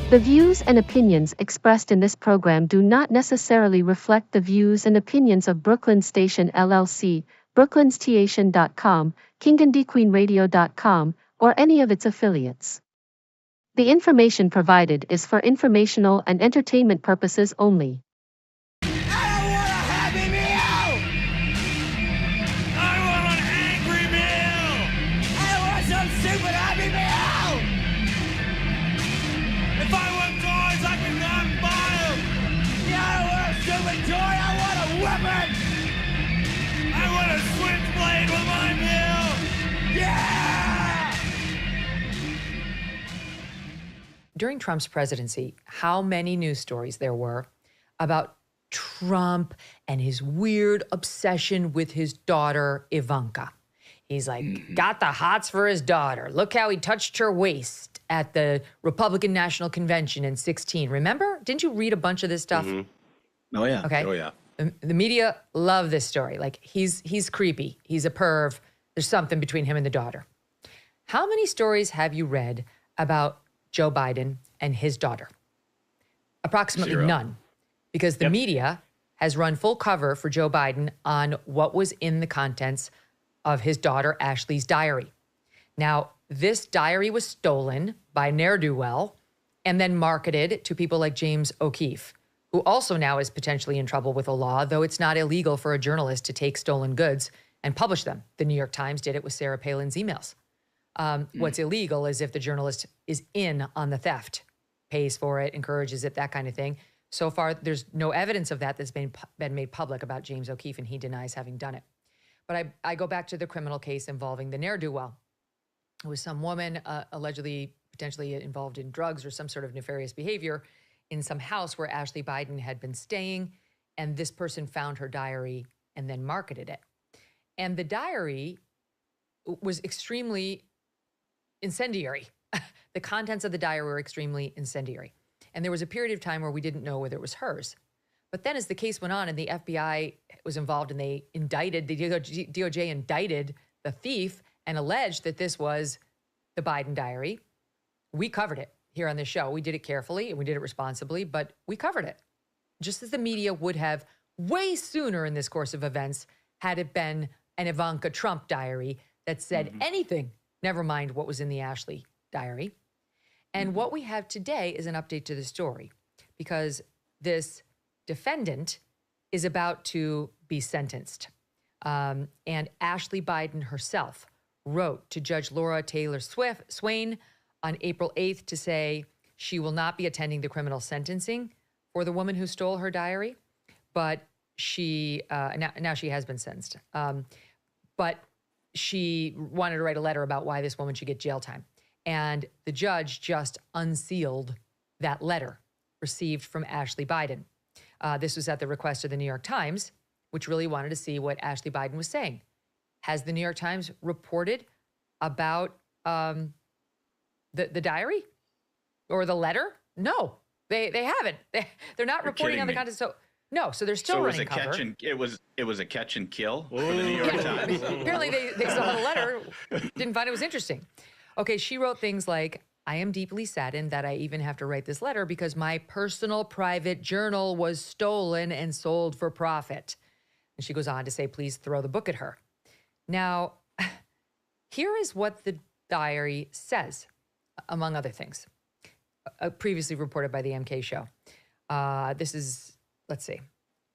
The views and opinions expressed in this program do not necessarily reflect the views and opinions of Brooklyn Station LLC, BrooklynStation.com, KingandDQueenRadio.com, or any of its affiliates. The information provided is for informational and entertainment purposes only. I don't want a Happy Meal! I want an Angry Meal! I want some stupid Happy Meal! If I want toys, I can go and buy them! Yeah, I don't want a stupid toy, I want a weapon! I want a switchblade with my meal! Yeah! During Trump's presidency, how many news stories there were about Trump and his weird obsession with his daughter, Ivanka. He's like, got the hots for his daughter. Look how he touched her waist at the Republican National Convention in 2016. Remember? Didn't you read a bunch of this stuff? Oh, yeah. Okay. Oh, yeah. The media love this story. Like, he's creepy. He's a perv. There's something between him and the daughter. How many stories have you read about Joe Biden and his daughter? Approximately 0. none. Because the media has run full cover for Joe Biden on what was in the contents of his daughter Ashley's diary. Now, this diary was stolen by ne'er-do-well and then marketed to people like James O'Keefe, who also now is potentially in trouble with the law, though it's not illegal for a journalist to take stolen goods and publish them. The New York Times did it with Sarah Palin's emails. What's illegal is if the journalist is in on the theft, pays for it, encourages it, that kind of thing. So far, there's no evidence of that that's been made public about James O'Keefe, and he denies having done it. But I go back to the criminal case involving the ne'er-do-well. It was some woman allegedly, potentially involved in drugs or some sort of nefarious behavior in some house where Ashley Biden had been staying, and this person found her diary and then marketed it. And the diary was extremely incendiary. The contents of the diary were extremely incendiary. And there was a period of time where we didn't know whether it was hers. But then as the case went on and the FBI was involved and they indicted, the DOJ indicted the thief and alleged that this was the Biden diary, we covered it here on this show. We did it carefully and we did it responsibly, but we covered it. Just as the media would have way sooner in this course of events had it been an Ivanka Trump diary that said anything, never mind what was in the Ashley diary. And what we have today is an update to the story because this defendant is about to be sentenced. And Ashley Biden herself wrote to Judge Laura Taylor Swain on April 8th to say she will not be attending the criminal sentencing for the woman who stole her diary, but she, now she has been sentenced. But she wanted to write a letter about why this woman should get jail time. And the judge just unsealed that letter received from Ashley Biden. This was at the request of the New York Times, which really wanted to see what Ashley Biden was saying. Has the New York Times reported about the diary or the letter? No, they haven't. They're not reporting on the content. So no, so they're still running cover. It was a catch and kill for the New York Times. Apparently they still had a letter, didn't find it was interesting. Okay, she wrote things like, I am deeply saddened that I even have to write this letter because my personal private journal was stolen and sold for profit. And she goes on to say, please throw the book at her. Now, here is what the diary says, among other things, previously reported by the MK show. This is, let's see,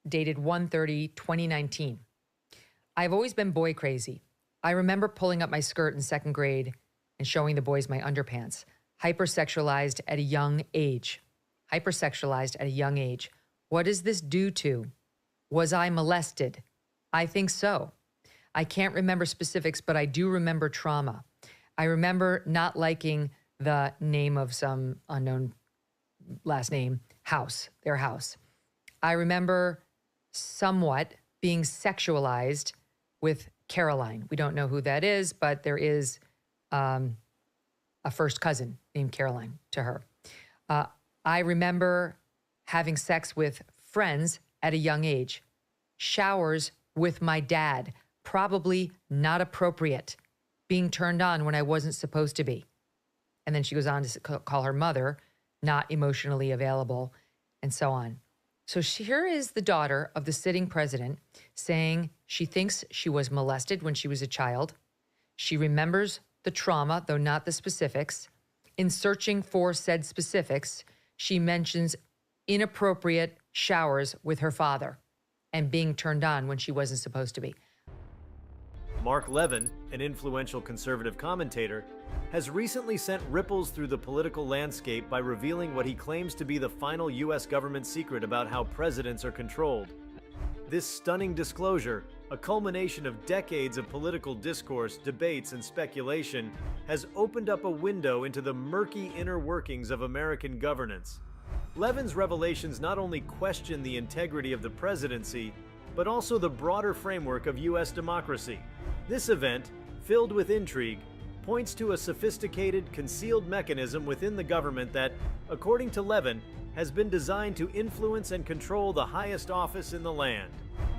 dated 1/30/2019. I've always been boy crazy. I remember pulling up my skirt in second grade and showing the boys my underpants. Hypersexualized at a young age. What is this due to? Was I molested? I think so. I can't remember specifics, but I do remember trauma. I remember not liking the name of some unknown last name, their house. I remember somewhat being sexualized with Caroline. We don't know who that is, but there is a first cousin named Caroline to her. I remember having sex with friends at a young age. Showers with my dad, probably not appropriate. Being turned on when I wasn't supposed to be. And then she goes on to call her mother not emotionally available and so on. So here is the daughter of the sitting president saying she thinks she was molested when she was a child. She remembers the trauma, though not the specifics. In searching for said specifics, she mentions inappropriate showers with her father and being turned on when she wasn't supposed to be. Mark Levin, an influential conservative commentator, has recently sent ripples through the political landscape by revealing what he claims to be the final U.S. government secret about how presidents are controlled. This stunning disclosure, a culmination of decades of political discourse, debates, and speculation, has opened up a window into the murky inner workings of American governance. Levin's revelations not only question the integrity of the presidency, but also the broader framework of U.S. democracy. This event, filled with intrigue, points to a sophisticated, concealed mechanism within the government that, according to Levin, has been designed to influence and control the highest office in the land.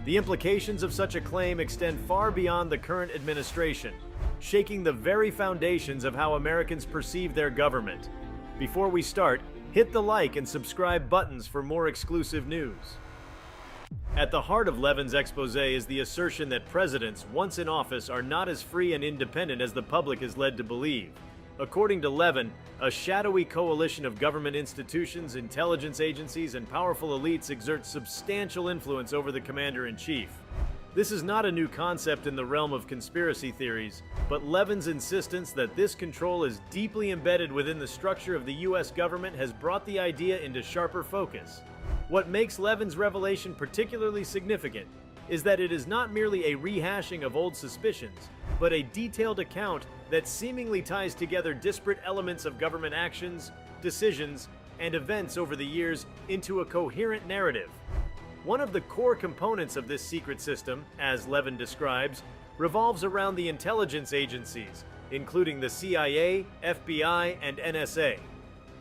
The implications of such a claim extend far beyond the current administration, shaking the very foundations of how Americans perceive their government. Before we start, hit the like and subscribe buttons for more exclusive news. At the heart of Levin's expose is the assertion that presidents, once in office, are not as free and independent as the public is led to believe. According to Levin, a shadowy coalition of government institutions, intelligence agencies, and powerful elites exert substantial influence over the commander-in-chief. This is not a new concept in the realm of conspiracy theories, but Levin's insistence that this control is deeply embedded within the structure of the U.S. government has brought the idea into sharper focus. What makes Levin's revelation particularly significant is that it is not merely a rehashing of old suspicions, but a detailed account that seemingly ties together disparate elements of government actions, decisions, and events over the years into a coherent narrative. One of the core components of this secret system, as Levin describes, revolves around the intelligence agencies, including the CIA, FBI, and NSA.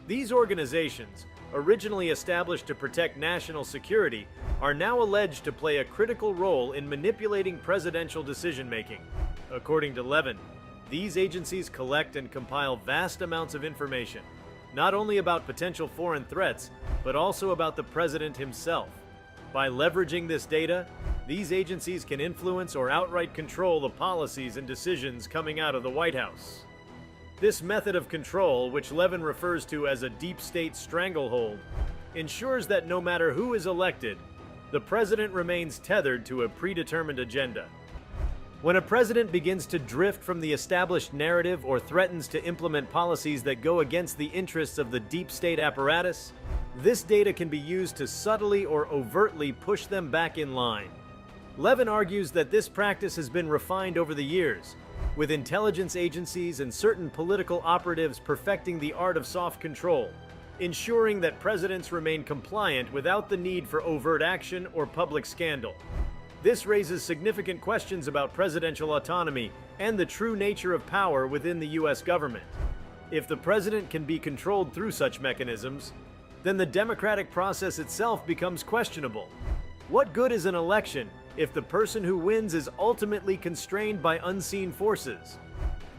These organizations, originally established to protect national security, are now alleged to play a critical role in manipulating presidential decision-making. According to Levin, these agencies collect and compile vast amounts of information, not only about potential foreign threats, but also about the president himself. By leveraging this data, these agencies can influence or outright control the policies and decisions coming out of the White House. This method of control, which Levin refers to as a deep state stranglehold, ensures that no matter who is elected, the president remains tethered to a predetermined agenda. When a president begins to drift from the established narrative or threatens to implement policies that go against the interests of the deep state apparatus, this data can be used to subtly or overtly push them back in line. Levin argues that this practice has been refined over the years, with intelligence agencies and certain political operatives perfecting the art of soft control, ensuring that presidents remain compliant without the need for overt action or public scandal. This raises significant questions about presidential autonomy and the true nature of power within the U.S. government. If the president can be controlled through such mechanisms, then the democratic process itself becomes questionable. What good is an election if the person who wins is ultimately constrained by unseen forces?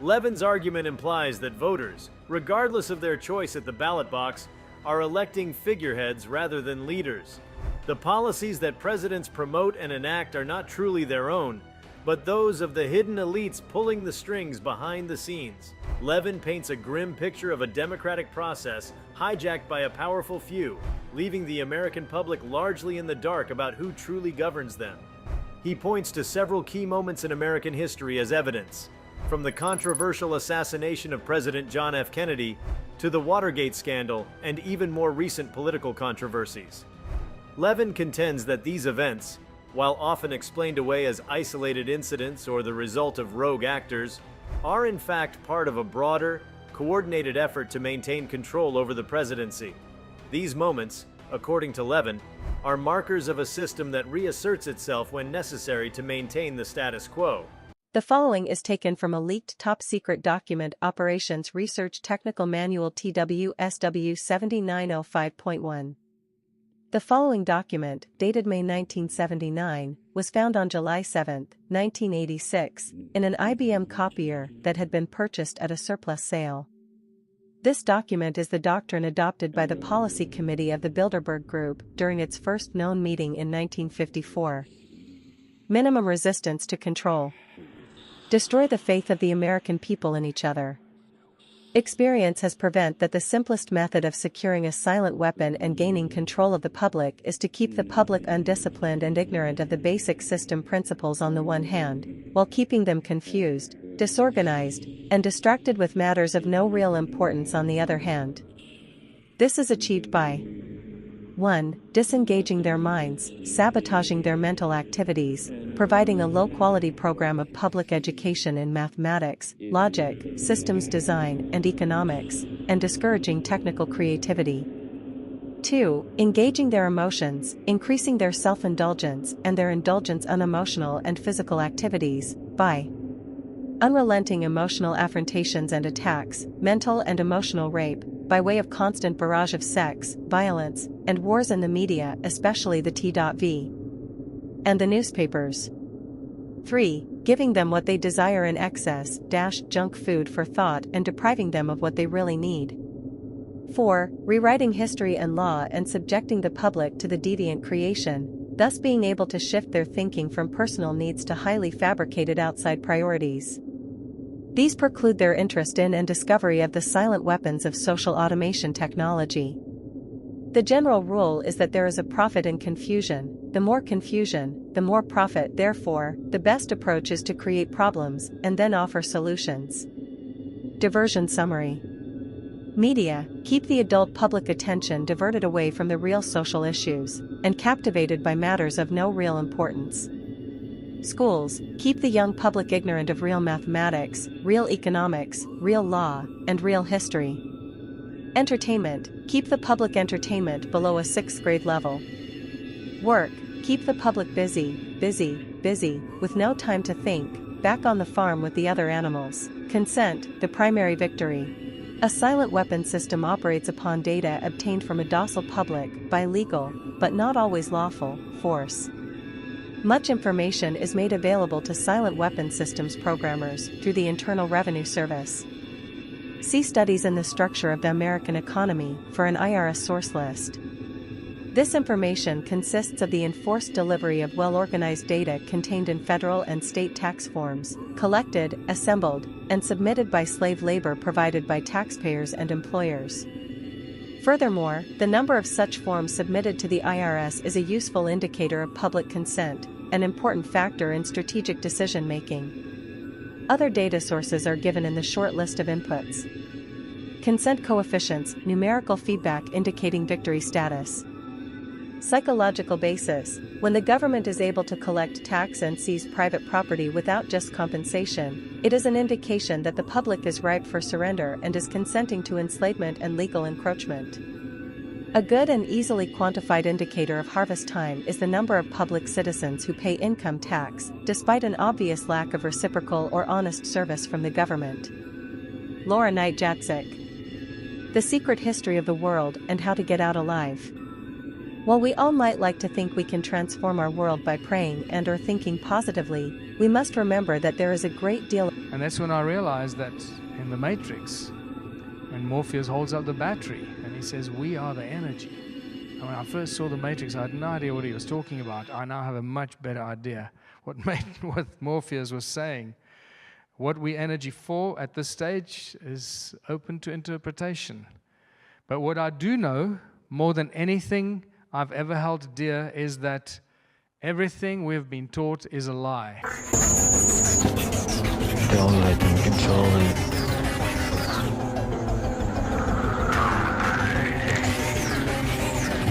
Levin's argument implies that voters, regardless of their choice at the ballot box, are electing figureheads rather than leaders. The policies that presidents promote and enact are not truly their own, but those of the hidden elites pulling the strings behind the scenes. Levin paints a grim picture of a democratic process hijacked by a powerful few, leaving the American public largely in the dark about who truly governs them. He points to several key moments in American history as evidence, from the controversial assassination of President John F. Kennedy to the Watergate scandal and even more recent political controversies. Levin contends that these events, while often explained away as isolated incidents or the result of rogue actors, are in fact part of a broader, coordinated effort to maintain control over the presidency. These moments, according to Levin, are markers of a system that reasserts itself when necessary to maintain the status quo. The following is taken from a leaked top-secret document, Operations Research Technical Manual TWSW 7905.1. The following document, dated May 1979, was found on July 7, 1986, in an IBM copier that had been purchased at a surplus sale. This document is the doctrine adopted by the Policy Committee of the Bilderberg Group during its first known meeting in 1954. Minimum resistance to control. Destroy the faith of the American people in each other. Experience has proven that the simplest method of securing a silent weapon and gaining control of the public is to keep the public undisciplined and ignorant of the basic system principles on the one hand, while keeping them confused, disorganized, and distracted with matters of no real importance on the other hand. This is achieved by 1. Disengaging their minds, sabotaging their mental activities, providing a low-quality program of public education in mathematics, logic, systems design, and economics, and discouraging technical creativity. 2. Engaging their emotions, increasing their self-indulgence and their indulgence unemotional and physical activities, by unrelenting emotional affrontations and attacks, mental and emotional rape, by way of constant barrage of sex, violence, and wars in the media, especially the T.V. and the newspapers. 3. Giving them what they desire in excess, junk food for thought and depriving them of what they really need. 4. Rewriting history and law and subjecting the public to the deviant creation, thus being able to shift their thinking from personal needs to highly fabricated outside priorities. These preclude their interest in and discovery of the silent weapons of social automation technology. The general rule is that there is a profit in confusion. The more confusion, the more profit. Therefore, the best approach is to create problems and then offer solutions. Diversion summary. Media keep the adult public attention diverted away from the real social issues and captivated by matters of no real importance. Schools keep the young public ignorant of real mathematics, real economics, real law, and real history. Entertainment keep the public entertainment below a 6th grade level. Work keep the public busy, with no time to think, back on the farm with the other animals. Consent, the primary victory. A silent weapon system operates upon data obtained from a docile public by legal, but not always lawful, force. Much information is made available to silent weapon systems programmers through the Internal Revenue Service. See Studies in the Structure of the American Economy for an IRS source list. This information consists of the enforced delivery of well-organized data contained in federal and state tax forms, collected, assembled, and submitted by slave labor provided by taxpayers and employers. Furthermore, the number of such forms submitted to the IRS is a useful indicator of public consent, an important factor in strategic decision-making. Other data sources are given in the short list of inputs. Consent coefficients, numerical feedback indicating victory status. Psychological basis, when the government is able to collect tax and seize private property without just compensation, it is an indication that the public is ripe for surrender and is consenting to enslavement and legal encroachment. A good and easily quantified indicator of harvest time is the number of public citizens who pay income tax, despite an obvious lack of reciprocal or honest service from the government. Laura Knight Jacek. The Secret History of the World and How to Get Out Alive. While we all might like to think we can transform our world by praying and or thinking positively, we must remember that there is a great deal. And that's when I realized that in the Matrix, when Morpheus holds up the battery and he says, "We are the energy." And when I first saw the Matrix, I had no idea what he was talking about. I now have a much better idea what Morpheus was saying. What we energy for at this stage is open to interpretation. But what I do know, more than anything I've ever held dear, is that everything we've been taught is a lie. Dominating, controlling.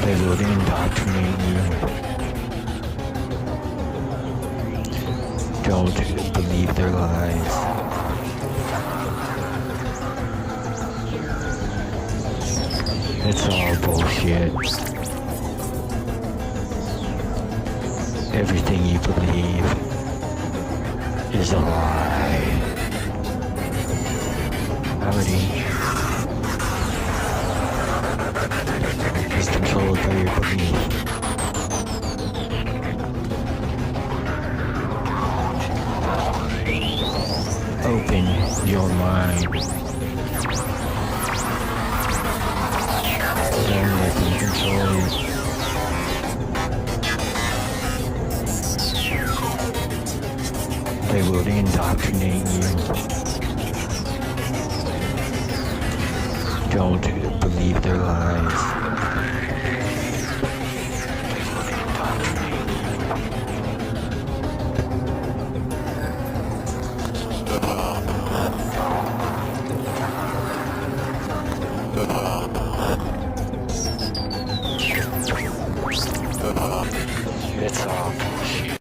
They would indoctrinate you. Don't believe their lies. It's all bullshit. Everything you believe is a lie. Howdy. Is controlled by your belief. Open your mind. Don't let them control you. They will indoctrinate you. Don't believe their lies. It's all bullshit.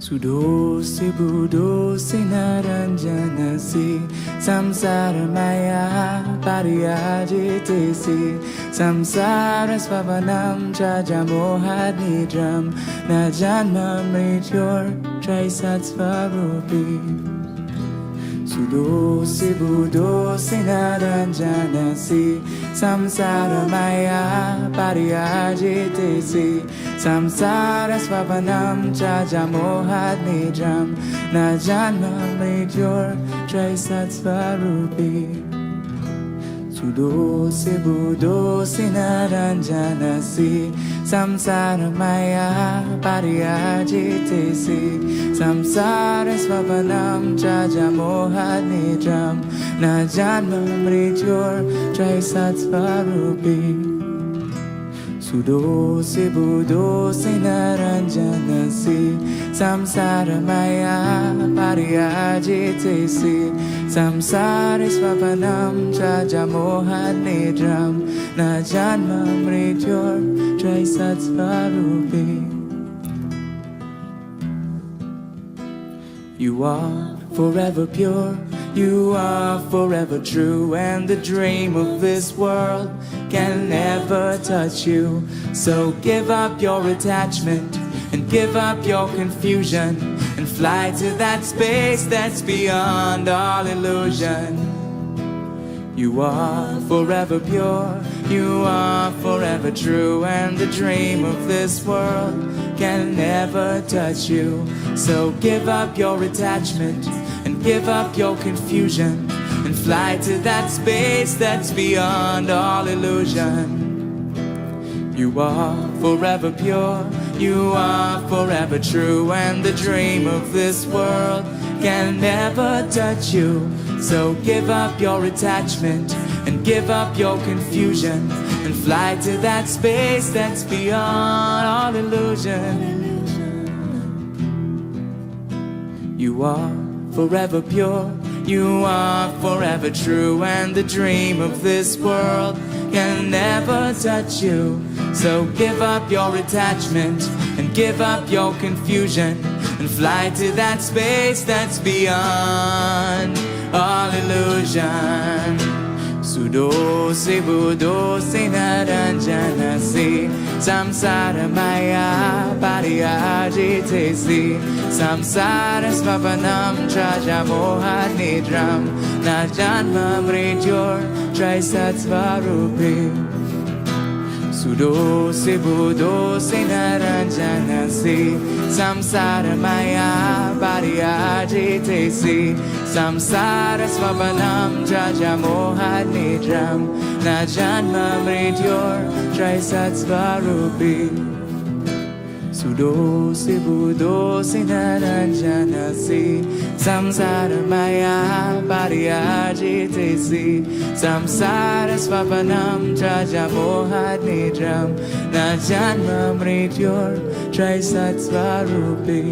Sudo si budo si naranjana si samsara maya pariya jite si samsara svavanam jaja mohad nidram na janma mrityor trisat svarupi. Sudo si budo si naranjana si samsara maya pariya jite si samsara svavanam jaja mohad nidram na janma mrityor trisat svarupi. Sudo si budo si naranjana si samsara maya pariya jite si samsara svavanam jaja mohad nidram na janma mrityor trisat svarupi. Sudo si budo si naranjana si samsara maya pariya jite si samsara svavanam jaja mohad nidram na janma mrityor trisat svarupi. You are forever pure, you are forever true, and the dream of this world can never touch you. So give up your attachment and give up your confusion and fly to that space that's beyond all illusion. You are forever pure, you are forever true, and the dream of this world can never touch you. So give up your attachment and give up your confusion and fly to that space that's beyond all illusion. You are forever pure, you are forever true, and the dream of this world can never touch you. So give up your attachment and give up your confusion and fly to that space that's beyond all illusion. You are forever pure, You are forever true, and the dream of this world can never touch you. So give up your attachment and give up your confusion and fly to that space that's beyond all illusion. Sudo se budo se naranjana se samsara maya pariya jite se samsara svapanam traja moha nidram na janma mrityor trisat svarupi. Sudo se budo se naranjana se samsara maya pariya jite se samsara svapanam traja moha nidram na janma mrityor trisat svarupi. Sudo se budo se naranjana se samsara maya pariya jite se samsara svapanam traja moha nidram na janma mrityor trisat svarupi.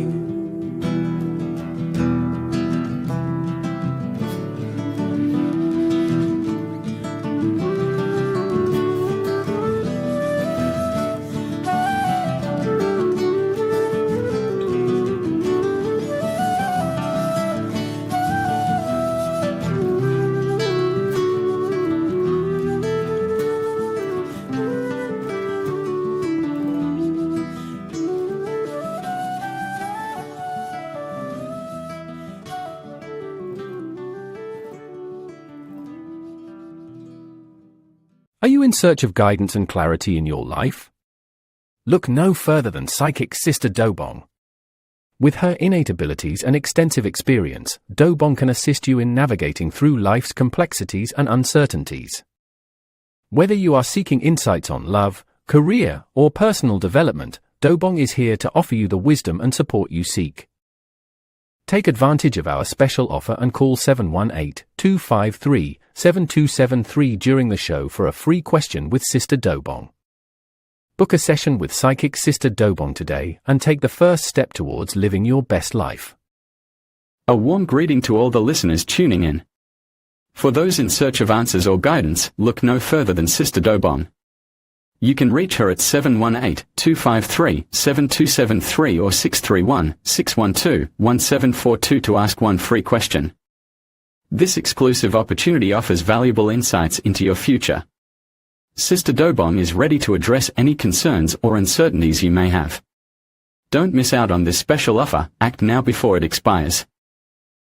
Are you in search of guidance and clarity in your life? Look no further than psychic Sister Dobong. With her innate abilities and extensive experience, Dobong can assist you in navigating through life's complexities and uncertainties. Whether you are seeking insights on love, career, or personal development, Dobong is here to offer you the wisdom and support you seek. Take advantage of our special offer and call 718-253-7273 during the show for a free question with Sister Dobong. Book a session with Psychic Sister Dobong today and take the first step towards living your best life. A warm greeting to all the listeners tuning in. For those in search of answers or guidance, look no further than Sister Dobong. You can reach her at 718-253-7273 or 631-612-1742 to ask one free question. This exclusive opportunity offers valuable insights into your future. Sister Dobong is ready to address any concerns or uncertainties you may have. Don't miss out on this special offer. Act now before it expires.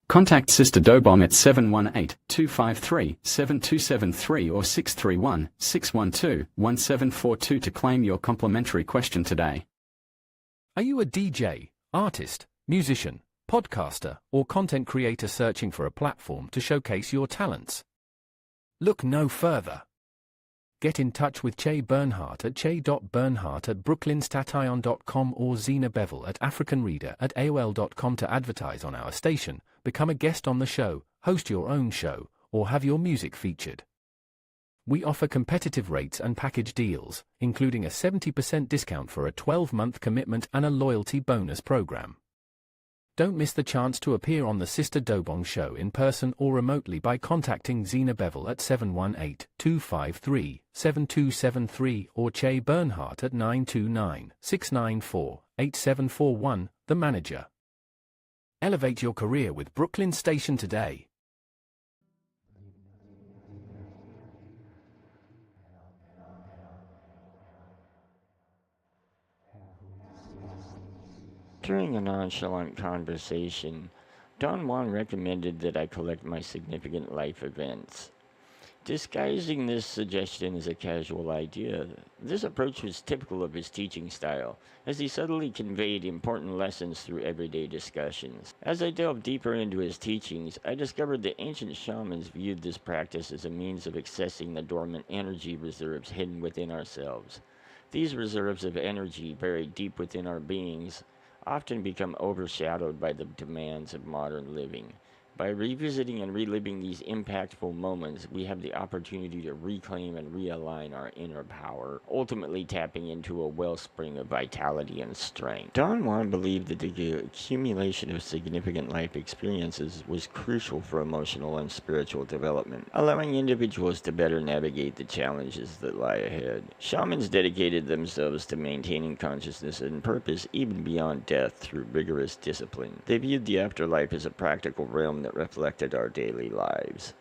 Contact Sister Dobong at 718-253-7273 or 631-612-1742 to claim your complimentary question today. Are you a DJ, artist, musician, podcaster, or content creator searching for a platform to showcase your talents? Look no further. Get in touch with Che Bernhardt at che.bernhardt@brooklynstation.com or Zina Bevel at africanreader@aol.com to advertise on our station, become a guest on the show, host your own show, or have your music featured. We offer competitive rates and package deals, including a 70% discount for a 12-month commitment and a loyalty bonus program. Don't miss the chance to appear on the Sister Dobong show in person or remotely by contacting Zina Bevel at 718-253-7273 or Che Bernhardt at 929-694-8741, the manager. Elevate your career with Brooklyn Station today. During a nonchalant conversation, Don Juan recommended that I collect my significant life events. Disguising this suggestion as a casual idea, this approach was typical of his teaching style, as he subtly conveyed important lessons through everyday discussions. As I delved deeper into his teachings, I discovered that ancient shamans viewed this practice as a means of accessing the dormant energy reserves hidden within ourselves. These reserves of energy buried deep within our beings often become overshadowed by the demands of modern living. By revisiting and reliving these impactful moments, we have the opportunity to reclaim and realign our inner power, ultimately tapping into a wellspring of vitality and strength. Don Juan believed that the accumulation of significant life experiences was crucial for emotional and spiritual development, allowing individuals to better navigate the challenges that lie ahead. Shamans dedicated themselves to maintaining consciousness and purpose even beyond death through rigorous discipline. They viewed the afterlife as a practical realm that reflected our daily lives.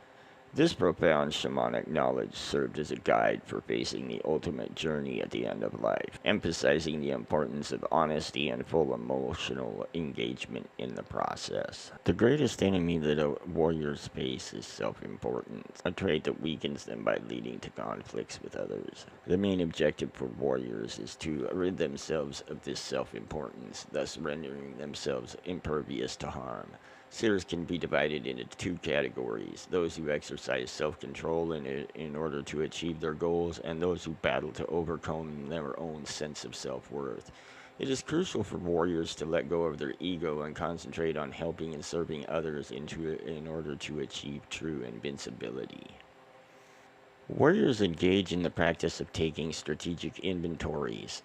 This profound shamanic knowledge served as a guide for facing the ultimate journey at the end of life, emphasizing the importance of honesty and full emotional engagement in the process. The greatest enemy that a warriors face is self-importance, a trait that weakens them by leading to conflicts with others. The main objective for warriors is to rid themselves of this self-importance, thus rendering themselves impervious to harm. Seers can be divided into two categories: those who exercise self-control in order to achieve their goals, and those who battle to overcome their own sense of self-worth. It is crucial for warriors to let go of their ego and concentrate on helping and serving others in order to achieve true invincibility. Warriors engage in the practice of taking strategic inventories,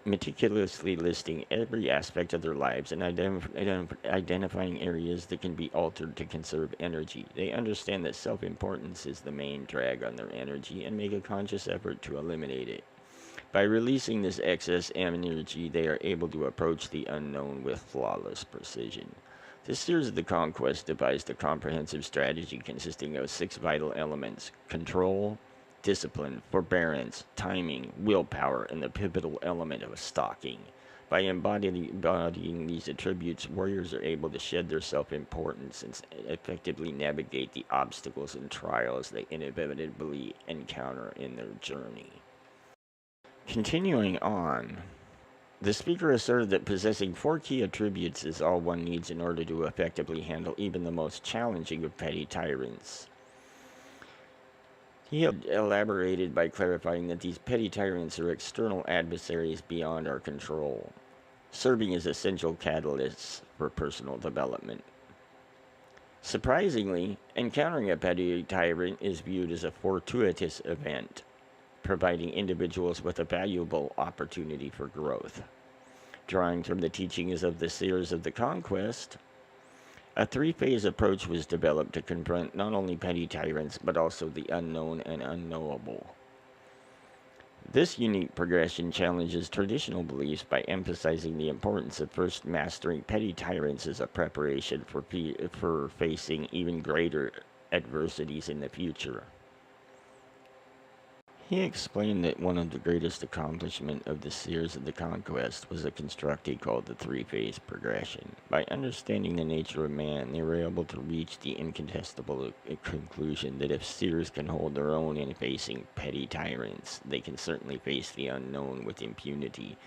meticulously listing every aspect of their lives and identifying areas that can be altered to conserve energy. They understand that self-importance is the main drag on their energy and make a conscious effort to eliminate it. By releasing this excess energy, they are able to approach the unknown with flawless precision. The Seers of the Conquest devised a comprehensive strategy consisting of 6 vital elements: control, discipline, forbearance, timing, willpower, and the pivotal element of stalking. By embodying these attributes, warriors are able to shed their self-importance and effectively navigate the obstacles and trials they inevitably encounter in their journey. Continuing on, the speaker asserted that possessing 4 key attributes is all one needs in order to effectively handle even the most challenging of petty tyrants. He elaborated by clarifying that these petty tyrants are external adversaries beyond our control, serving as essential catalysts for personal development. Surprisingly, encountering a petty tyrant is viewed as a fortuitous event, providing individuals with a valuable opportunity for growth. Drawing from the teachings of the Seers of the Conquest, a 3-phase approach was developed to confront not only petty tyrants, but also the unknown and unknowable. This unique progression challenges traditional beliefs by emphasizing the importance of first mastering petty tyrants as a preparation for facing even greater adversities in the future. He explained that one of the greatest accomplishments of the Seers of the Conquest was a construct he called the 3-phase progression. By understanding the nature of man, they were able to reach the incontestable conclusion that if Seers can hold their own in facing petty tyrants, they can certainly face the unknown with impunity,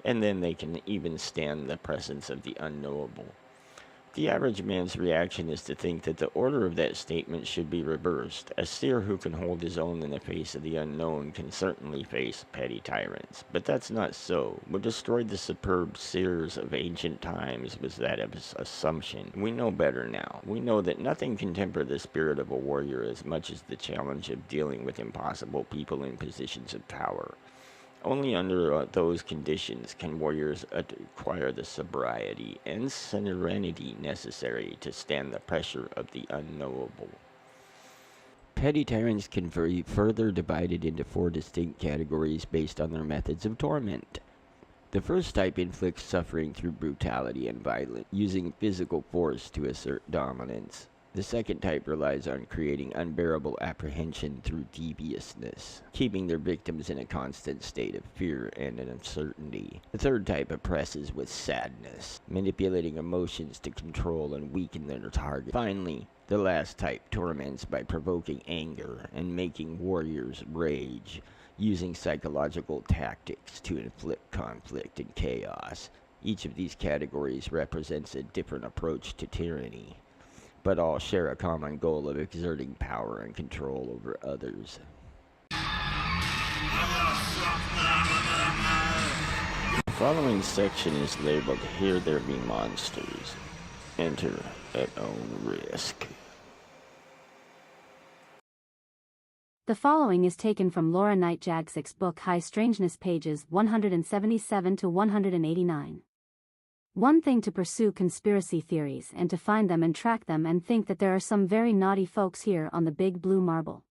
and then they can even stand the presence of the unknowable. The average man's reaction is to think that the order of that statement should be reversed. A seer who can hold his own in the face of the unknown can certainly face petty tyrants. But that's not so. What destroyed the superb seers of ancient times was that assumption. We know better now. We know that nothing can temper the spirit of a warrior as much as the challenge of dealing with impossible people in positions of power. Only under those conditions can warriors acquire the sobriety and serenity necessary to stand the pressure of the unknowable. Petty tyrants can be further divided into 4 distinct categories based on their methods of torment. The first type inflicts suffering through brutality and violence, using physical force to assert dominance. The second type relies on creating unbearable apprehension through deviousness, keeping their victims in a constant state of fear and uncertainty. The third type oppresses with sadness, manipulating emotions to control and weaken their target. Finally, the last type torments by provoking anger and making warriors rage, using psychological tactics to inflict conflict and chaos. Each of these categories represents a different approach to tyranny, but all share a common goal of exerting power and control over others. The following section is labeled "Here There Be Monsters." Enter at own risk. The following is taken from Laura Knight Jagsick's book High Strangeness, pages 177 to 189. One thing to pursue conspiracy theories and to find them and track them and think that there are some very naughty folks here on the big blue marble.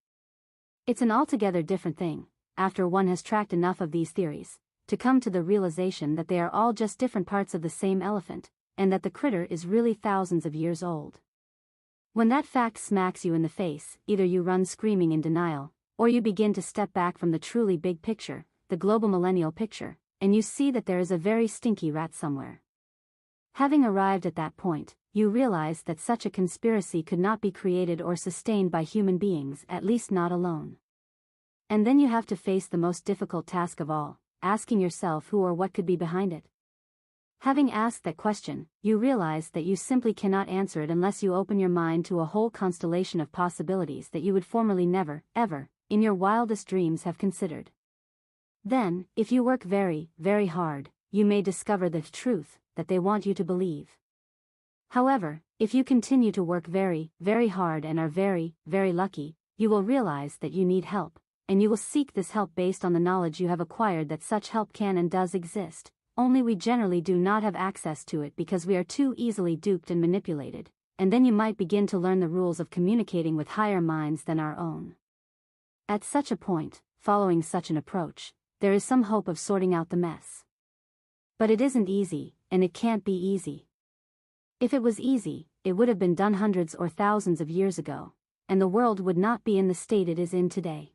It's an altogether different thing, after one has tracked enough of these theories, to come to the realization that they are all just different parts of the same elephant, and that the critter is really thousands of years old. When that fact smacks you in the face, either you run screaming in denial, or you begin to step back from the truly big picture, the global millennial picture, and you see that there is a very stinky rat somewhere. Having arrived at that point, you realize that such a conspiracy could not be created or sustained by human beings, at least not alone. And then you have to face the most difficult task of all, asking yourself who or what could be behind it. Having asked that question, you realize that you simply cannot answer it unless you open your mind to a whole constellation of possibilities that you would formerly never, ever, in your wildest dreams have considered. Then, if you work very, very hard, you may discover the truth that they want you to believe. However, if you continue to work very, very hard and are very, very lucky, you will realize that you need help, and you will seek this help based on the knowledge you have acquired that such help can and does exist. Only we generally do not have access to it because we are too easily duped and manipulated, and then you might begin to learn the rules of communicating with higher minds than our own. At such a point, following such an approach, there is some hope of sorting out the mess. But it isn't easy, and it can't be easy. If it was easy, it would have been done hundreds or thousands of years ago, and the world would not be in the state it is in today.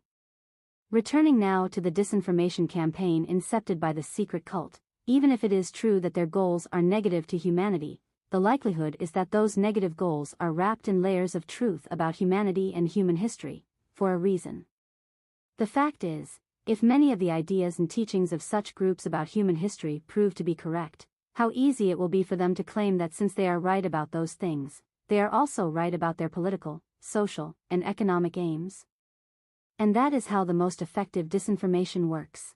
Returning now to the disinformation campaign incepted by the secret cult, even if it is true that their goals are negative to humanity, the likelihood is that those negative goals are wrapped in layers of truth about humanity and human history, for a reason. The fact is, if many of the ideas and teachings of such groups about human history prove to be correct, how easy it will be for them to claim that since they are right about those things, they are also right about their political, social, and economic aims. And that is how the most effective disinformation works.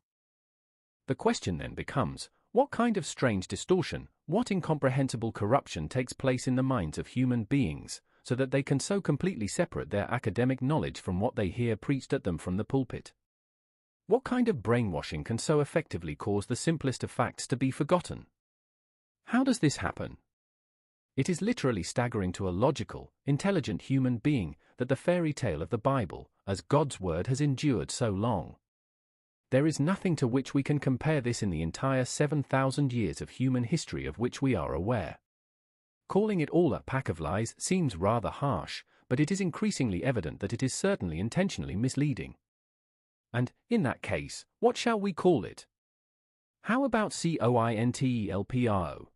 The question then becomes, what kind of strange distortion, what incomprehensible corruption takes place in the minds of human beings, so that they can so completely separate their academic knowledge from what they hear preached at them from the pulpit? What kind of brainwashing can so effectively cause the simplest of facts to be forgotten? How does this happen? It is literally staggering to a logical, intelligent human being that the fairy tale of the Bible, as God's word, has endured so long. There is nothing to which we can compare this in the entire 7,000 years of human history of which we are aware. Calling it all a pack of lies seems rather harsh, but it is increasingly evident that it is certainly intentionally misleading. And, in that case, what shall we call it? How about cointelpro?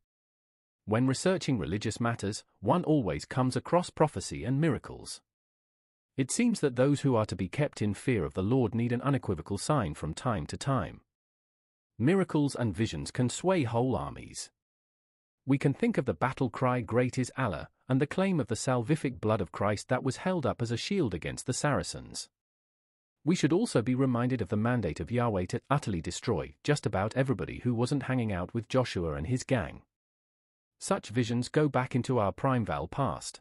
When researching religious matters, one always comes across prophecy and miracles. It seems that those who are to be kept in fear of the Lord need an unequivocal sign from time to time. Miracles and visions can sway whole armies. We can think of the battle cry "Great is Allah," and the claim of the salvific blood of Christ that was held up as a shield against the Saracens. We should also be reminded of the mandate of Yahweh to utterly destroy just about everybody who wasn't hanging out with Joshua and his gang. Such visions go back into our primeval past.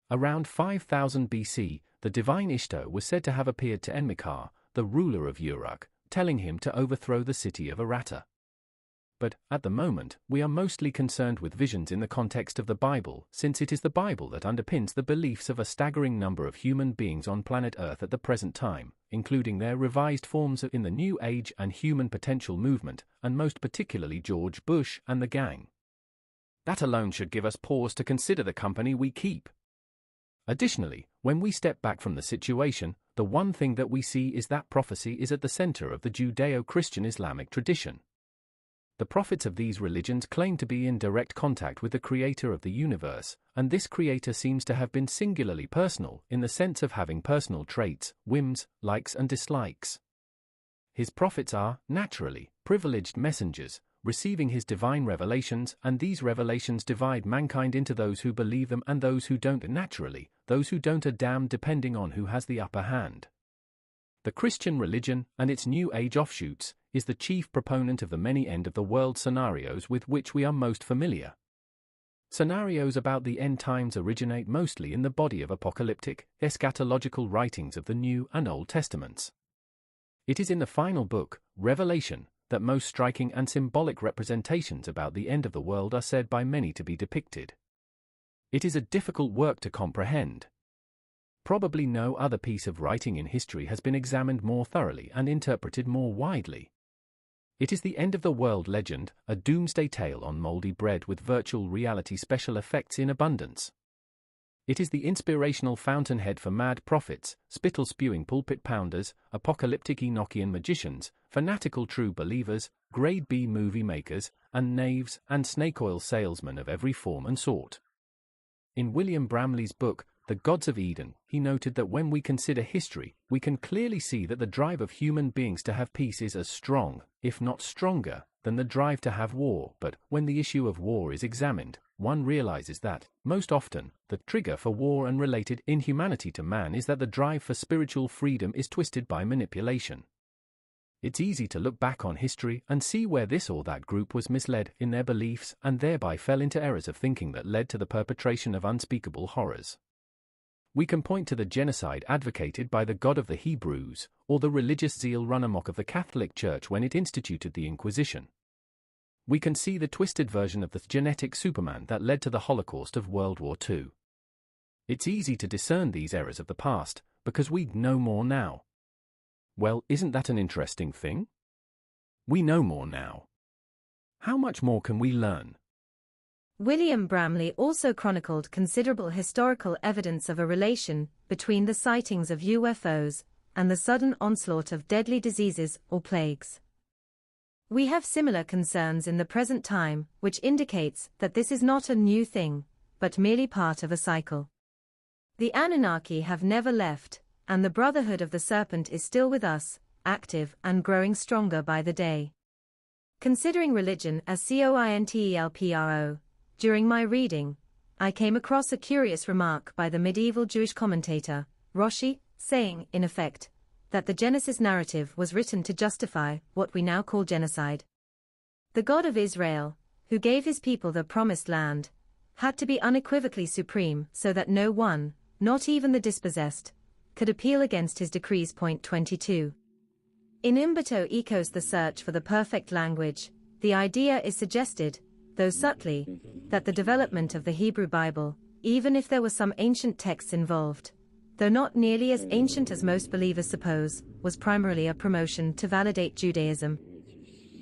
Around 5000 BC, the divine Ishtar was said to have appeared to Enmikar, the ruler of Uruk, telling him to overthrow the city of Aratta. But, at the moment, we are mostly concerned with visions in the context of the Bible, since it is the Bible that underpins the beliefs of a staggering number of human beings on planet Earth at the present time, including their revised forms in the New Age and Human Potential movement, and most particularly George Bush and the gang. That alone should give us pause to consider the company we keep. Additionally, when we step back from the situation, the one thing that we see is that prophecy is at the center of the Judeo-Christian Islamic tradition. The prophets of these religions claim to be in direct contact with the creator of the universe, and this creator seems to have been singularly personal in the sense of having personal traits, whims, likes and dislikes. His prophets are, naturally, privileged messengers, receiving his divine revelations, and these revelations divide mankind into those who believe them and those who don't. Naturally, those who don't are damned depending on who has the upper hand. The Christian religion, and its New Age offshoots, is the chief proponent of the many end-of-the-world scenarios with which we are most familiar. Scenarios about the end times originate mostly in the body of apocalyptic, eschatological writings of the New and Old Testaments. It is in the final book, Revelation, that most striking and symbolic representations about the end of the world are said by many to be depicted. It is a difficult work to comprehend. Probably no other piece of writing in history has been examined more thoroughly and interpreted more widely. It is the end of the world legend, a doomsday tale on moldy bread with virtual reality special effects in abundance. It is the inspirational fountainhead for mad prophets, spittle-spewing pulpit pounders, apocalyptic Enochian magicians, fanatical true believers, grade B movie makers, and knaves and snake oil salesmen of every form and sort. In William Bramley's book, The Gods of Eden, he noted that when we consider history, we can clearly see that the drive of human beings to have peace is as strong, if not stronger, than the drive to have war. But when the issue of war is examined, one realizes that, most often, the trigger for war and related inhumanity to man is that the drive for spiritual freedom is twisted by manipulation. It's easy to look back on history and see where this or that group was misled in their beliefs and thereby fell into errors of thinking that led to the perpetration of unspeakable horrors. We can point to the genocide advocated by the God of the Hebrews, or the religious zeal run amok of the Catholic Church when it instituted the Inquisition. We can see the twisted version of the genetic Superman that led to the Holocaust of World War II. It's easy to discern these errors of the past, because we know more now. Well, isn't that an interesting thing? We know more now. How much more can we learn? William Bramley also chronicled considerable historical evidence of a relation between the sightings of UFOs and the sudden onslaught of deadly diseases or plagues. We have similar concerns in the present time, which indicates that this is not a new thing, but merely part of a cycle. The Anunnaki have never left, and the Brotherhood of the Serpent is still with us, active and growing stronger by the day. Considering religion as cointelpro, during my reading, I came across a curious remark by the medieval Jewish commentator, Rashi, saying, in effect, that the Genesis narrative was written to justify what we now call genocide. The God of Israel, who gave his people the promised land, had to be unequivocally supreme so that no one, not even the dispossessed, could appeal against his decrees. Point 22. In Umberto Eco's The Search for the Perfect Language, the idea is suggested, though subtly, that the development of the Hebrew Bible, even if there were some ancient texts involved, though not nearly as ancient as most believers suppose, was primarily a promotion to validate Judaism.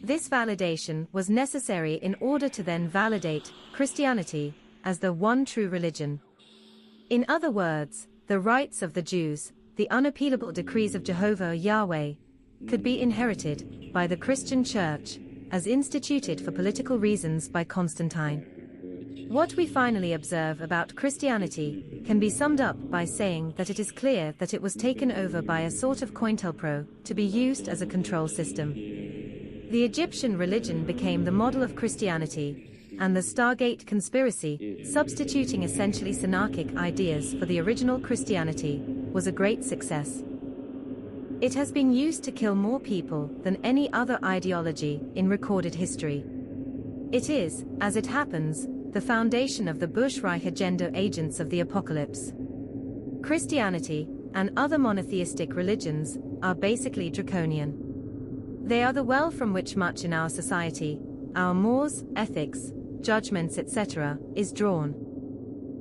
This validation was necessary in order to then validate Christianity as the one true religion. In other words, the rights of the Jews, the unappealable decrees of Jehovah or Yahweh, could be inherited by the Christian Church, as instituted for political reasons by Constantine. What we finally observe about Christianity can be summed up by saying that it is clear that it was taken over by a sort of COINTELPRO to be used as a control system. The Egyptian religion became the model of Christianity, and the Stargate conspiracy, substituting essentially synarchic ideas for the original Christianity, was a great success. It has been used to kill more people than any other ideology in recorded history. It is, as it happens, the foundation of the Bush-Reich agenda agents of the apocalypse. Christianity, and other monotheistic religions, are basically draconian. They are the well from which much in our society, our mores, ethics, judgments, etc., is drawn.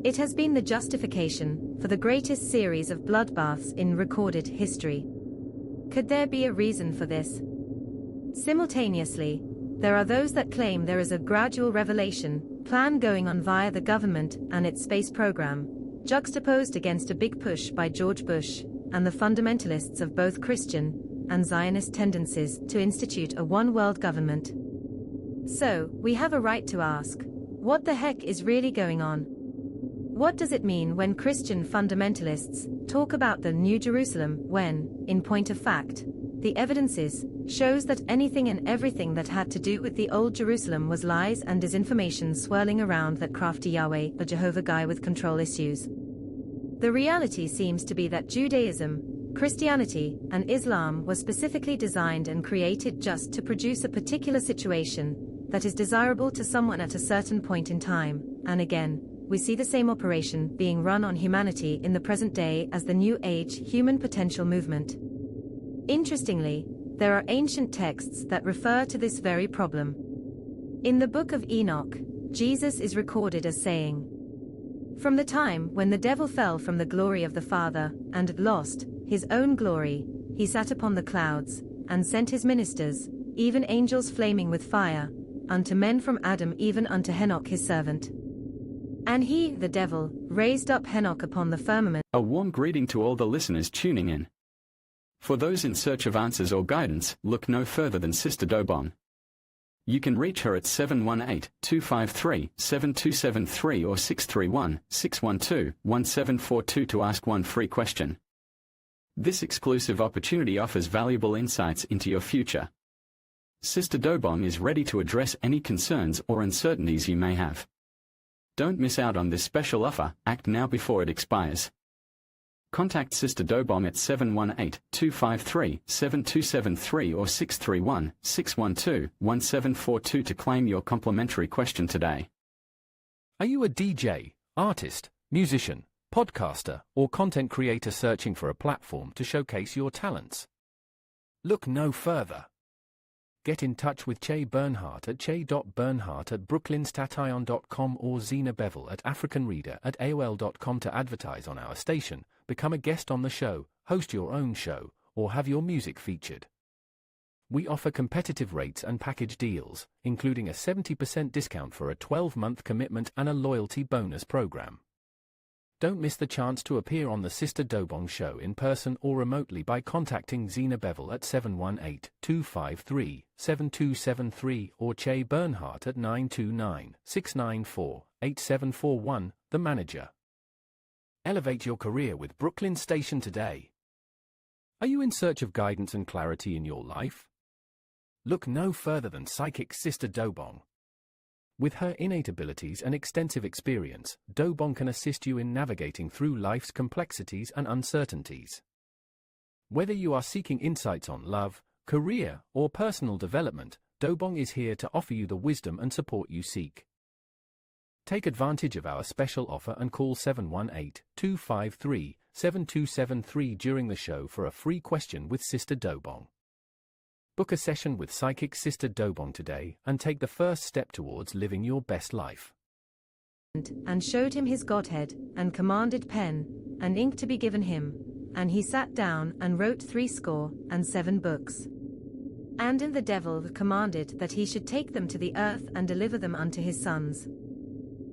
It has been the justification for the greatest series of bloodbaths in recorded history. Could there be a reason for this? Simultaneously, there are those that claim there is a gradual revelation plan going on via the government and its space program, juxtaposed against a big push by George Bush and the fundamentalists of both Christian and Zionist tendencies to institute a one-world government. So, we have a right to ask, what the heck is really going on? What does it mean when Christian fundamentalists talk about the New Jerusalem when, in point of fact, the evidence shows that anything and everything that had to do with the Old Jerusalem was lies and disinformation swirling around that crafty Yahweh or Jehovah guy with control issues? The reality seems to be that Judaism, Christianity, and Islam were specifically designed and created just to produce a particular situation that is desirable to someone at a certain point in time, and again, we see the same operation being run on humanity in the present day as the New Age Human Potential Movement. Interestingly, there are ancient texts that refer to this very problem. In the book of Enoch, Jesus is recorded as saying, "From the time when the devil fell from the glory of the Father, and lost his own glory, he sat upon the clouds, and sent his ministers, even angels flaming with fire, unto men from Adam even unto Henoch his servant. And he, the devil, raised up Henoch upon the firmament." A warm greeting to all the listeners tuning in. For those in search of answers or guidance, look no further than Sister Dobong. You can reach her at 718-253-7273 or 631-612-1742 to ask one free question. This exclusive opportunity offers valuable insights into your future. Sister Dobong is ready to address any concerns or uncertainties you may have. Don't miss out on this special offer. Act now before it expires. Contact Sister Dobong at 718-253-7273 or 631-612-1742 to claim your complimentary question today. Are you a DJ, artist, musician, podcaster, or content creator searching for a platform to showcase your talents? Look no further. Get in touch with Che Bernhardt at che.bernhardt@brooklynstation.com or Zina Bevel at africanreader@aol.com to advertise on our station, become a guest on the show, host your own show, or have your music featured. We offer competitive rates and package deals, including a 70% discount for a 12-month commitment and a loyalty bonus program. Don't miss the chance to appear on the Sister Dobong Show in person or remotely by contacting Zina Bevel at 718-253-7273 or Che Bernhardt at 929-694-8741, the manager. Elevate your career with Brooklyn Station today. Are you in search of guidance and clarity in your life? Look no further than psychic Sister Dobong. With her innate abilities and extensive experience, Dobong can assist you in navigating through life's complexities and uncertainties. Whether you are seeking insights on love, career, or personal development, Dobong is here to offer you the wisdom and support you seek. Take advantage of our special offer and call 718-253-7273 during the show for a free question with Sister Dobong. Book a session with psychic Sister Dobong today and take the first step towards living your best life. And showed him his Godhead, and commanded pen and ink to be given him, and he sat down and wrote 67 books. And the devil commanded that he should take them to the earth and deliver them unto his sons.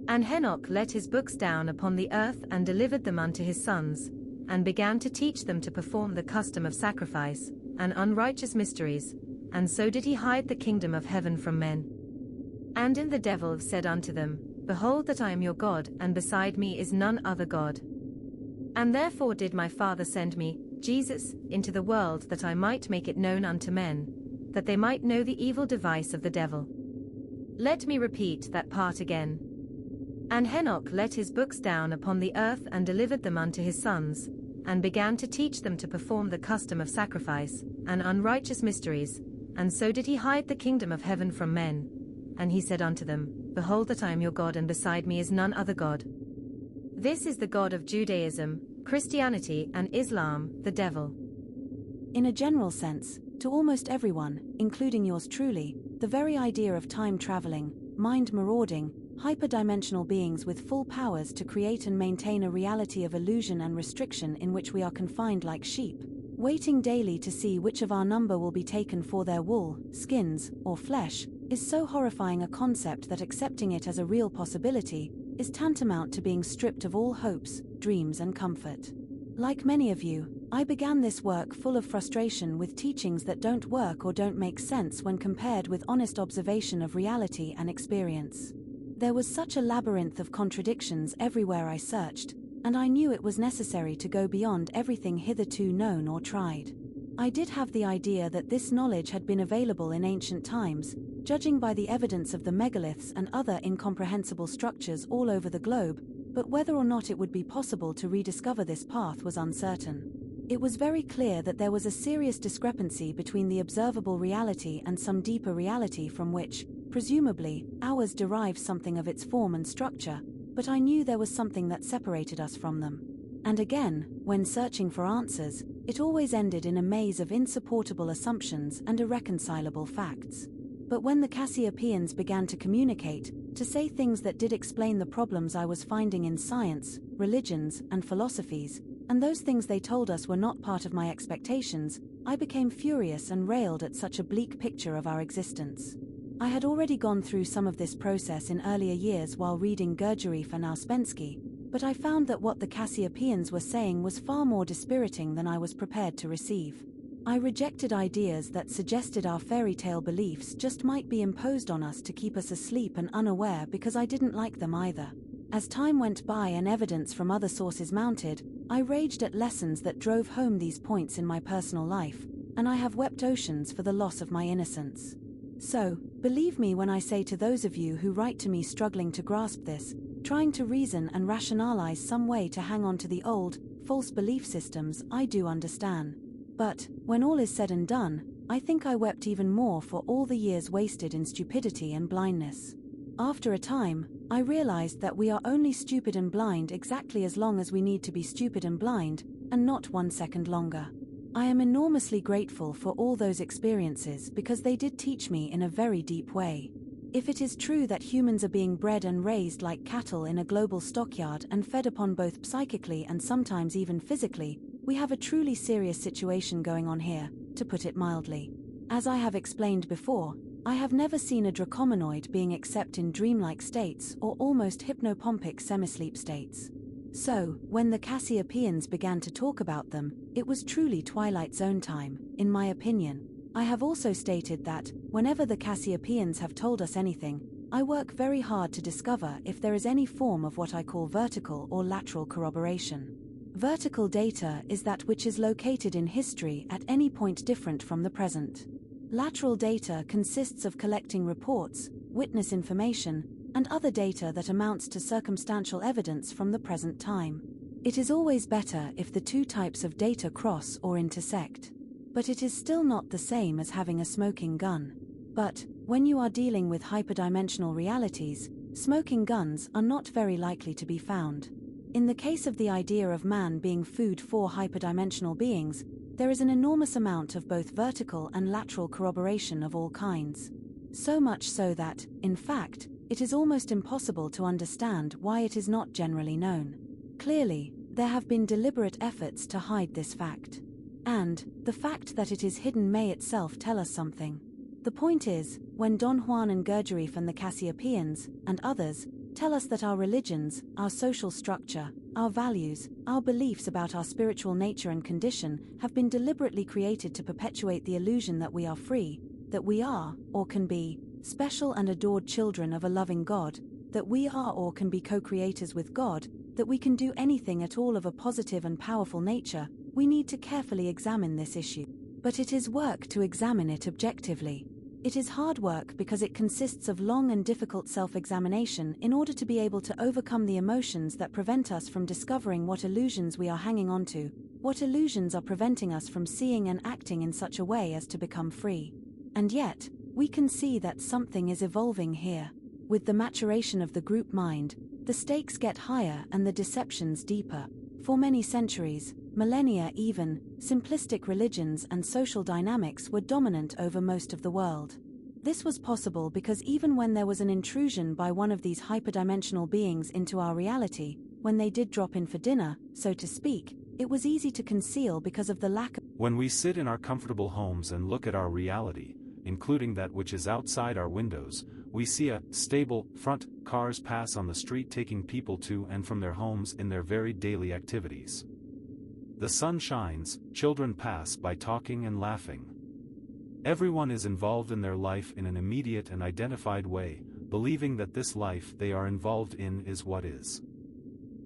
And Henoch let his books down upon the earth and delivered them unto his sons, and began to teach them to perform the custom of sacrifice, and unrighteous mysteries, and so did he hide the kingdom of heaven from men. And the devil said unto them, Behold that I am your God, and beside me is none other God. And therefore did my Father send me, Jesus, into the world that I might make it known unto men, that they might know the evil device of the devil. Let me repeat that part again. And Henoch let his books down upon the earth and delivered them unto his sons, and began to teach them to perform the custom of sacrifice, and unrighteous mysteries, and so did he hide the kingdom of heaven from men. And he said unto them, Behold that I am your God, and beside me is none other God. This is the God of Judaism, Christianity, and Islam, the devil. In a general sense, to almost everyone, including yours truly, the very idea of time traveling, mind marauding, hyperdimensional beings with full powers to create and maintain a reality of illusion and restriction in which we are confined like sheep, waiting daily to see which of our number will be taken for their wool, skins, or flesh, is so horrifying a concept that accepting it as a real possibility is tantamount to being stripped of all hopes, dreams, and comfort. Like many of you, I began this work full of frustration with teachings that don't work or don't make sense when compared with honest observation of reality and experience. There was such a labyrinth of contradictions everywhere I searched, and I knew it was necessary to go beyond everything hitherto known or tried. I did have the idea that this knowledge had been available in ancient times, judging by the evidence of the megaliths and other incomprehensible structures all over the globe, but whether or not it would be possible to rediscover this path was uncertain. It was very clear that there was a serious discrepancy between the observable reality and some deeper reality from which, Presumably, ours derives something of its form and structure, but I knew there was something that separated us from them. And again, when searching for answers, it always ended in a maze of insupportable assumptions and irreconcilable facts. But when the Cassiopeans began to communicate, to say things that did explain the problems I was finding in science, religions, and philosophies, and those things they told us were not part of my expectations, I became furious and railed at such a bleak picture of our existence. I had already gone through some of this process in earlier years while reading Gurdjieff and Ouspensky, but I found that what the Cassiopeans were saying was far more dispiriting than I was prepared to receive. I rejected ideas that suggested our fairy tale beliefs just might be imposed on us to keep us asleep and unaware because I didn't like them either. As time went by and evidence from other sources mounted, I raged at lessons that drove home these points in my personal life, and I have wept oceans for the loss of my innocence. So, believe me when I say to those of you who write to me struggling to grasp this, trying to reason and rationalize some way to hang on to the old, false belief systems, I do understand. But, when all is said and done, I think I wept even more for all the years wasted in stupidity and blindness. After a time, I realized that we are only stupid and blind exactly as long as we need to be stupid and blind, and not 1 second longer. I am enormously grateful for all those experiences because they did teach me in a very deep way. If it is true that humans are being bred and raised like cattle in a global stockyard and fed upon both psychically and sometimes even physically, we have a truly serious situation going on here, to put it mildly. As I have explained before, I have never seen a dracomanoid being except in dreamlike states or almost hypnopompic semisleep states. So, when the Cassiopeans began to talk about them, it was truly Twilight Zone time, in my opinion. I have also stated that, whenever the Cassiopeans have told us anything, I work very hard to discover if there is any form of what I call vertical or lateral corroboration. Vertical data is that which is located in history at any point different from the present. Lateral data consists of collecting reports, witness information, and other data that amounts to circumstantial evidence from the present time. It is always better if the two types of data cross or intersect. But it is still not the same as having a smoking gun. But, when you are dealing with hyperdimensional realities, smoking guns are not very likely to be found. In the case of the idea of man being food for hyperdimensional beings, there is an enormous amount of both vertical and lateral corroboration of all kinds. So much so that, in fact, it is almost impossible to understand why it is not generally known. Clearly, there have been deliberate efforts to hide this fact. And, the fact that it is hidden may itself tell us something. The point is, when Don Juan and Gurdjieff and the Cassiopeans, and others, tell us that our religions, our social structure, our values, our beliefs about our spiritual nature and condition have been deliberately created to perpetuate the illusion that we are free, that we are, or can be, special and adored children of a loving God, that we are or can be co-creators with God, that we can do anything at all of a positive and powerful nature, we need to carefully examine this issue. But it is work to examine it objectively. It is hard work because it consists of long and difficult self-examination in order to be able to overcome the emotions that prevent us from discovering what illusions we are hanging on to, what illusions are preventing us from seeing and acting in such a way as to become free. And yet, we can see that something is evolving here. With the maturation of the group mind, the stakes get higher and the deceptions deeper. For many centuries, millennia even, simplistic religions and social dynamics were dominant over most of the world. This was possible because even when there was an intrusion by one of these hyperdimensional beings into our reality, when they did drop in for dinner, so to speak, it was easy to conceal because of the lack of... When we sit in our comfortable homes and look at our reality, including that which is outside our windows, we see a stable front, cars pass on the street taking people to and from their homes in their very daily activities. The sun shines, children pass by talking and laughing. Everyone is involved in their life in an immediate and identified way, believing that this life they are involved in is what is.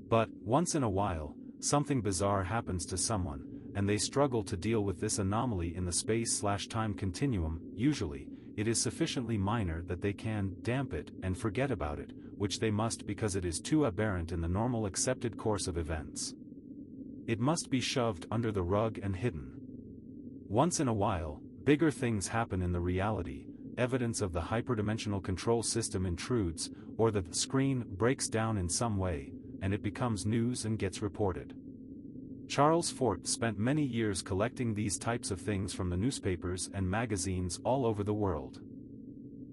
But, once in a while, something bizarre happens to someone, and they struggle to deal with this anomaly in the space/time continuum. Usually, it is sufficiently minor that they can damp it and forget about it, which they must because it is too aberrant in the normal accepted course of events. It must be shoved under the rug and hidden. Once in a while, bigger things happen in the reality, evidence of the hyperdimensional control system intrudes, or the screen breaks down in some way, and it becomes news and gets reported. Charles Fort spent many years collecting these types of things from the newspapers and magazines all over the world.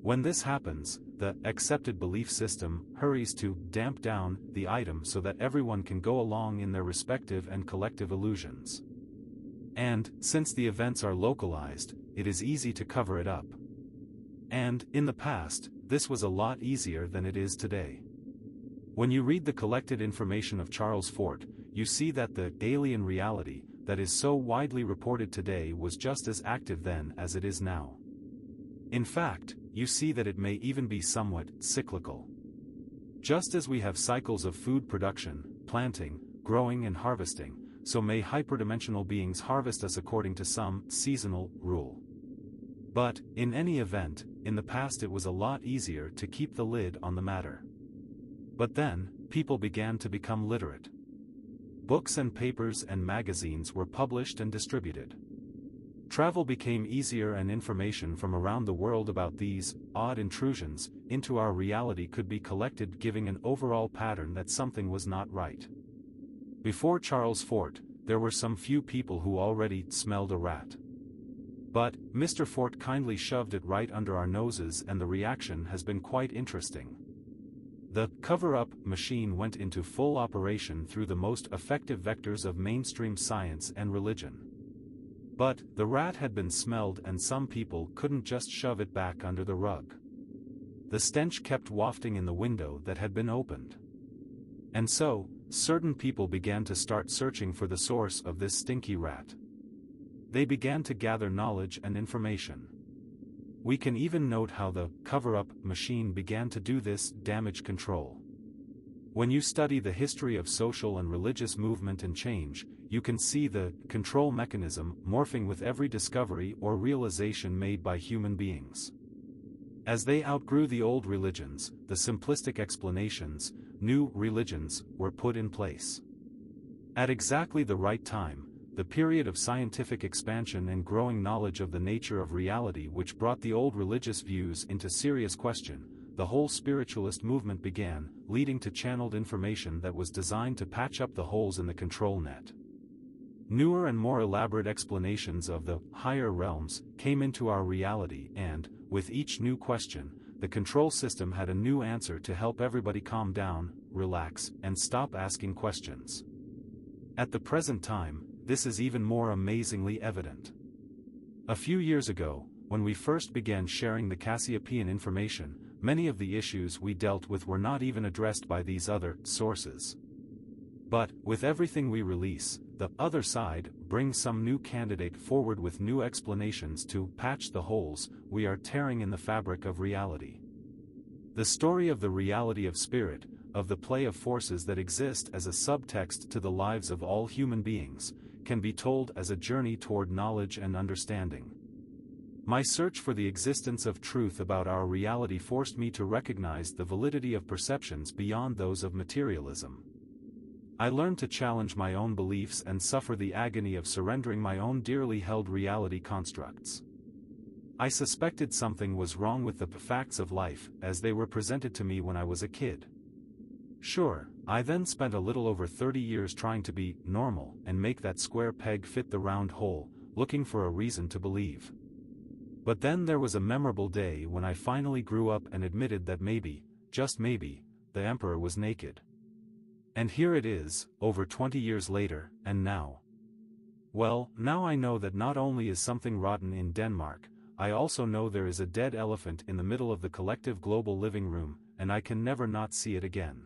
When this happens, the accepted belief system hurries to damp down the item so that everyone can go along in their respective and collective illusions. And, since the events are localized, it is easy to cover it up. And, in the past, this was a lot easier than it is today. When you read the collected information of Charles Fort, you see that the alien reality that is so widely reported today was just as active then as it is now. In fact, you see that it may even be somewhat cyclical. Just as we have cycles of food production, planting, growing and harvesting, so may hyperdimensional beings harvest us according to some seasonal rule. But, in any event, in the past it was a lot easier to keep the lid on the matter. But then, people began to become literate. Books and papers and magazines were published and distributed. Travel became easier and information from around the world about these odd intrusions into our reality could be collected, giving an overall pattern that something was not right. Before Charles Fort, there were some few people who already smelled a rat. But, Mr. Fort kindly shoved it right under our noses, and the reaction has been quite interesting. The cover-up machine went into full operation through the most effective vectors of mainstream science and religion. But, the rat had been smelled, and some people couldn't just shove it back under the rug. The stench kept wafting in the window that had been opened. And so, certain people began to start searching for the source of this stinky rat. They began to gather knowledge and information. We can even note how the cover-up machine began to do this damage control. When you study the history of social and religious movement and change, you can see the control mechanism morphing with every discovery or realization made by human beings. As they outgrew the old religions, the simplistic explanations, new religions were put in place. At exactly the right time, the period of scientific expansion and growing knowledge of the nature of reality which brought the old religious views into serious question, the whole spiritualist movement began, leading to channeled information that was designed to patch up the holes in the control net. Newer and more elaborate explanations of the higher realms came into our reality, and, with each new question, the control system had a new answer to help everybody calm down, relax, and stop asking questions. At the present time, this is even more amazingly evident. A few years ago, when we first began sharing the Cassiopeian information, many of the issues we dealt with were not even addressed by these other sources. But, with everything we release, the other side brings some new candidate forward with new explanations to patch the holes we are tearing in the fabric of reality. The story of the reality of spirit, of the play of forces that exist as a subtext to the lives of all human beings, can be told as a journey toward knowledge and understanding. My search for the existence of truth about our reality forced me to recognize the validity of perceptions beyond those of materialism. I learned to challenge my own beliefs and suffer the agony of surrendering my own dearly held reality constructs. I suspected something was wrong with the facts of life as they were presented to me when I was a kid. Sure, I then spent a little over 30 years trying to be normal and make that square peg fit the round hole, looking for a reason to believe. But then there was a memorable day when I finally grew up and admitted that maybe, just maybe, the emperor was naked. And here it is, over 20 years later, and now. Well, now I know that not only is something rotten in Denmark, I also know there is a dead elephant in the middle of the collective global living room, and I can never not see it again.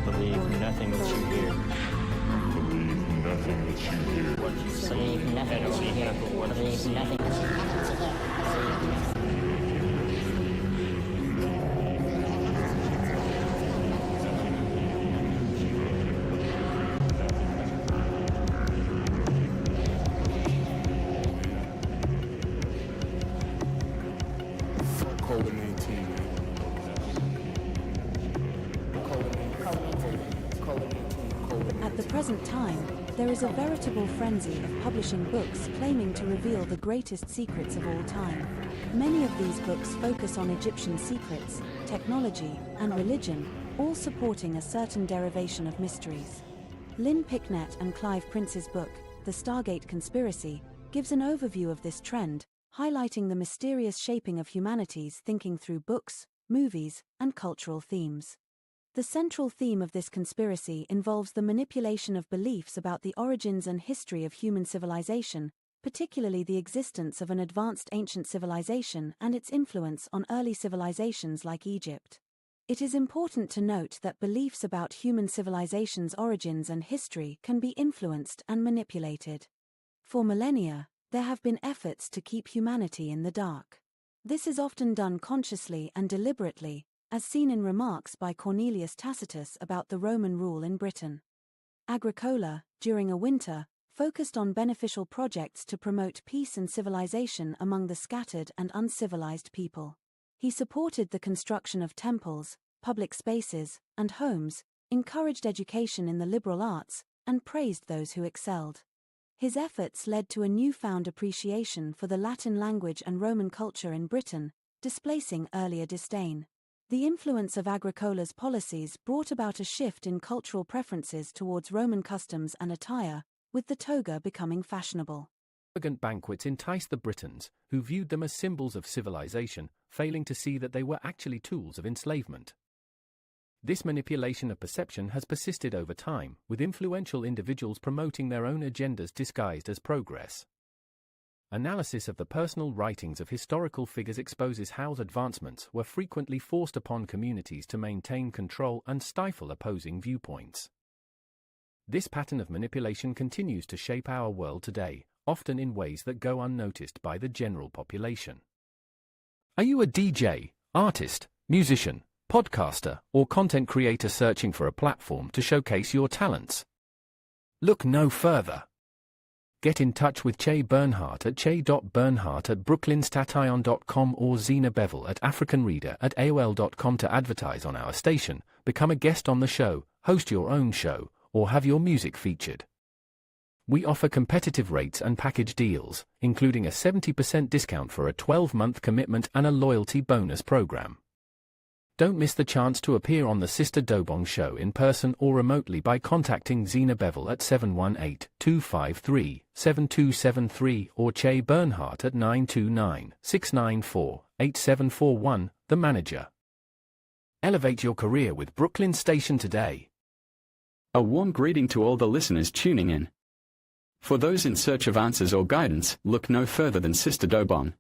Believe nothing that you hear. Believe nothing that you hear. What you say. Believe nothing that you hear. Believe nothing that you hear. COVID-19. is a veritable frenzy of publishing books claiming to reveal the greatest secrets of all time. Many of these books focus on Egyptian secrets, technology, and religion, all supporting a certain derivation of mysteries. Lynn Picknett and Clive Prince's book, The Stargate Conspiracy, gives an overview of this trend, highlighting the mysterious shaping of humanity's thinking through books, movies, and cultural themes. The central theme of this conspiracy involves the manipulation of beliefs about the origins and history of human civilization, particularly the existence of an advanced ancient civilization and its influence on early civilizations like Egypt. It is important to note that beliefs about human civilization's origins and history can be influenced and manipulated. For millennia, there have been efforts to keep humanity in the dark. This is often done consciously and deliberately, as seen in remarks by Cornelius Tacitus about the Roman rule in Britain. Agricola, during a winter, focused on beneficial projects to promote peace and civilization among the scattered and uncivilized people. He supported the construction of temples, public spaces, and homes, encouraged education in the liberal arts, and praised those who excelled. His efforts led to a newfound appreciation for the Latin language and Roman culture in Britain, displacing earlier disdain. The influence of Agricola's policies brought about a shift in cultural preferences towards Roman customs and attire, with the toga becoming fashionable. Elegant banquets enticed the Britons, who viewed them as symbols of civilization, failing to see that they were actually tools of enslavement. This manipulation of perception has persisted over time, with influential individuals promoting their own agendas disguised as progress. Analysis of the personal writings of historical figures exposes how advancements were frequently forced upon communities to maintain control and stifle opposing viewpoints. This pattern of manipulation continues to shape our world today, often in ways that go unnoticed by the general population. Are you a DJ, artist, musician, podcaster, or content creator searching for a platform to showcase your talents? Look no further. Get in touch with Che Bernhardt at che.bernhardt@brooklynstation.com or Zina Bevel at africanreader@aol.com to advertise on our station, become a guest on the show, host your own show, or have your music featured. We offer competitive rates and package deals, including a 70% discount for a 12-month commitment and a loyalty bonus program. Don't miss the chance to appear on the Sister Dobong Show in person or remotely by contacting Zina Bevel at 718-253-7273 or Che Bernhardt at 929-694-8741, the manager. Elevate your career with Brooklyn Station today. A warm greeting to all the listeners tuning in. For those in search of answers or guidance, look no further than Sister Dobong.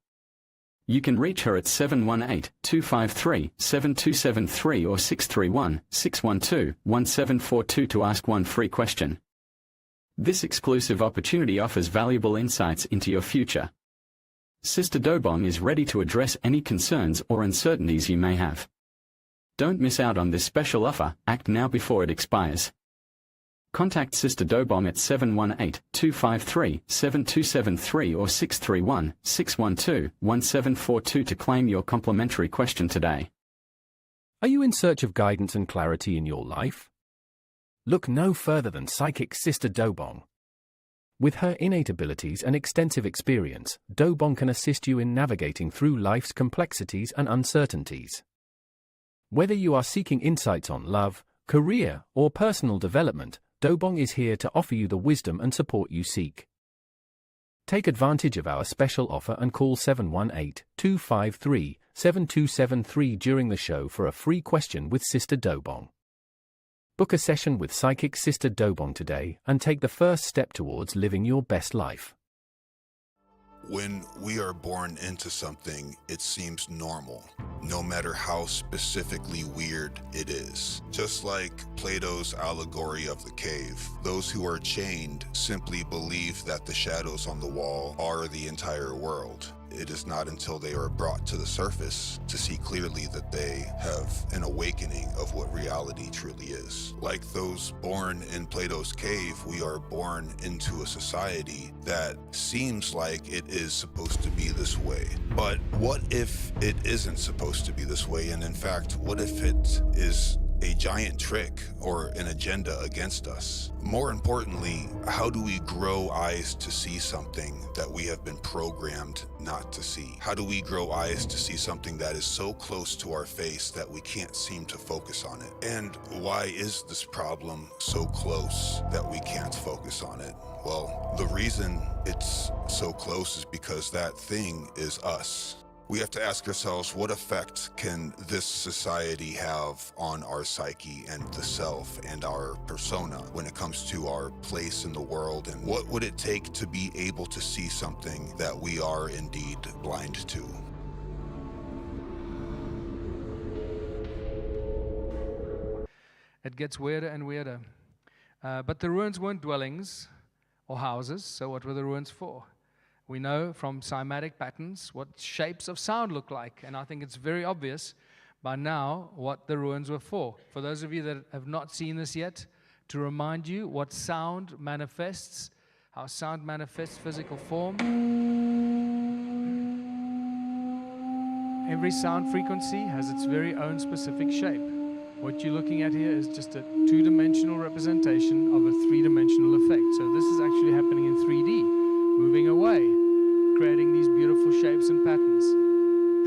You can reach her at 718-253-7273 or 631-612-1742 to ask one free question. This exclusive opportunity offers valuable insights into your future. Sister Dobong is ready to address any concerns or uncertainties you may have. Don't miss out on this special offer. Act now before it expires. Contact Sister Dobong at 718-253-7273 or 631-612-1742 to claim your complimentary question today. Are you in search of guidance and clarity in your life? Look no further than psychic Sister Dobong. With her innate abilities and extensive experience, Dobong can assist you in navigating through life's complexities and uncertainties. Whether you are seeking insights on love, career, or personal development, Dobong is here to offer you the wisdom and support you seek. Take advantage of our special offer and call 718-253-7273 during the show for a free question with Sister Dobong. Book a session with psychic Sister Dobong today and take the first step towards living your best life. When we are born into something, it seems normal, no matter how specifically weird it is. Just like Plato's allegory of the cave, those who are chained simply believe that the shadows on the wall are the entire world. It is not until they are brought to the surface to see clearly that they have an awakening of what reality truly is. Like those born in Plato's cave, we are born into a society that seems like it is supposed to be this way. But what if it isn't supposed to be this way? And in fact, what if it is a giant trick or an agenda against us? More importantly, how do we grow eyes to see something that we have been programmed not to see? How do we grow eyes to see something that is so close to our face that we can't seem to focus on it? And why is this problem so close that we can't focus on it? Well, the reason it's so close is because that thing is us. We have to ask ourselves, what effect can this society have on our psyche and the self and our persona when it comes to our place in the world? And what would it take to be able to see something that we are indeed blind to? It gets weirder and weirder. But the ruins weren't dwellings or houses, so what were the ruins for? We know from cymatic patterns what shapes of sound look like, and I think it's very obvious by now what the ruins were for. For those of you that have not seen this yet, to remind you what sound manifests, how sound manifests physical form. Every sound frequency has its very own specific shape. What you're looking at here is just a two-dimensional representation of a three-dimensional effect. So this is actually happening in 3D, moving away, creating these beautiful shapes and patterns.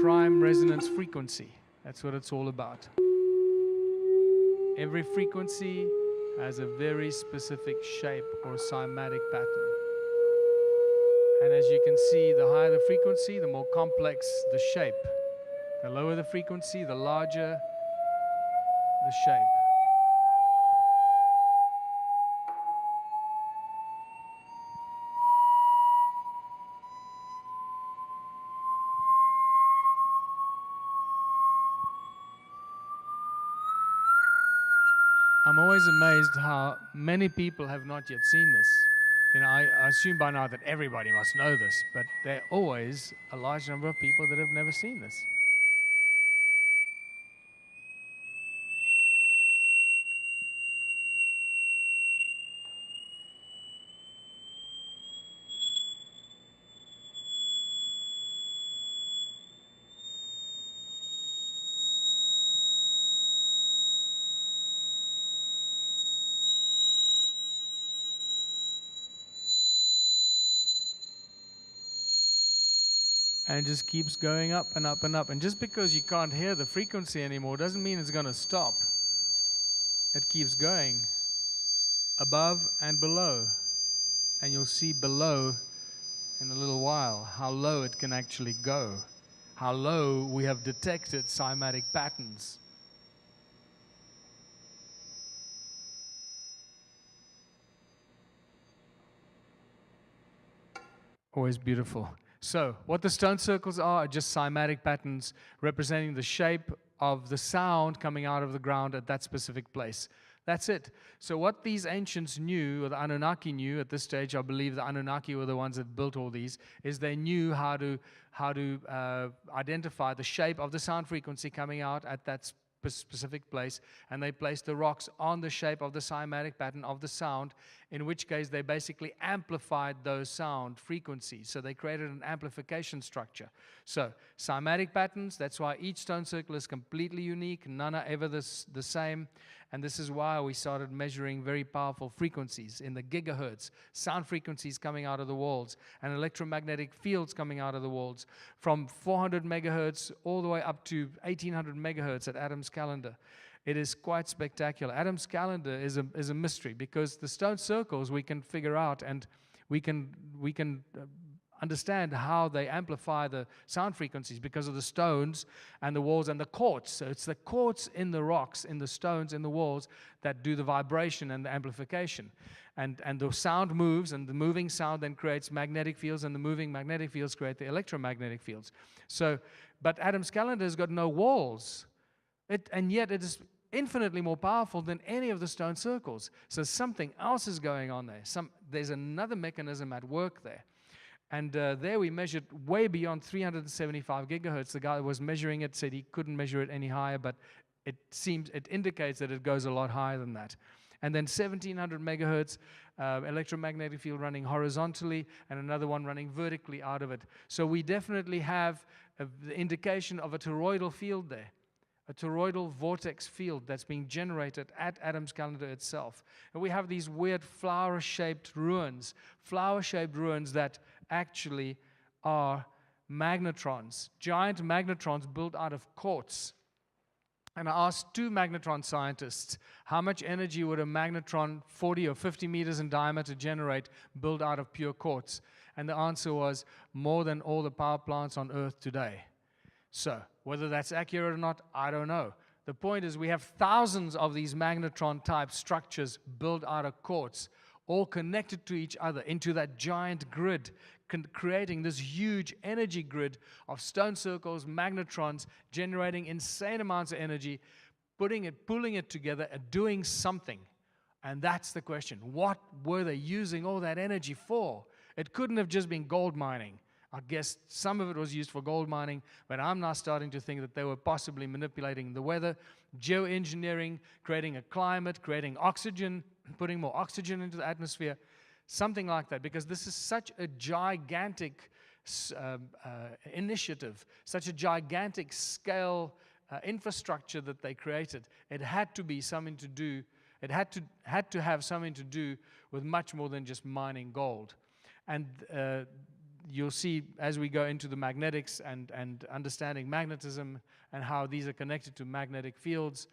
Prime resonance frequency, that's what it's all about. Every frequency has a very specific shape or cymatic pattern. And as you can see, the higher the frequency, the more complex the shape. The lower the frequency, the larger the shape. I'm always amazed how many people have not yet seen this. You know, I assume by now that everybody must know this, but there are always a large number of people that have never seen this. And it just keeps going up and up and up. And just because you can't hear the frequency anymore doesn't mean it's going to stop. It keeps going above and below. And you'll see below in a little while how low it can actually go, how low we have detected cymatic patterns. Always beautiful. So, what the stone circles are just cymatic patterns representing the shape of the sound coming out of the ground at that specific place. That's it. So what these ancients knew, or the Anunnaki knew at this stage, I believe the Anunnaki were the ones that built all these, is they knew how to identify the shape of the sound frequency coming out at that specific place, and they placed the rocks on the shape of the cymatic pattern of the sound, in which case they basically amplified those sound frequencies. So they created an amplification structure. So cymatic patterns, that's why each stone circle is completely unique, none are ever the same, and this is why we started measuring very powerful frequencies in the gigahertz, sound frequencies coming out of the walls, and electromagnetic fields coming out of the walls, from 400 megahertz all the way up to 1800 megahertz at Adam's calendar. It is quite spectacular. Adam's calendar is a mystery, because the stone circles we can figure out, and we can understand how they amplify the sound frequencies because of the stones and the walls and the quartz. So it's the quartz in the rocks, in the stones, in the walls that do the vibration and the amplification. And the sound moves, and the moving sound then creates magnetic fields, and the moving magnetic fields create the electromagnetic fields. So, but Adam's calendar has got no walls. And yet it is infinitely more powerful than any of the stone circles. So something else is going on there. There's another mechanism at work there. And there we measured way beyond 375 gigahertz. The guy that was measuring it said he couldn't measure it any higher, but it indicates that it goes a lot higher than that. And then 1700 megahertz electromagnetic field running horizontally, and another one running vertically out of it. So we definitely have the indication of a toroidal field there. a toroidal vortex field that's being generated at Adam's calendar itself. And we have these weird flower-shaped ruins that actually are magnetrons, giant magnetrons built out of quartz. And I asked 2 magnetron scientists, how much energy would a magnetron 40 or 50 meters in diameter generate built out of pure quartz? And the answer was more than all the power plants on Earth today. So, whether that's accurate or not, I don't know. The point is we have thousands of these magnetron-type structures built out of quartz, all connected to each other into that giant grid, creating this huge energy grid of stone circles, magnetrons, generating insane amounts of energy, pulling it together and doing something. And that's the question. What were they using all that energy for? It couldn't have just been gold mining. I guess some of it was used for gold mining, but I'm now starting to think that they were possibly manipulating the weather, geoengineering, creating a climate, creating oxygen, putting more oxygen into the atmosphere, something like that, because this is such a gigantic initiative, such a gigantic scale infrastructure that they created. It had to be something to do, it had to have something to do with much more than just mining gold. And you'll see as we go into the magnetics and understanding magnetism and how these are connected to magnetic fields,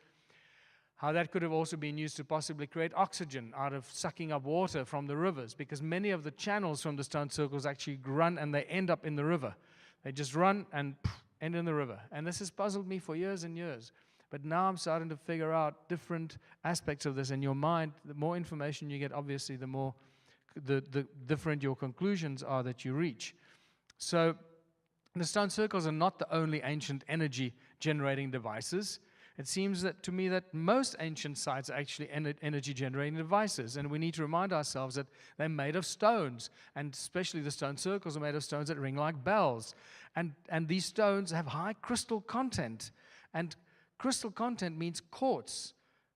how that could have also been used to possibly create oxygen out of sucking up water from the rivers, because many of the channels from the stone circles actually run and they end up in the river. They just run and end in the river. And this has puzzled me for years and years. But now I'm starting to figure out different aspects of this. In your mind, the more information you get, obviously, the more the different your conclusions are that you reach. So the stone circles are not the only ancient energy generating devices. It seems that to me that most ancient sites are actually energy generating devices, and we need to remind ourselves that they're made of stones, and especially the stone circles are made of stones that ring like bells. And these stones have high crystal content, and crystal content means quartz,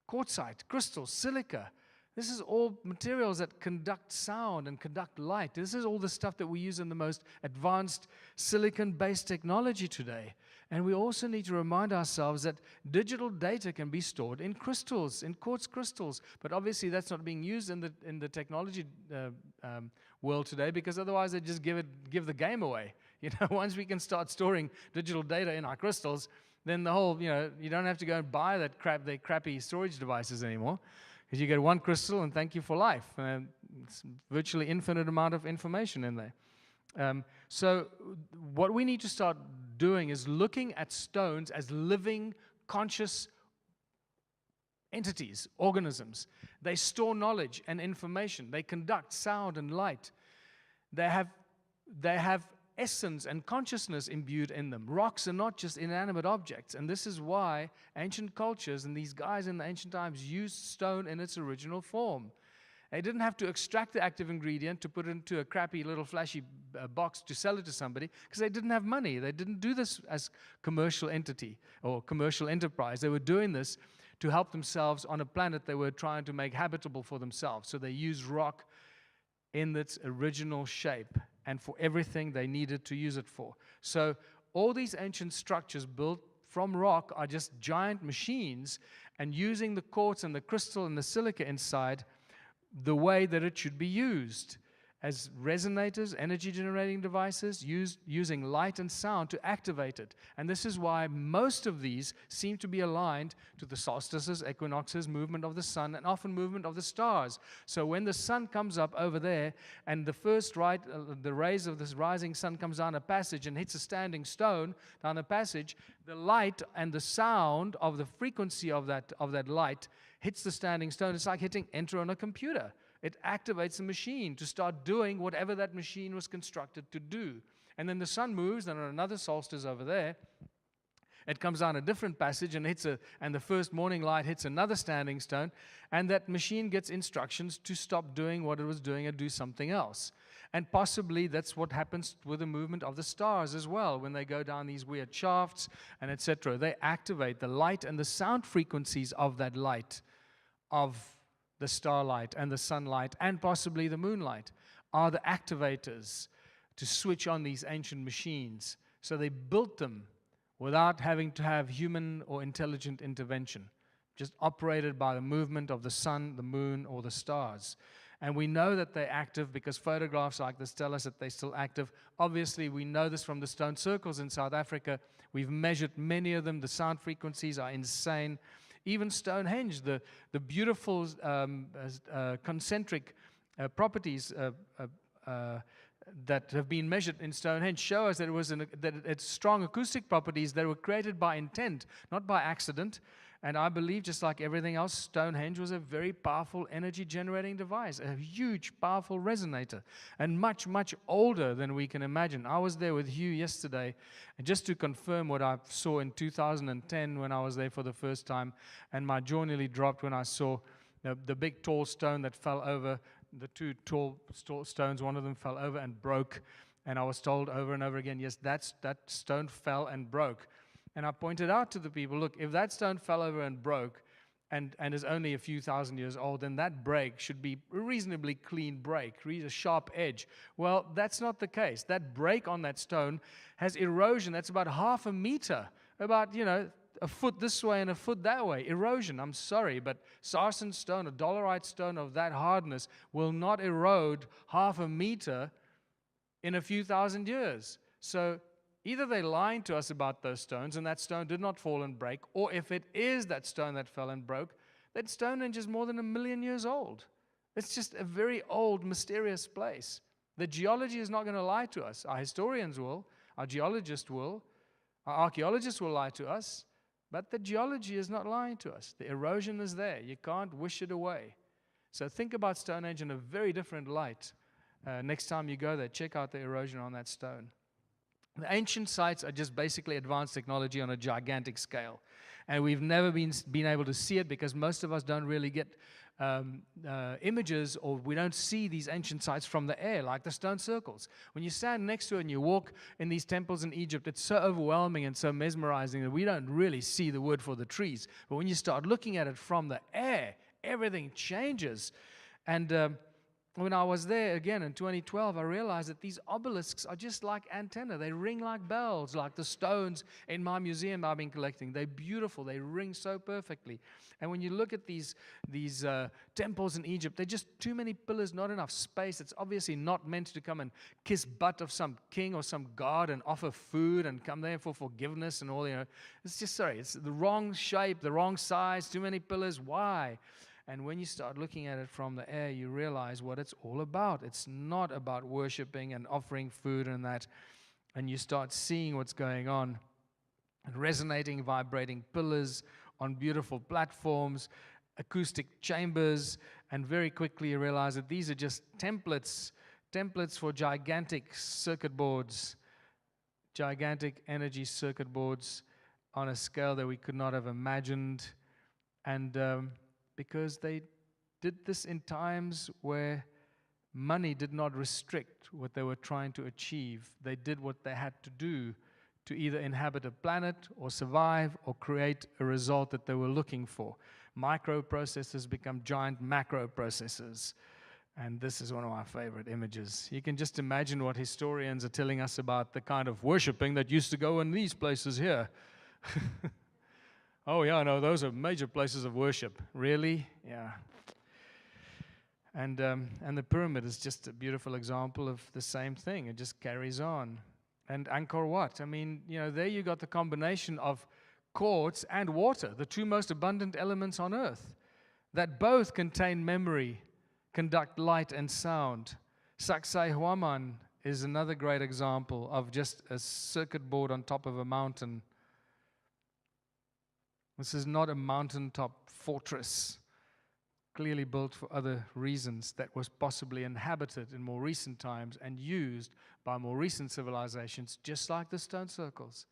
quartzite, crystal, silica. This is all materials that conduct sound and conduct light. This is all the stuff that we use in the most advanced silicon-based technology today. And we also need to remind ourselves that digital data can be stored in crystals, in quartz crystals. But obviously that's not being used in the technology world today, because otherwise they just give the game away. You know, once we can start storing digital data in our crystals, then the whole, you don't have to go and buy that crappy storage devices anymore. Because you get one crystal and thank you for life. It's virtually infinite amount of information in there. So what we need to start doing is looking at stones as living, conscious entities, organisms. They store knowledge and information. They conduct sound and light. They have essence and consciousness imbued in them. Rocks are not just inanimate objects, and this is why ancient cultures and these guys in the ancient times used stone in its original form. They didn't have to extract the active ingredient to put it into a crappy little flashy box to sell it to somebody, because they didn't have money. They didn't do this as commercial entity or commercial enterprise. They were doing this to help themselves on a planet they were trying to make habitable for themselves. So they used rock in its original shape and for everything they needed to use it for. So all these ancient structures built from rock are just giant machines, and using the quartz and the crystal and the silica inside the way that it should be used as resonators, energy generating devices, using light and sound to activate it. And this is why most of these seem to be aligned to the solstices, equinoxes, movement of the sun, and often movement of the stars. So when the sun comes up over there and the rays of this rising sun comes down a passage and hits a standing stone down a passage, the light and the sound of the frequency of that light hits the standing stone. It's like hitting enter on a computer. It activates the machine to start doing whatever that machine was constructed to do. And then the sun moves, and on another solstice over there, it comes down a different passage and and the first morning light hits another standing stone, and that machine gets instructions to stop doing what it was doing and do something else. And possibly that's what happens with the movement of the stars as well. When they go down these weird shafts and etc., they activate the light and the sound frequencies of that light, of the starlight and the sunlight and possibly the moonlight, are the activators to switch on these ancient machines. So they built them without having to have human or intelligent intervention, just operated by the movement of the sun, the moon, or the stars. And we know that they're active because photographs like this tell us that they're still active. Obviously, we know this from the stone circles in South Africa. We've measured many of them. The sound frequencies are insane. Even Stonehenge, the beautiful concentric properties that have been measured in Stonehenge show us that it's strong acoustic properties that were created by intent, not by accident. And I believe, just like everything else, Stonehenge was a very powerful energy-generating device, a huge, powerful resonator, and much, much older than we can imagine. I was there with Hugh yesterday, and just to confirm what I saw in 2010 when I was there for the first time, and my jaw nearly dropped when I saw the big, tall stone that fell over, the two tall stones, one of them fell over and broke, and I was told over and over again, yes, that stone fell and broke. And I pointed out to the people, look, if that stone fell over and broke and is only a few thousand years old, then that break should be a reasonably clean break, a sharp edge. Well, that's not the case. That break on that stone has erosion that's about half a meter, about, a foot this way and a foot that way. Erosion, I'm sorry, but sarsen stone, a dolerite stone of that hardness, will not erode half a meter in a few thousand years. So either they're lying to us about those stones and that stone did not fall and break, or if it is that stone that fell and broke, that Stonehenge is more than 1 million years old. It's just a very old, mysterious place. The geology is not going to lie to us. Our historians will, our geologists will, our archaeologists will lie to us, but the geology is not lying to us. The erosion is there. You can't wish it away. So think about Stonehenge in a very different light. Next time you go there, check out the erosion on that stone. The ancient sites are just basically advanced technology on a gigantic scale. And we've never been able to see it because most of us don't really get images, or we don't see these ancient sites from the air, like the stone circles. When you stand next to it and you walk in these temples in Egypt, it's so overwhelming and so mesmerizing that we don't really see the wood for the trees. But when you start looking at it from the air, everything changes. And when I was there again in 2012, I realized that these obelisks are just like antennae. They ring like bells, like the stones in my museum I've been collecting. They're beautiful. They ring so perfectly. And when you look at these temples in Egypt, they're just too many pillars, not enough space. It's obviously not meant to come and kiss butt of some king or some god and offer food and come there for forgiveness and all. It's just, it's the wrong shape, the wrong size, too many pillars. Why? And when you start looking at it from the air, you realize what it's all about. It's not about worshiping and offering food and that. And you start seeing what's going on. And resonating, vibrating pillars on beautiful platforms, acoustic chambers, and very quickly you realize that these are just templates for gigantic circuit boards, gigantic energy circuit boards on a scale that we could not have imagined. And because they did this in times where money did not restrict what they were trying to achieve. They did what they had to do to either inhabit a planet or survive or create a result that they were looking for. Microprocessors become giant macroprocessors. And this is one of my favorite images. You can just imagine what historians are telling us about the kind of worshiping that used to go in these places here. Oh, yeah, no, those are major places of worship. Really? Yeah. And the pyramid is just a beautiful example of the same thing. It just carries on. And Angkor Wat, I mean, there you got the combination of quartz and water, the two most abundant elements on Earth, that both contain memory, conduct light and sound. Saksai Huaman is another great example of just a circuit board on top of a mountain. This is not a mountaintop fortress, clearly built for other reasons, that was possibly inhabited in more recent times and used by more recent civilizations, just like the stone circles.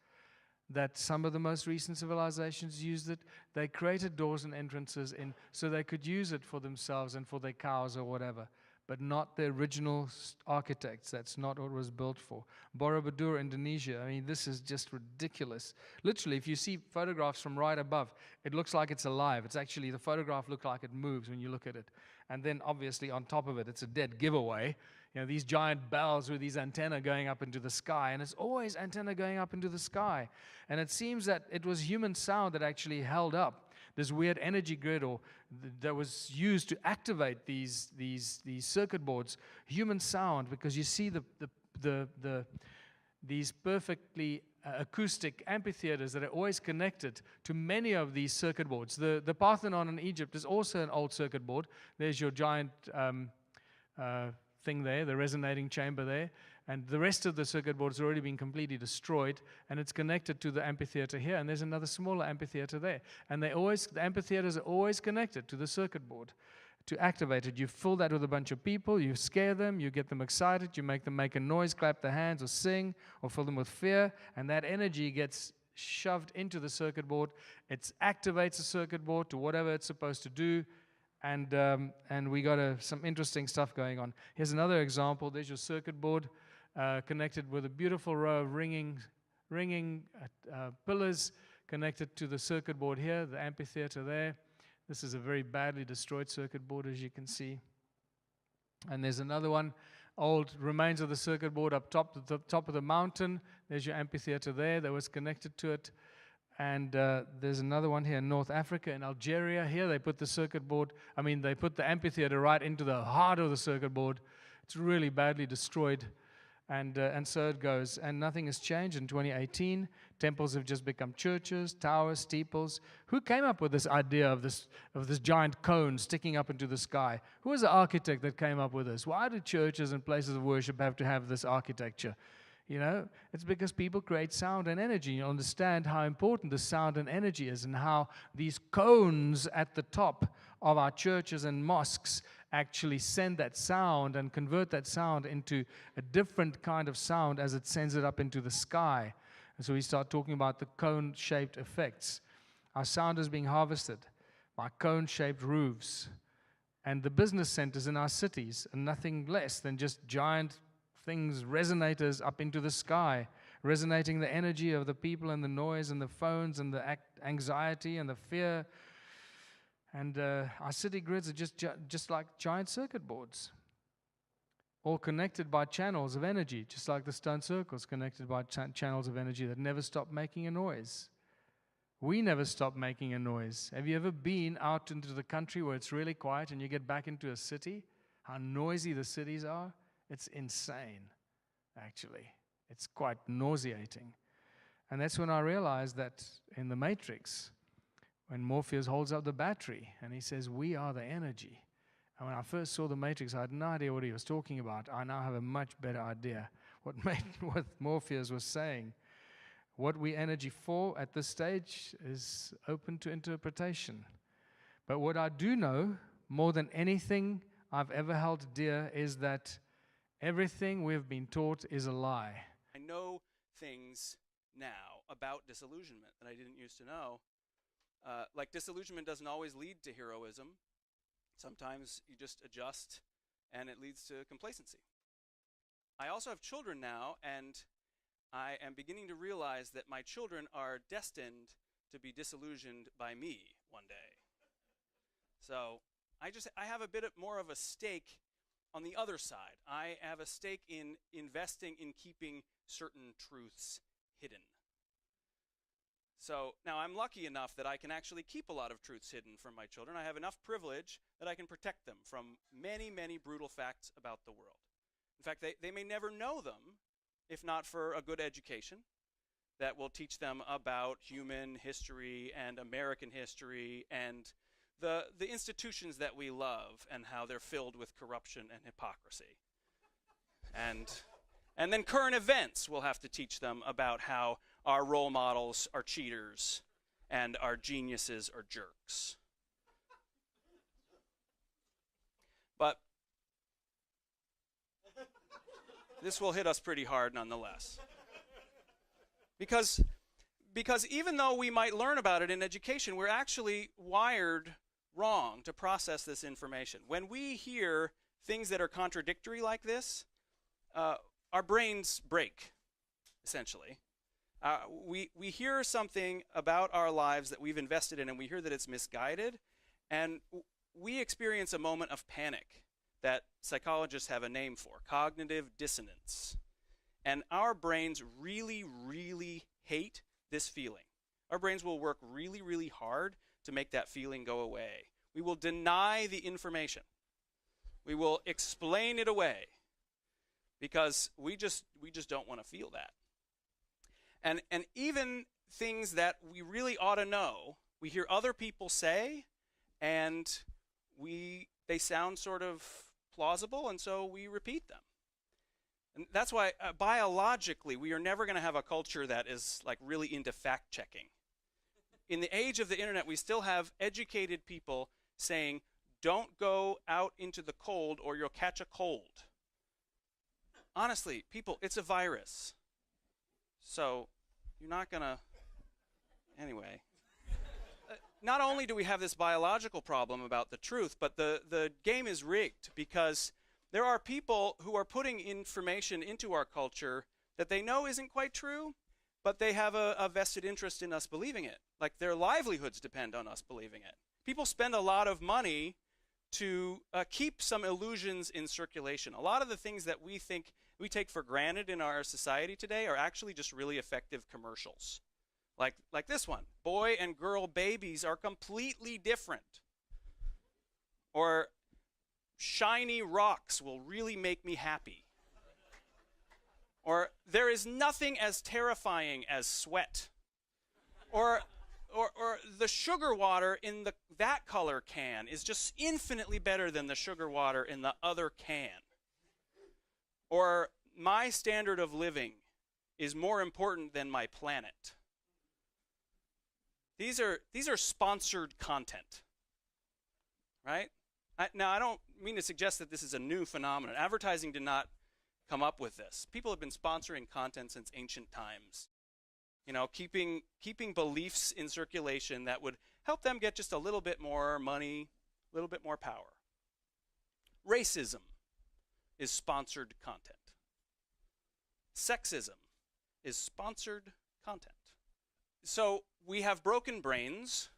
That some of the most recent civilizations used it. They created doors and entrances in so they could use it for themselves and for their cows or whatever, but not the original architects. That's not what it was built for. Borobudur, Indonesia, I mean, this is just ridiculous. Literally, if you see photographs from right above, it looks like it's alive. It's actually, the photograph looks like it moves when you look at it. And then, obviously, on top of it, it's a dead giveaway. these giant bells with these antennae going up into the sky, and it's always antenna going up into the sky. And it seems that it was human sound that actually held up this weird energy grid, or that was used to activate these circuit boards. Human sound, because you see these perfectly acoustic amphitheaters that are always connected to many of these circuit boards. The Parthenon in Egypt is also an old circuit board. There's your giant thing there, the resonating chamber there, and the rest of the circuit board has already been completely destroyed, and it's connected to the amphitheater here, and there's another smaller amphitheater there. And the amphitheaters are always connected to the circuit board. To activate it, you fill that with a bunch of people, you scare them, you get them excited, you make them make a noise, clap their hands, or sing, or fill them with fear, and that energy gets shoved into the circuit board. It activates the circuit board to whatever it's supposed to do, and we got some interesting stuff going on. Here's another example. There's your circuit board connected with a beautiful row of ringing pillars connected to the circuit board here, the amphitheater there. This is a very badly destroyed circuit board, as you can see. And there's another one, old remains of the circuit board up top, the top of the mountain. There's your amphitheater there that was connected to it. And there's another one here in North Africa, in Algeria. Here they put the circuit board, they put the amphitheater right into the heart of the circuit board. It's really badly destroyed. And so it goes. And nothing has changed in 2018. Temples have just become churches, towers, steeples. Who came up with this idea of this giant cone sticking up into the sky? Who was the architect that came up with this? Why do churches and places of worship have to have this architecture? It's because people create sound and energy. You understand how important the sound and energy is, and how these cones at the top of our churches and mosques actually send that sound and convert that sound into a different kind of sound as it sends it up into the sky. And so we start talking about the cone-shaped effects. Our sound is being harvested by cone-shaped roofs. And the business centers in our cities are nothing less than just giant things, resonators up into the sky, resonating the energy of the people and the noise and the phones and the anxiety and the fear. And our city grids are just like giant circuit boards, all connected by channels of energy, just like the stone circles connected by channels of energy that never stop making a noise. We never stop making a noise. Have you ever been out into the country where it's really quiet and you get back into a city? How noisy the cities are? It's insane, actually. It's quite nauseating. And that's when I realized that in the Matrix, when Morpheus holds up the battery and he says, "We are the energy." And when I first saw the Matrix, I had no idea what he was talking about. I now have a much better idea what Morpheus was saying. What we energy for at this stage is open to interpretation. But what I do know, more than anything I've ever held dear, is that everything we've been taught is a lie. I know things now about disillusionment that I didn't used to know. Like disillusionment doesn't always lead to heroism. Sometimes you just adjust and it leads to complacency. I also have children now, and I am beginning to realize that my children are destined to be disillusioned by me one day. So I have a bit more of a stake on the other side. I have a stake in investing in keeping certain truths hidden. So now I'm lucky enough that I can actually keep a lot of truths hidden from my children. I have enough privilege that I can protect them from many, many brutal facts about the world. In fact, they may never know them if not for a good education that will teach them about human history and American history and the institutions that we love and how they're filled with corruption and hypocrisy. And then current events will have to teach them about how our role models are cheaters and our geniuses are jerks. But this will hit us pretty hard nonetheless. Because even though we might learn about it in education, we're actually wired wrong to process this information. When we hear things that are contradictory like this, our brains break, essentially. We hear something about our lives that we've invested in, and we hear that it's misguided, and we experience a moment of panic that psychologists have a name for, cognitive dissonance. And our brains really, really hate this feeling. Our brains will work really, really hard to make that feeling go away. We will deny the information. We will explain it away because we just don't want to feel that. And even things that we really ought to know, we hear other people say, and they sound sort of plausible, and so we repeat them. And that's why biologically we are never going to have a culture that is like really into fact-checking. In the age of the internet, we still have educated people saying, don't go out into the cold or you'll catch a cold. Honestly, people, it's a virus. So you're not going to... Anyway. Not only do we have this biological problem about the truth, but the game is rigged because there are people who are putting information into our culture that they know isn't quite true, but they have a vested interest in us believing it. Like their livelihoods depend on us believing it. People spend a lot of money to keep some illusions in circulation. A lot of the things that we think we take for granted in our society today are actually just really effective commercials. Like this one, boy and girl babies are completely different. Or shiny rocks will really make me happy. Or there is nothing as terrifying as sweat. Or the sugar water in that color can is just infinitely better than the sugar water in the other can. Or my standard of living is more important than my planet. These are sponsored content, right? Now, I don't mean to suggest that this is a new phenomenon. Advertising did not come up with this. People have been sponsoring content since ancient times. You know, keeping beliefs in circulation that would help them get just a little bit more money, a little bit more power. Racism is sponsored content. Sexism is sponsored content. So we have broken brains,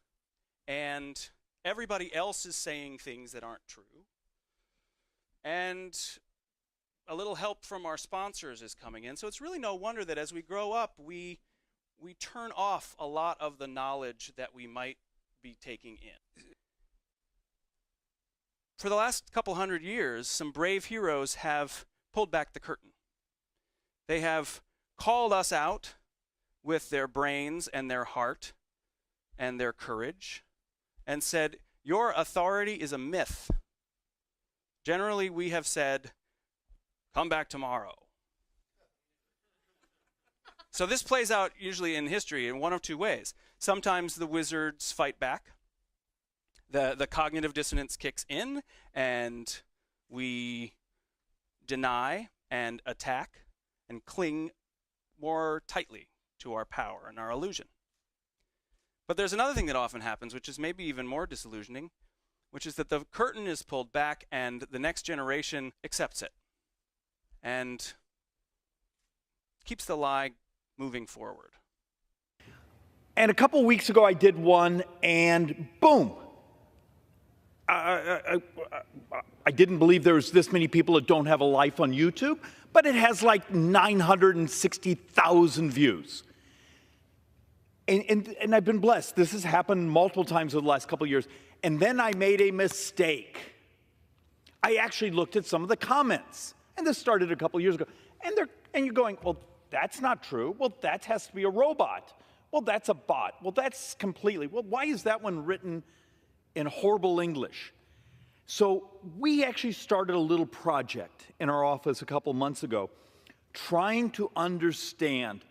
and everybody else is saying things that aren't true. And a little help from our sponsors is coming in. So it's really no wonder that as we grow up, we turn off a lot of the knowledge that we might be taking in. For the last couple hundred years, some brave heroes have pulled back the curtain. They have called us out with their brains and their heart and their courage and said, your authority is a myth. Generally, we have said, come back tomorrow. So this plays out usually in history in one of two ways. Sometimes the wizards fight back. The cognitive dissonance kicks in, and we deny and attack and cling more tightly to our power and our illusion. But there's another thing that often happens, which is maybe even more disillusioning, which is that the curtain is pulled back and the next generation accepts it and keeps the lie moving forward. And a couple weeks ago I did one, and boom! I didn't believe there was this many people that don't have a life on YouTube, but it has like 960,000 views. And I've been blessed. This has happened multiple times over the last couple of years. And then I made a mistake. I actually looked at some of the comments. And this started a couple of years ago. And you're going, well, that's not true. Well, that has to be a robot. Well, that's a bot. Well, that's completely. Well, why is that one written in horrible English? So we actually started a little project in our office a couple months ago, trying to understand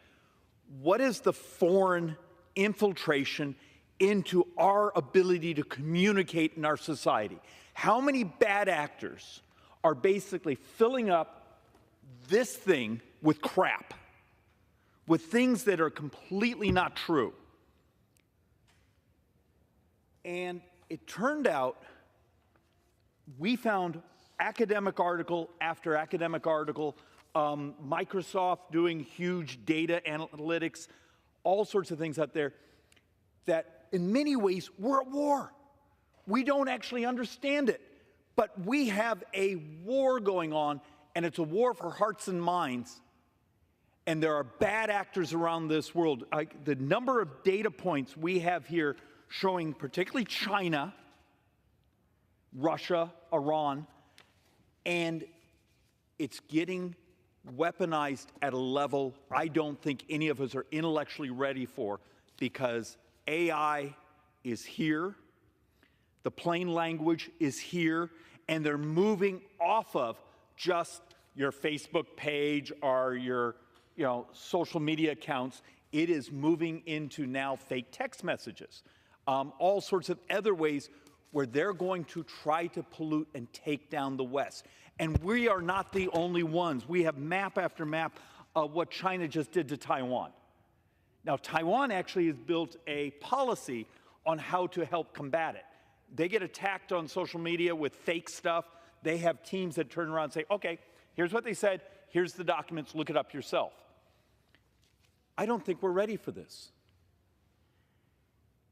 what is the foreign infiltration into our ability to communicate in our society. How many bad actors are basically filling up this thing with crap, with things that are completely not true? And it turned out we found academic article after academic article, Microsoft doing huge data analytics, all sorts of things out there that in many ways we're at war. We don't actually understand it. But we have a war going on, and it's a war for hearts and minds. And there are bad actors around this world. The number of data points we have here showing particularly China, Russia, Iran, and it's getting weaponized at a level I don't think any of us are intellectually ready for, because AI is here, the plain language is here, and they're moving off of just your Facebook page or your social media accounts. It is moving into now fake text messages, all sorts of other ways where they're going to try to pollute and take down the West. And we are not the only ones. We have map after map of what China just did to Taiwan. Now, Taiwan actually has built a policy on how to help combat it. They get attacked on social media with fake stuff. They have teams that turn around and say, okay, here's what they said, here's the documents, look it up yourself. I don't think we're ready for this.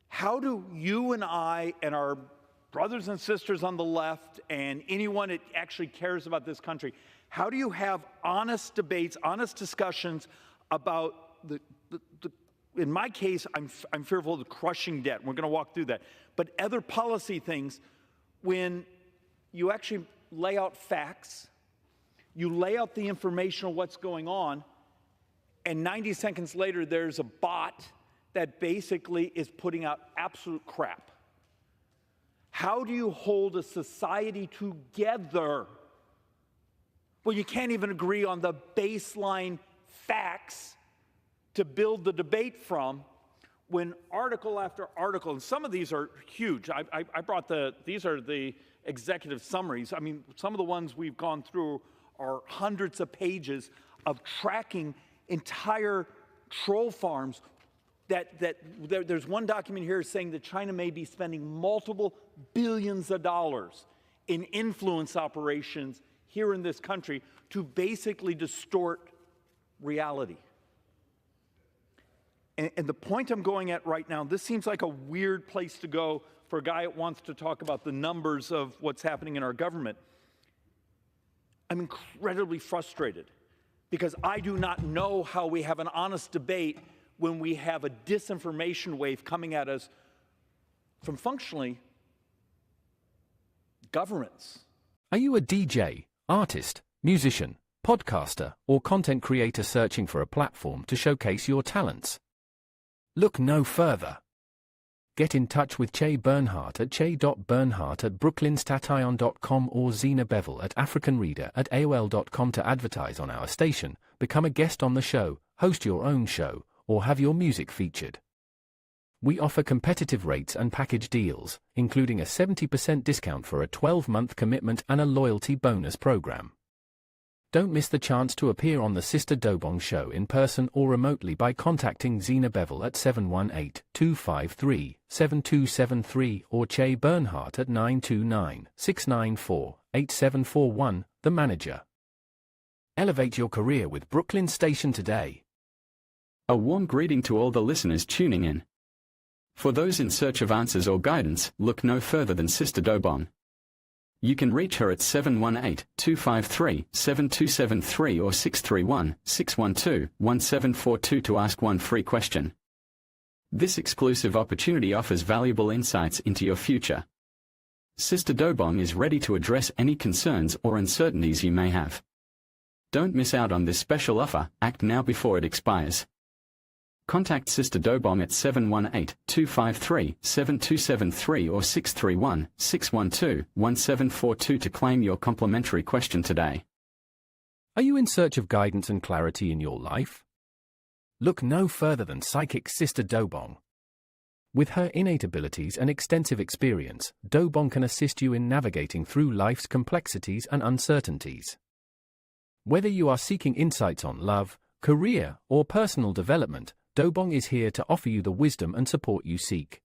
How do you and I and our brothers and sisters on the left and anyone that actually cares about this country, how do you have honest debates, honest discussions about in my case, I'm fearful of the crushing debt. We're going to walk through that. But other policy things, when you actually lay out facts, you lay out the information of what's going on, and 90 seconds later, there's a bot that basically is putting out absolute crap. How do you hold a society together? Well, you can't even agree on the baseline facts to build the debate from, when article after article, and some of these are huge. I brought these are the executive summaries. I mean, some of the ones we've gone through are hundreds of pages of tracking entire troll farms. There's one document here saying that China may be spending multiple billions of dollars in influence operations here in this country to basically distort reality. And the point I'm going at right now, this seems like a weird place to go for a guy that wants to talk about the numbers of what's happening in our government. I'm incredibly frustrated because I do not know how we have an honest debate when we have a disinformation wave coming at us from functionally governments. Are you a DJ, artist, musician, podcaster, or content creator searching for a platform to showcase your talents? Look no further. Get in touch with Che Bernhardt at che.bernhardt@brooklynstation.com or Zina Bevel at africanreader@aol.com to advertise on our station, become a guest on the show, host your own show, or have your music featured. We offer competitive rates and package deals, including a 70% discount for a 12-month commitment and a loyalty bonus program. Don't miss the chance to appear on the Sister Dobong Show in person or remotely by contacting Zina Bevel at 718-253-7273 or Che Bernhardt at 929-694-8741, the manager. Elevate your career with Brooklyn Station today. A warm greeting to all the listeners tuning in. For those in search of answers or guidance, look no further than Sister Dobong. You can reach her at 718-253-7273 or 631-612-1742 to ask one free question. This exclusive opportunity offers valuable insights into your future. Sister Dobong is ready to address any concerns or uncertainties you may have. Don't miss out on this special offer. Act now before it expires. Contact Sister Dobong at 718-253-7273 or 631-612-1742 to claim your complimentary question today. Are you in search of guidance and clarity in your life? Look no further than psychic Sister Dobong. With her innate abilities and extensive experience, Dobong can assist you in navigating through life's complexities and uncertainties. Whether you are seeking insights on love, career, or personal development, Dobong is here to offer you the wisdom and support you seek.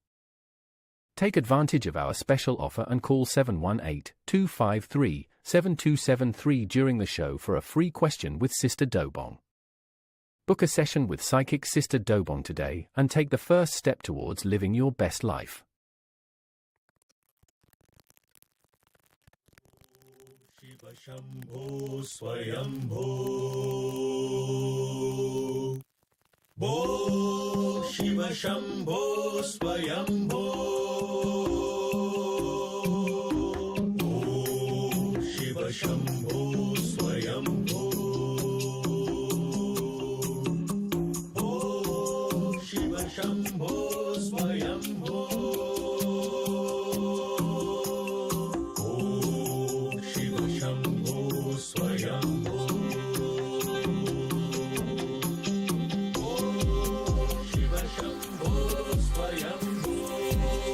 Take advantage of our special offer and call 718-253-7273 during the show for a free question with Sister Dobong. Book a session with psychic Sister Dobong today and take the first step towards living your best life. Shambho Swayambho Bo Shiva Shambho Swayambho Bo Shiva Shambho Swayambho Bo Shiva Shambho Swayambho Swayambho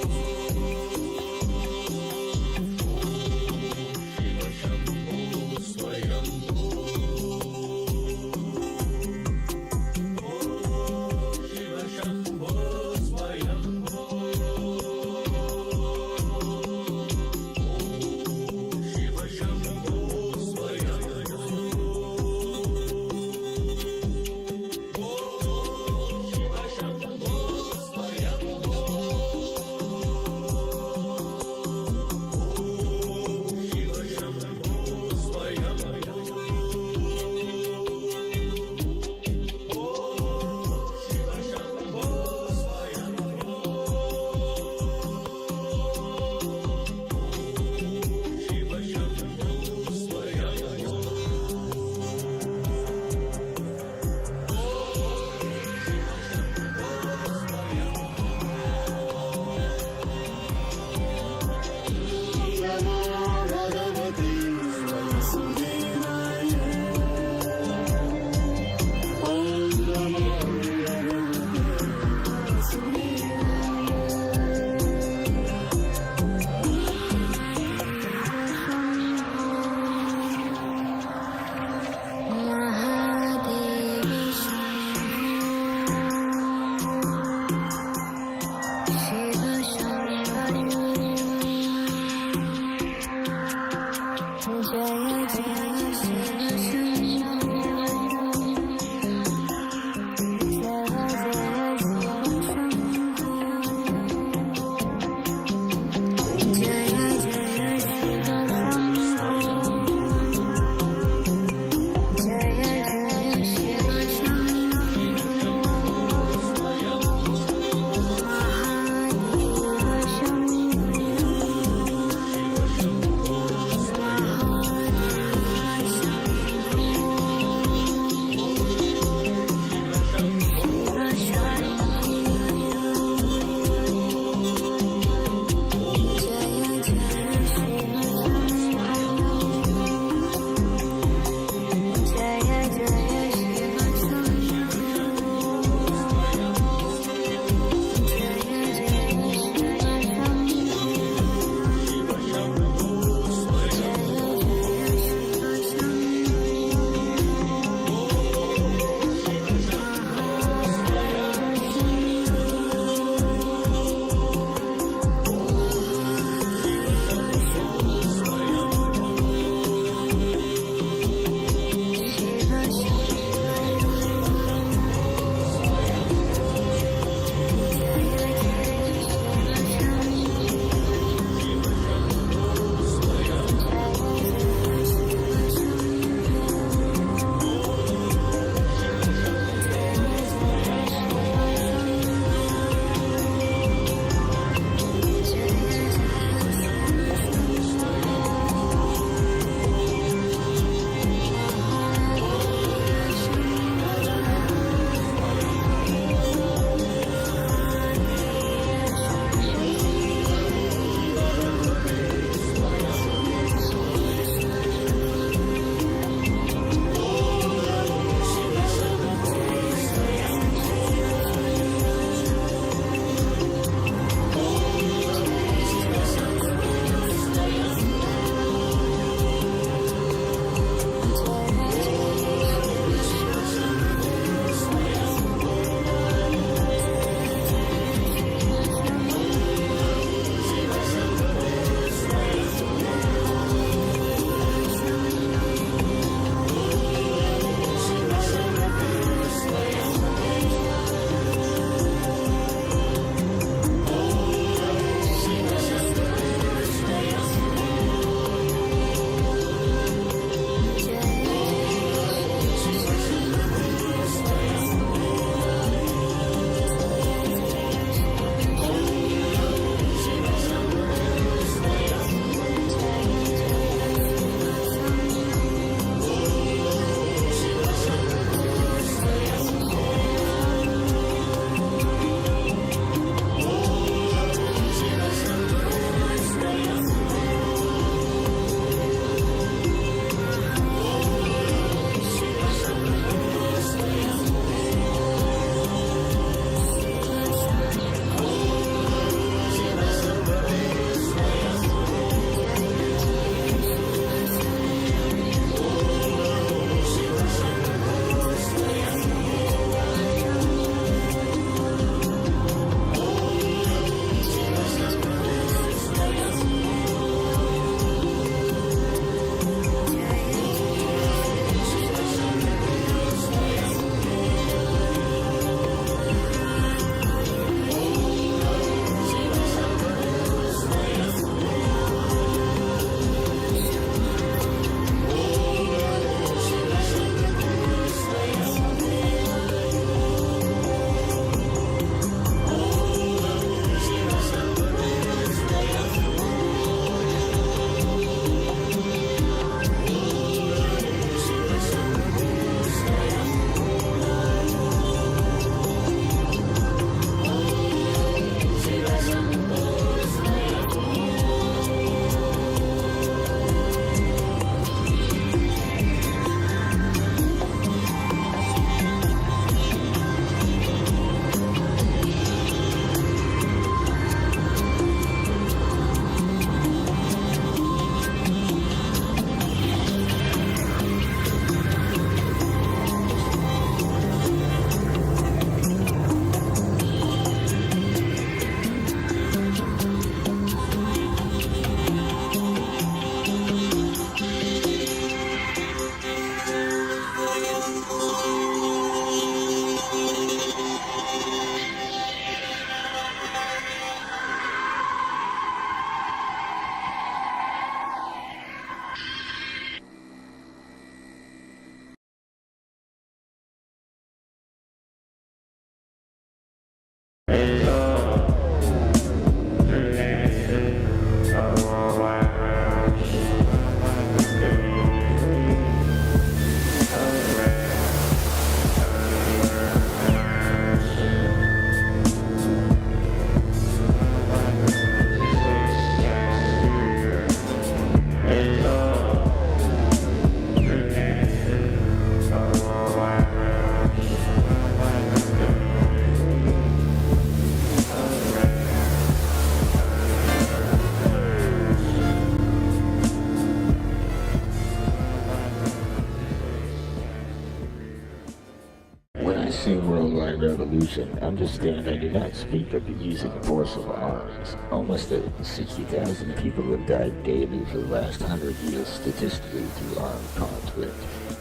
When I say worldwide revolution, understand I do not speak of the using force of arms. Almost 60,000 people have died daily for the last 100 years statistically through armed conflict.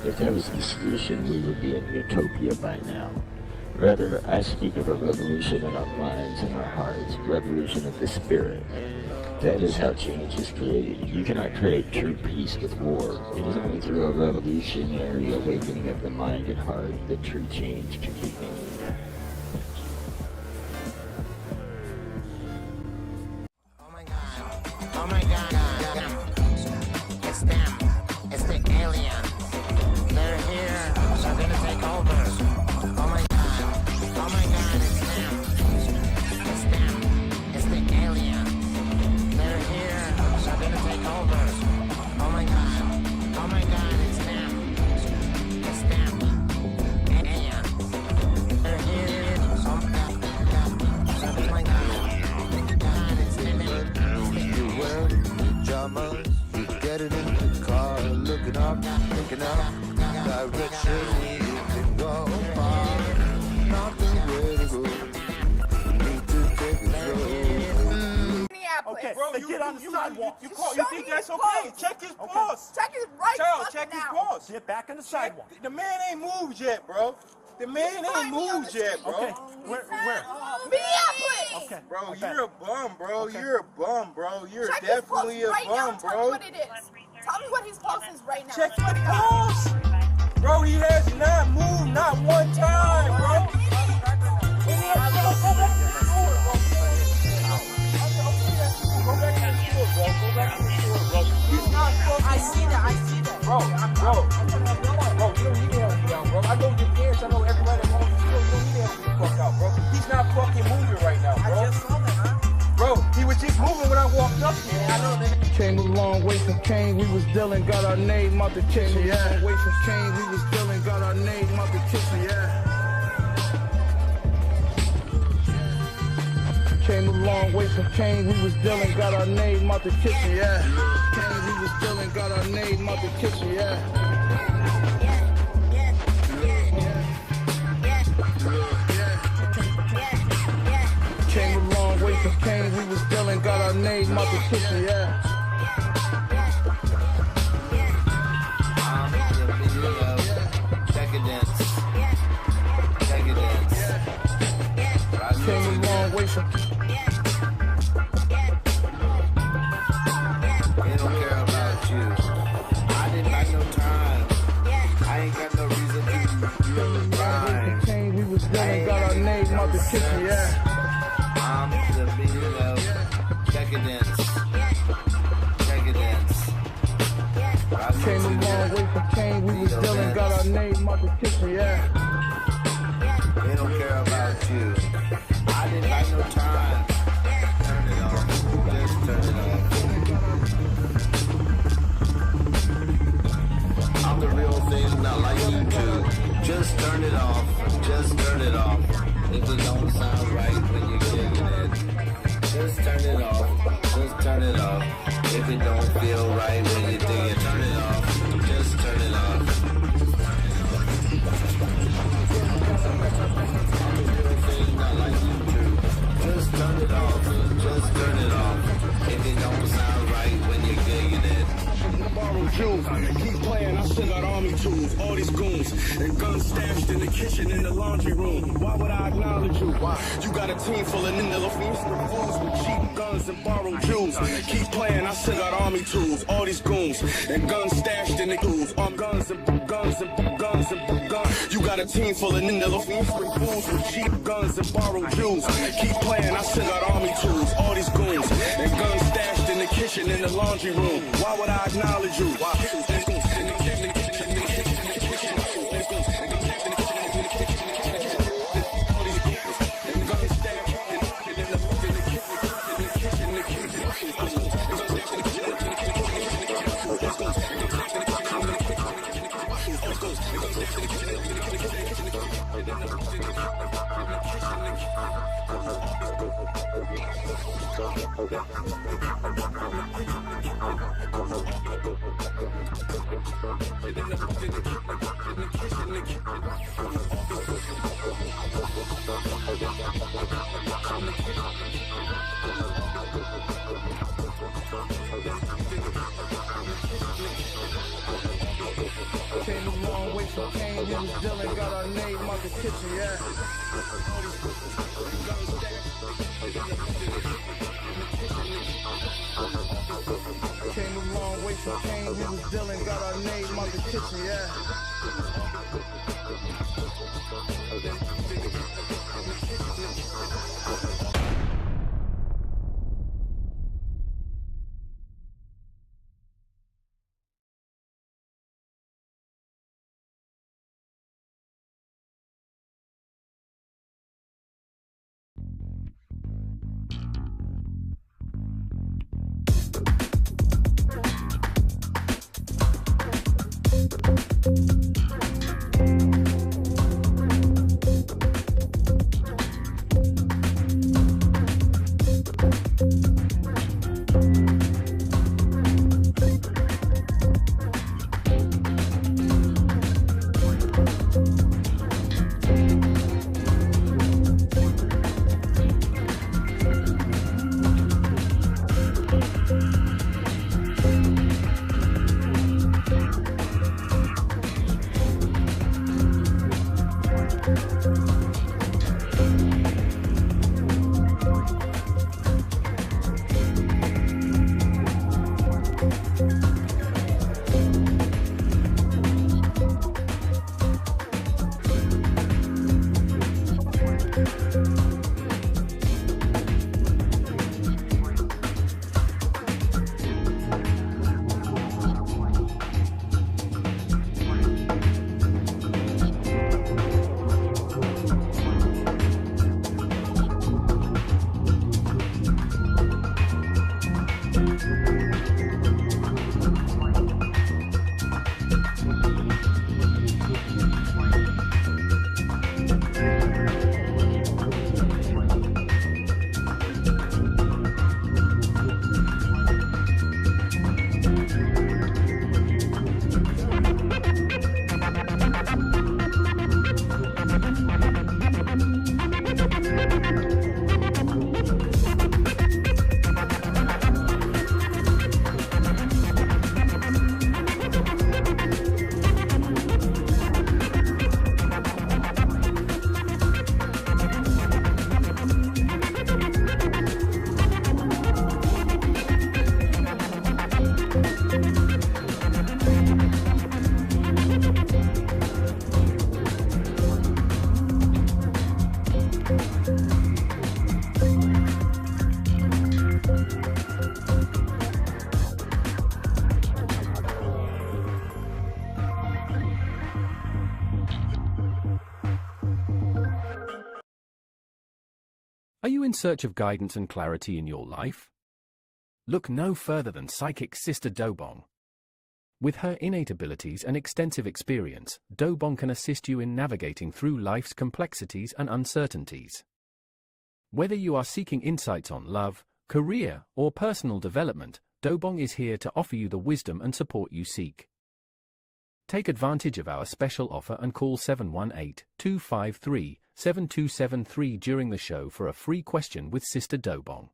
If that was the solution, we would be in utopia by now. Rather, I speak of a revolution in our minds and our hearts, revolution of the spirit. That is how change is created. You cannot create true peace with war. It is only through a revolutionary awakening of the mind and heart that true change can be made. Oh my God. It's them. It's the alien. They're here. They're gonna take over. Oh my God. Oh my God, it's them. It's them. It's the alien. They're here. They're gonna take over. Oh my God. Oh my God, it's them. It's them. Alien. They're here. Oh my God. Oh my God, it's them. You wear pajamas, get it in the car, looking up, direction you can go far, not the way to go, need to take it slow. Okay, bro, you get on the sidewalk. You think that's okay? Check his pulse. Check his right foot. Check his pulse. Get back on the sidewalk. The man ain't moved yet, bro. The man ain't moved yet, bro. Okay, where? Minneapolis! Okay. Bro, you're a bum, bro. Okay. You're a bum, bro. You're definitely a bum, bro. Tell me what it is. Tell me what his pulse is right now. Check your pulse. Bro, he has not moved not one time, bro. I see that. Bro, you don't need to help me out, bro. I know your parents, I know everybody at home. You don't need to help me the fuck out, bro. He's not fucking moving right now, bro. I just saw that, huh? Bro, he was just moving when I walked up here. I know that. Came a long way from Kane, we was dealing, got our name out the kitchen, yeah. Long way from Kane, we was dealing, got our name out the kitchen, yeah. Came a long way from Kane, we was dealing, got our name out the kitchen, yeah. Kane, we was dealing, got our name out the kitchen, yeah. Came a long way from Kane, we was dealing, got our name out the kitchen, yeah. Came a long way from They don't care about you. I didn't got no time. I ain't got no reason to rhyme. We was dealing, got our name out the kitchen, yeah. I'm the meaning of decadence. Came a long way from Kane, we was dealing, got our name out the kitchen, yeah. They don't care about you. I didn't got no time. Turn it off. Just turn it off. I'm the real thing, not like you two. Just turn it off. Just turn it off. If it don't sound right when you're kicking it, just turn it off. Just turn it off. If it don't feel right when you're digging, turn it off. Just turn it off. Just turn it off. Just turn it off. If it don't sound right when you're digging it. Borrow jewels, keep playing, I still got army tools, all these goons, and guns stashed in the kitchen, in the laundry room. Why would I acknowledge you? Why? You got a team full of niggas fools with cheap guns and borrowed jewels. Keep playing, I still got army tools. All these goons and guns stashed in the ghouls. Arm guns and guns and guns and guns. You got a team full of niggas fools with cheap guns and borrowed jewels. Keep playing, I still got army tools. All these goons and guns stashed in the kitchen, in the laundry room. Why would I acknowledge you? Why? Came a long way from Kane, he was dealing, got our name out the kitchen, yeah. Came a long way from Kane, he was dealing, got our name out the kitchen, yeah. Are you in search of guidance and clarity in your life? Look no further than psychic Sister Dobong. With her innate abilities and extensive experience, Dobong can assist you in navigating through life's complexities and uncertainties. Whether you are seeking insights on love, career, or personal development, Dobong is here to offer you the wisdom and support you seek. Take advantage of our special offer and call 718-253-7273 during the show for a free question with Sister Dobong.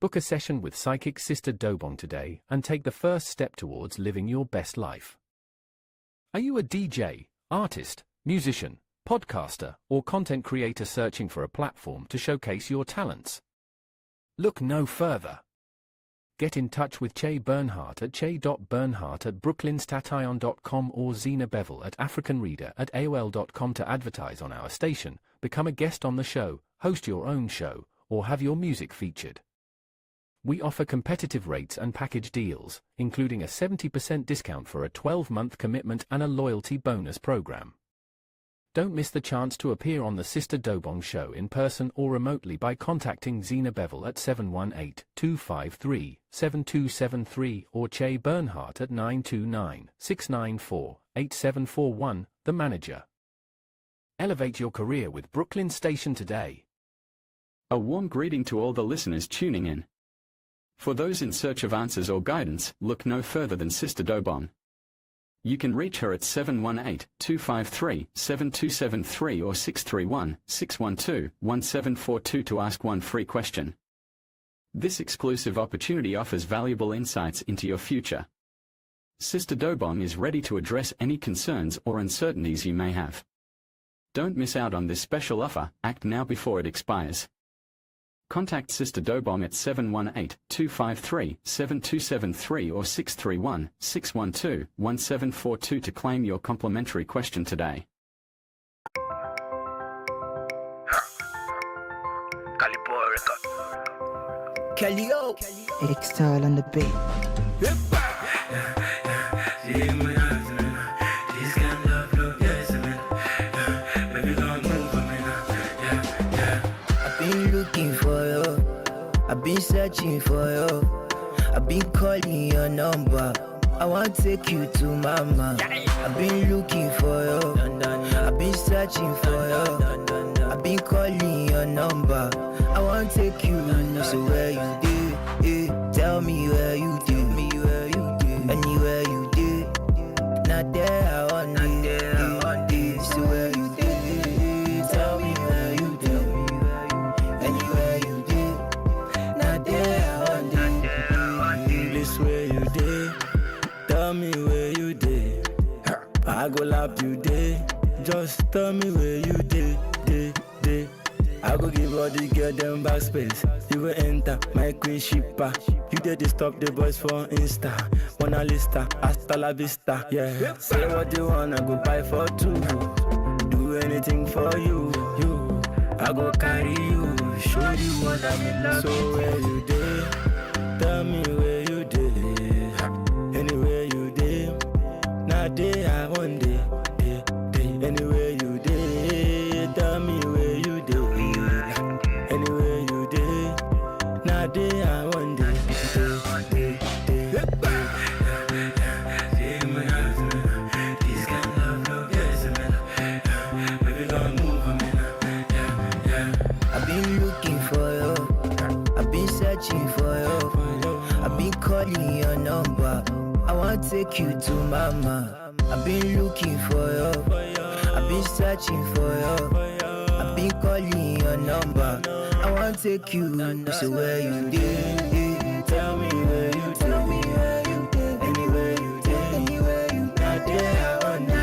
Book a session with psychic Sister Dobong today and take the first step towards living your best life. Are you a DJ, artist, musician, podcaster, or content creator searching for a platform to showcase your talents? Look no further. Get in touch with Che Bernhardt at che.bernhardt@brooklynstation.com or Zina Bevel at africanreader@aol.com to advertise on our station, become a guest on the show, host your own show, or have your music featured. We offer competitive rates and package deals, including a 70% discount for a 12-month commitment and a loyalty bonus program. Don't miss the chance to appear on the Sister Dobong Show in person or remotely by contacting Zina Bevel at 718-253-7273 or Che Bernhardt at 929-694-8741, the manager. Elevate your career with Brooklyn Station today. A warm greeting to all the listeners tuning in. For those in search of answers or guidance, look no further than Sister Dobong. You can reach her at 718-253-7273 or 631-612-1742 to ask one free question. This exclusive opportunity offers valuable insights into your future. Sister Dobong is ready to address any concerns or uncertainties you may have. Don't miss out on this special offer. Act now before it expires. Contact Sister Dobong at 718-253-7273 or 631-612-1742 to claim your complimentary question today. Calio, Extol on the beat. Looking for you, I've been searching for you, I've been calling your number, I want to take you to mama. I've been looking for you, I've been searching for you, I've been calling your number, I want to take you, so where you did, tell me where you did, anywhere you did, not there I want it, so where you did, tell me where you did. Anywhere you did, not there I want it. Place where you did, tell me where you did. I go lap you day, just tell me where you did. I go give all the girl them backspace. You go enter my queen shipper. You did stop the boys for Insta. Mona Lista, hasta la vista. Yeah, say what you want, I go buy for two. Do anything for you. I go carry you, show you what I'm in love. So where you did, tell me where you did. Anywhere you did, not there I want day. Anywhere you did, tell me where you did. Anywhere you did, not there I want day. Searching for you, I've been calling your number, I want to take you to mama. I've been looking for you, I've been searching for you, I've been calling your number, I want to take you, so where you did, tell me where you did, anywhere you did, not there I want it.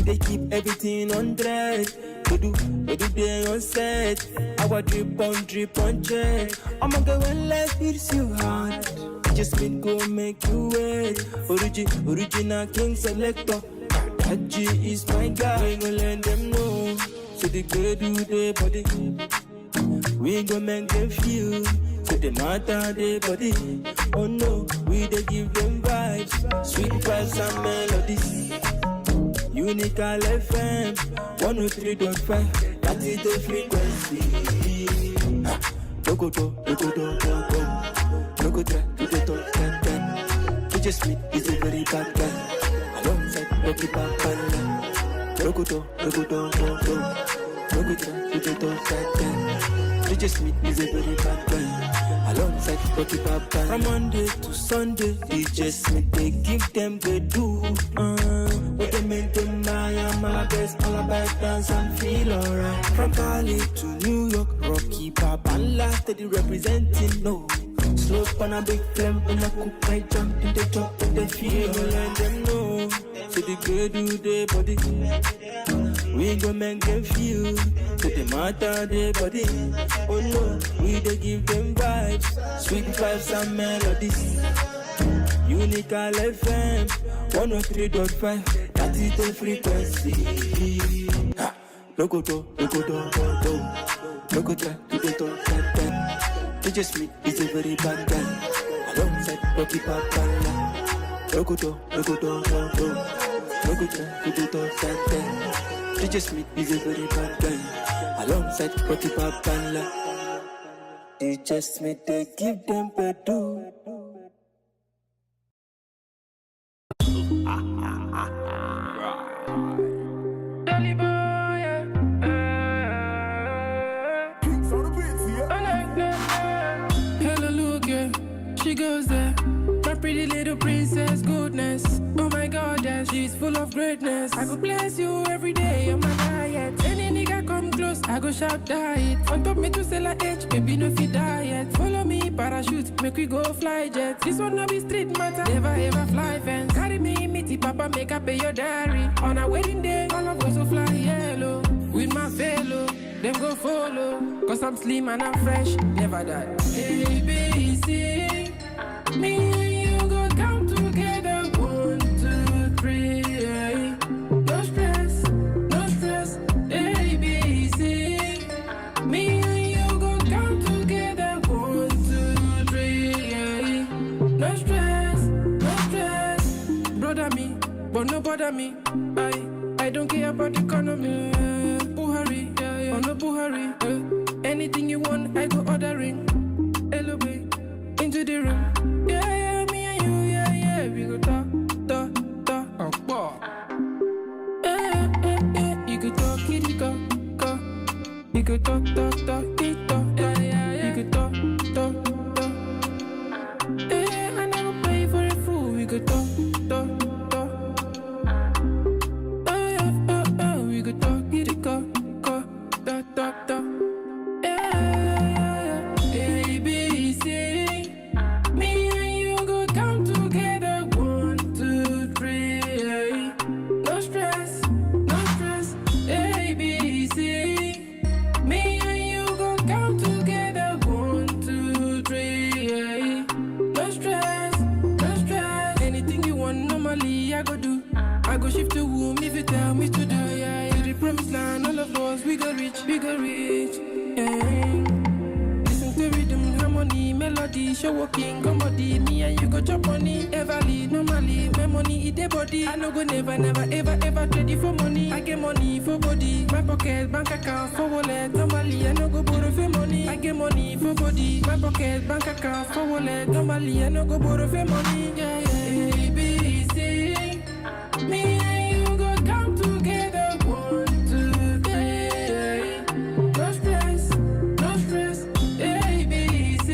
They keep everything on thread. They do they on set. Our drip on check. I'm gonna go when life hits you hard. Just make go make you wait. Original king selector. That G is my guy. We gon' let them know. So they go do their body. We gon' make them feel. So they matter their body. Oh no, we they give them vibes. Sweet vibes and melodies. Unical FM 103.5, that is the frequency. Logo to, He just me, he's a very bad guy. Alongside Rocky Papala. Look at they just meet me a very bad guy. Alongside Rocky Papa. From Monday to Sunday, they just meet, they give them the do. What they make them my best, all about dance and feel alright. From Palin to New York, Rocky Papa last they representing no. Slope on a big flame, when I cook my jump in the top and they feel let them know. So the girl do their body. We go make them feel. So they matter their body. Oh no, we they give them vibes. Sweet vibes and melodies. Unique FM 103.5. That is the frequency. No go do. No go try to get on that. They just meet is a very bad guy. Alongside Rocky Papa. No go do. No go try to get on that. They just meet is a very bad guy. Alongside Rocky Papa. They just meet, they give them bedu. Hello, look, yeah. She goes there. My pretty little princess, goodness. Oh my God, yeah, she's full of greatness. I go bless you every day on my diet. Any nigga come close, I go shout diet. On top me to sell a H, baby no fit diet. Follow me, parachute, make we go fly jet. This one no be street matter, never ever fly fence. Carry me, meaty papa, make up pay your diary. On our wedding day, all of us will fly yellow. With my fellow, them go follow. Cause I'm slim and I'm fresh, never die. A, B, C, me and you go come together. 1, 2, 3, yeah. No stress, A, B, C. Me and you go come together. 1, 2, 3, yeah. No stress, brother me, but no bother me. I don't care about the economy. Buhari, oh no Buhari. Anything you want, I go ordering. Hello, babe, into the room. Yeah, me and you, yeah. We go talk. You could talk, kitty, go. You could talk, it talk. You could talk. I never pay for a fool. We could talk. We could talk, kitty, go. A, B, C. Me and you go come together. 1, 2, 3. No stress. A, B, C. Me and you go come together. 1, 2, 3. No stress. Anything you want, normally I go do. I go shift to womb if you tell me to do. Yeah. To the promised land, all of us we go reach. Yeah. Listen to rhythm, harmony, melody, show walking, comedy. Me and you go chop money, everly, normally. My money, it the body. I no go never, ever trade it for money. I get money for body, my pocket, bank account, for wallet. Normally, I no go borrow for money. I get money for body, my pocket, bank account, for wallet. Normally, I no go borrow for money. Yeah. A, B, C. Me and you go come together. 1, 2, 3. No stress. A, B, C.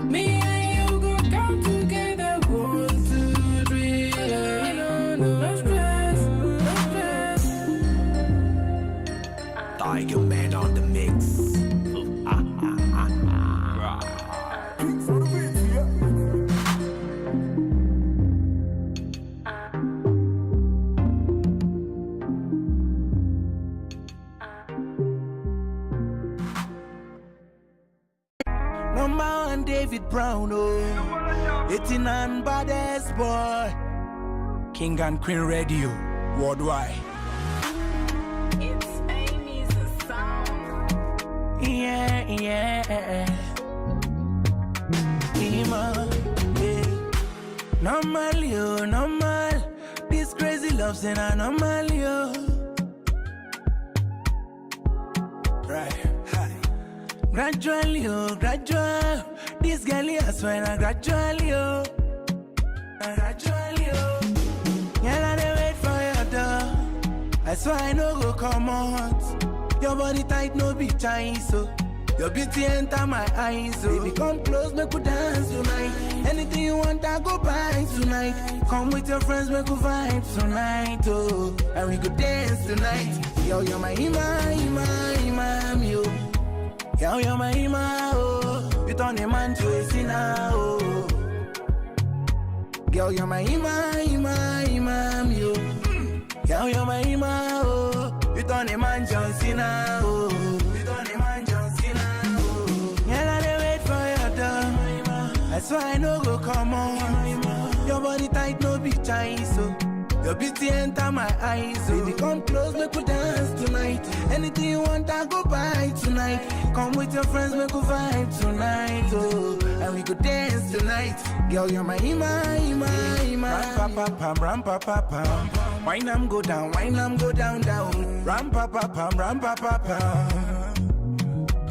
Me and you go come together. 1, 2, 3. No stress. Tiger Man on the mix. Number 1 David Brown, 89 baddest boy. King and Queen Radio, worldwide. It's Amy's sound. Yeah. Normal. This crazy love's an anomaly, Right. Gradually, gradual. This girl is swear gradually, Gradually, Girl, I dey wait for your door. I swear I no go come out. Your body tight, no be Chinese, so your beauty enter my eyes, so baby come close, make we dance tonight. Anything you want, I go buy tonight. Come with your friends, make we vibe tonight, oh, and we go dance tonight. Yo, you're my imam, yo. Yo, you're my imam, oh. You turn a man to a sinner, oh. Girl, you're my imam, yo. Yo, you're my imam, oh. You turn a man John Cena, oh. You turn a man John Cena, oh. Girl, I dey wait for your door. I swear I no go come on. Your body tight, no be Chinese, so your beauty enter my eyes, so baby come close, make we dance tonight. Anything you want, I go buy tonight. Come with your friends, make we vibe tonight, oh, and we go dance tonight. Girl, you're my imam. Ram pa pa pam. Wine am go down, down. Ram pa pa.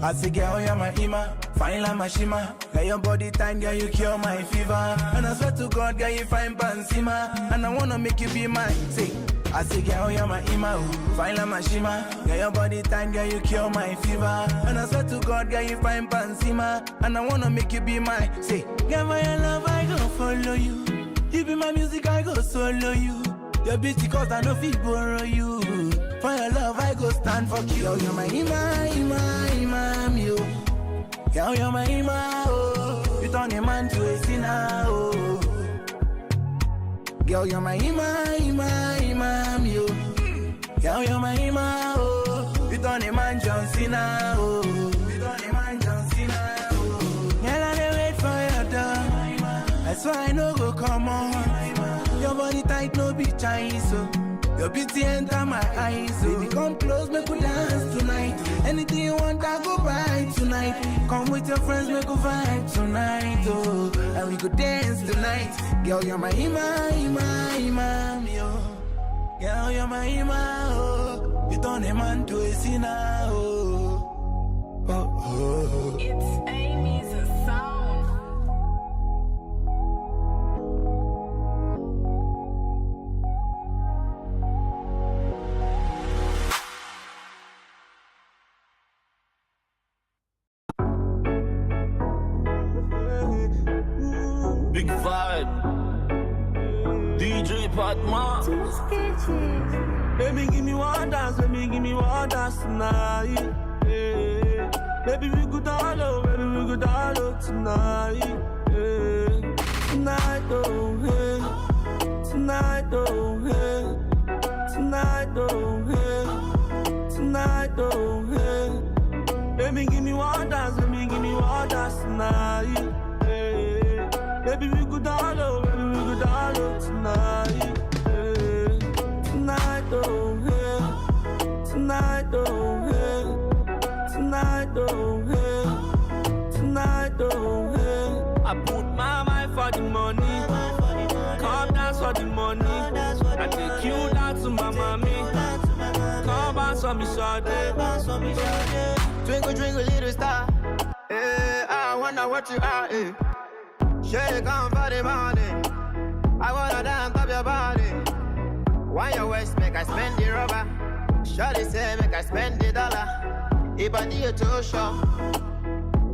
I say, girl, you're my imam. Fine like my shima. Let your body tight, girl, you cure my fever. And I swear to God, girl, you fine pansima. And I wanna make you be my, say, I say, girl, you're my imam. Fine like my shima. Girl, your body tight, girl, you cure my fever. And I swear to God, girl, you fine pansima. And I wanna make you be my, say, girl, for your love, I go follow you. You be my music, I go solo you. Your beauty cause I know fit borrow you. For your love, I go stand for you. Yo, you're my imam, yo. Yo, you're my imam, oh. You turn a man to a sinner, oh. Girl, you're my imam, yo. Yo, you're my imam, oh. You turn a man John Cena, oh. You turn a man John Cena, oh. Girl, I dey wait for your door. I swear I no go come on. Your body tight, no be Chinese, so your beauty enter my eyes, so baby come close, make we dance tonight. Anything you want, I go buy tonight. Come with your friends, make we vibe tonight, oh, and we go dance tonight. Girl, you're my imam, yo. Girl, you're my imam, oh. You turn a man to a sinner, oh. Oh. It's Amy's sound. Big vibe, DJ Patma. Baby, give me one dance, tonight. Yeah. Baby, we go down low, tonight. Yeah. Tonight, oh, hey. Tonight, oh, hey. Tonight, oh, hey. Tonight, oh, hey. Baby, give me one dance, tonight. Baby, we go down low, tonight. Tonight, oh, hey. Tonight, oh, hey. Tonight, oh, hey. Tonight, oh, hey. I put my mind for the money. Come dance for the money. I take you down to my mommy. Come bounce on me, shawty. Twinkle, twinkle, little star. Hey, I wonder what you are, eh. Shake on for the money. I wanna dance up your body. Why your waist make I spend the rubber? Shawty say make I spend the dollar. Ibadi a toe show.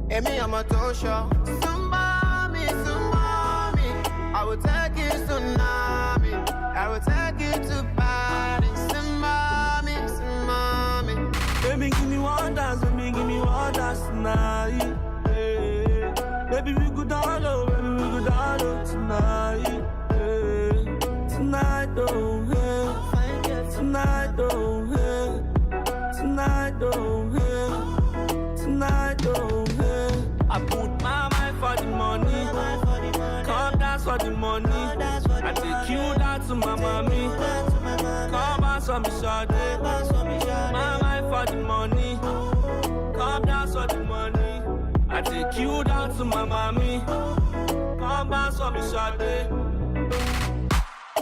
Emi I'm a toe show. Somebody, I will take you tsunami. I will take you to Paris. Somebody. Baby, give me one dance tonight. Yeah. Baby, we go down low, tonight. Yeah. Tonight, oh, hey. Tonight, oh, hey. Tonight, oh, hey. Tonight, oh, hey. I put my mind for the money. Come dance for the money. I take you down to my mommy. Come bounce on me, shawty. My mind for the money. Come dance for the money. I take you down to my mommy. Come bounce on me, shawty.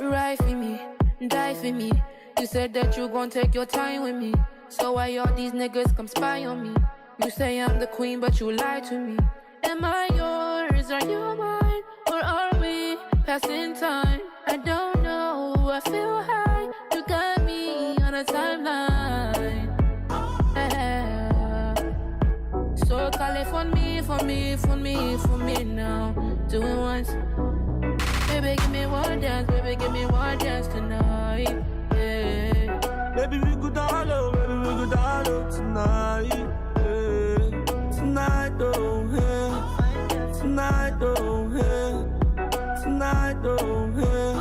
Ride for me, die for me. You said that you gon' take your time with me. So why all these niggas come spy on me? You say I'm the queen, but you lie to me. Am I yours? Are you mine? Or are we passing time? I don't know. I feel high. You got me on a time. for me now. Do it once. Baby, give me one dance tonight. Yeah. Baby, we go down low, tonight. Yeah. Tonight, oh, yeah. Tonight, oh, yeah. Tonight, oh, yeah.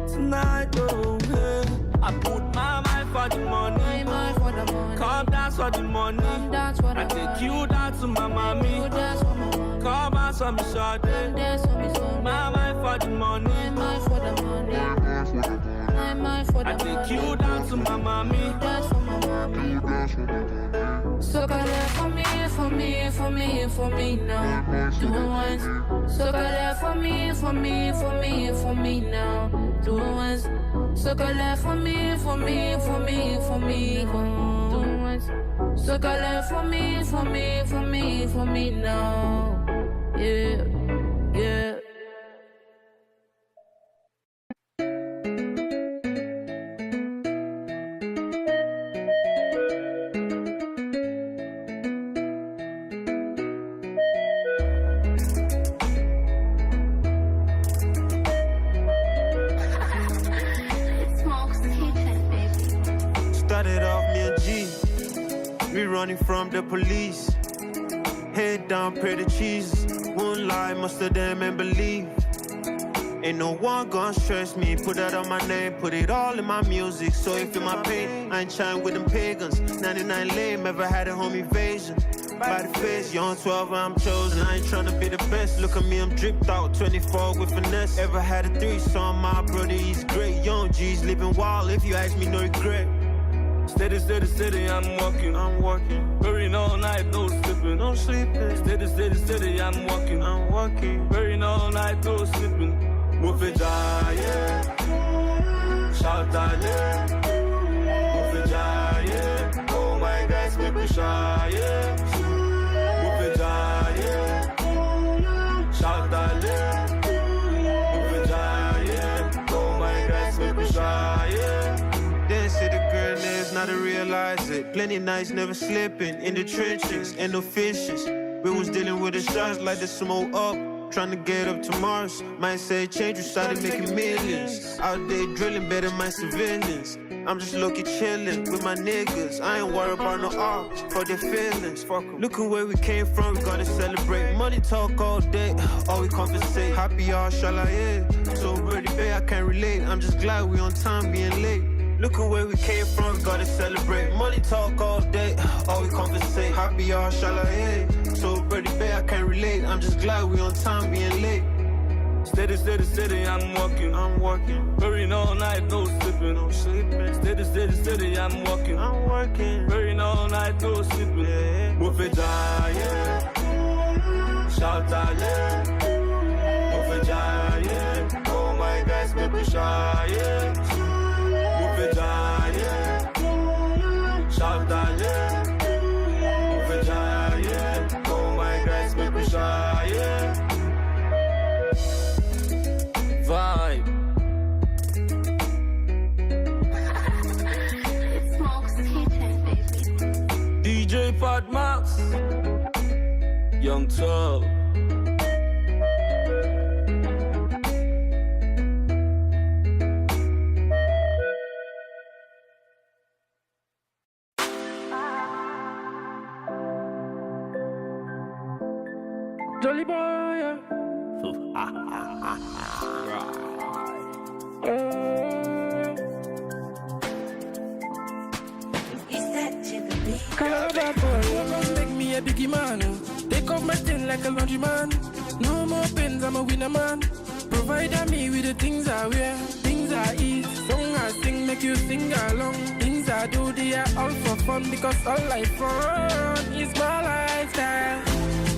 Tonight, oh, yeah. I put my mind for the money. Come dance for the money. I take you down to my mommy. Come dance for me, short. My mind for the money. I take you down to my mommy. So call it for me now. Do it once. So call it for me now. Do it once. So call it for me. Do it once. So call it for me now. Yeah, yeah. Started off me and G. We running from the police. Head down, pray to Jesus. Won't lie, must have them and believe. Ain't no one gonna stress me. Put that on my name, put it all in my music. So if in my pain, I ain't trying with them pagans. 99 lame, ever had a home invasion. By the face, you're on 12, I'm chosen. I ain't tryna be the best. Look at me, I'm dripped out, 24 with finesse. Ever had a 3, so my brother, he's great. Young G's living wild, if you ask me, no regret. Steady, steady, steady, I'm walking. Burning all night, no sleeping. No sleeping. Steady, steady, steady, I'm walking. Burning all night, no sleeping. Move it down, yeah. Shout out, yeah. Move it down, yeah. Oh my guys, make me shy, yeah. Move it down, yeah. Shout out, yeah. Move it down, yeah. Oh my guys, make me shy, yeah. Didn't see the girl, now to realize it. Plenty nights never slipping in the trenches, and no fishes. We was dealing with the shots like the smoke up, trying to get up to Mars. Might say change, we started making millions. Out there drilling better than my civilians. I'm just low-key chillin' with my niggas. I ain't worried about no art for their feelings. Look at where we came from, we gotta celebrate. Money talk all day, all we compensate. Happy all shall I yeah. So ready, babe, I can't relate. I'm just glad we on time being late. Look at where we came from, we gotta celebrate. Money talk all day, all we compensate. Happy all shall I yeah. So ready, babe, I can't relate. I'm just glad we on time being late. Steady, steady, steady, I'm walking. Burning all night, no sleeping. Steady, steady, steady, I'm walking. Burning all night, no sleeping. Yeah. Move it down, yeah. Shout out, yeah. Move it down, yeah. Oh my guys, make me shy, yeah. Move it down, yeah. Shout out, yeah. Move it down, yeah. Oh my guys, make me shy, yeah. Vibe. It smokes kitchen, baby. DJ Pat Max. Young Tub. Jolly boy, yeah. Calabar boy, come make me a biggie man. Take off my thing like a laundry man. No more pins, I'm a winner man. Provide me with the things I wear, things I eat, song I sing, make you sing along. Things I do, they are all for fun because all I fun is my lifestyle.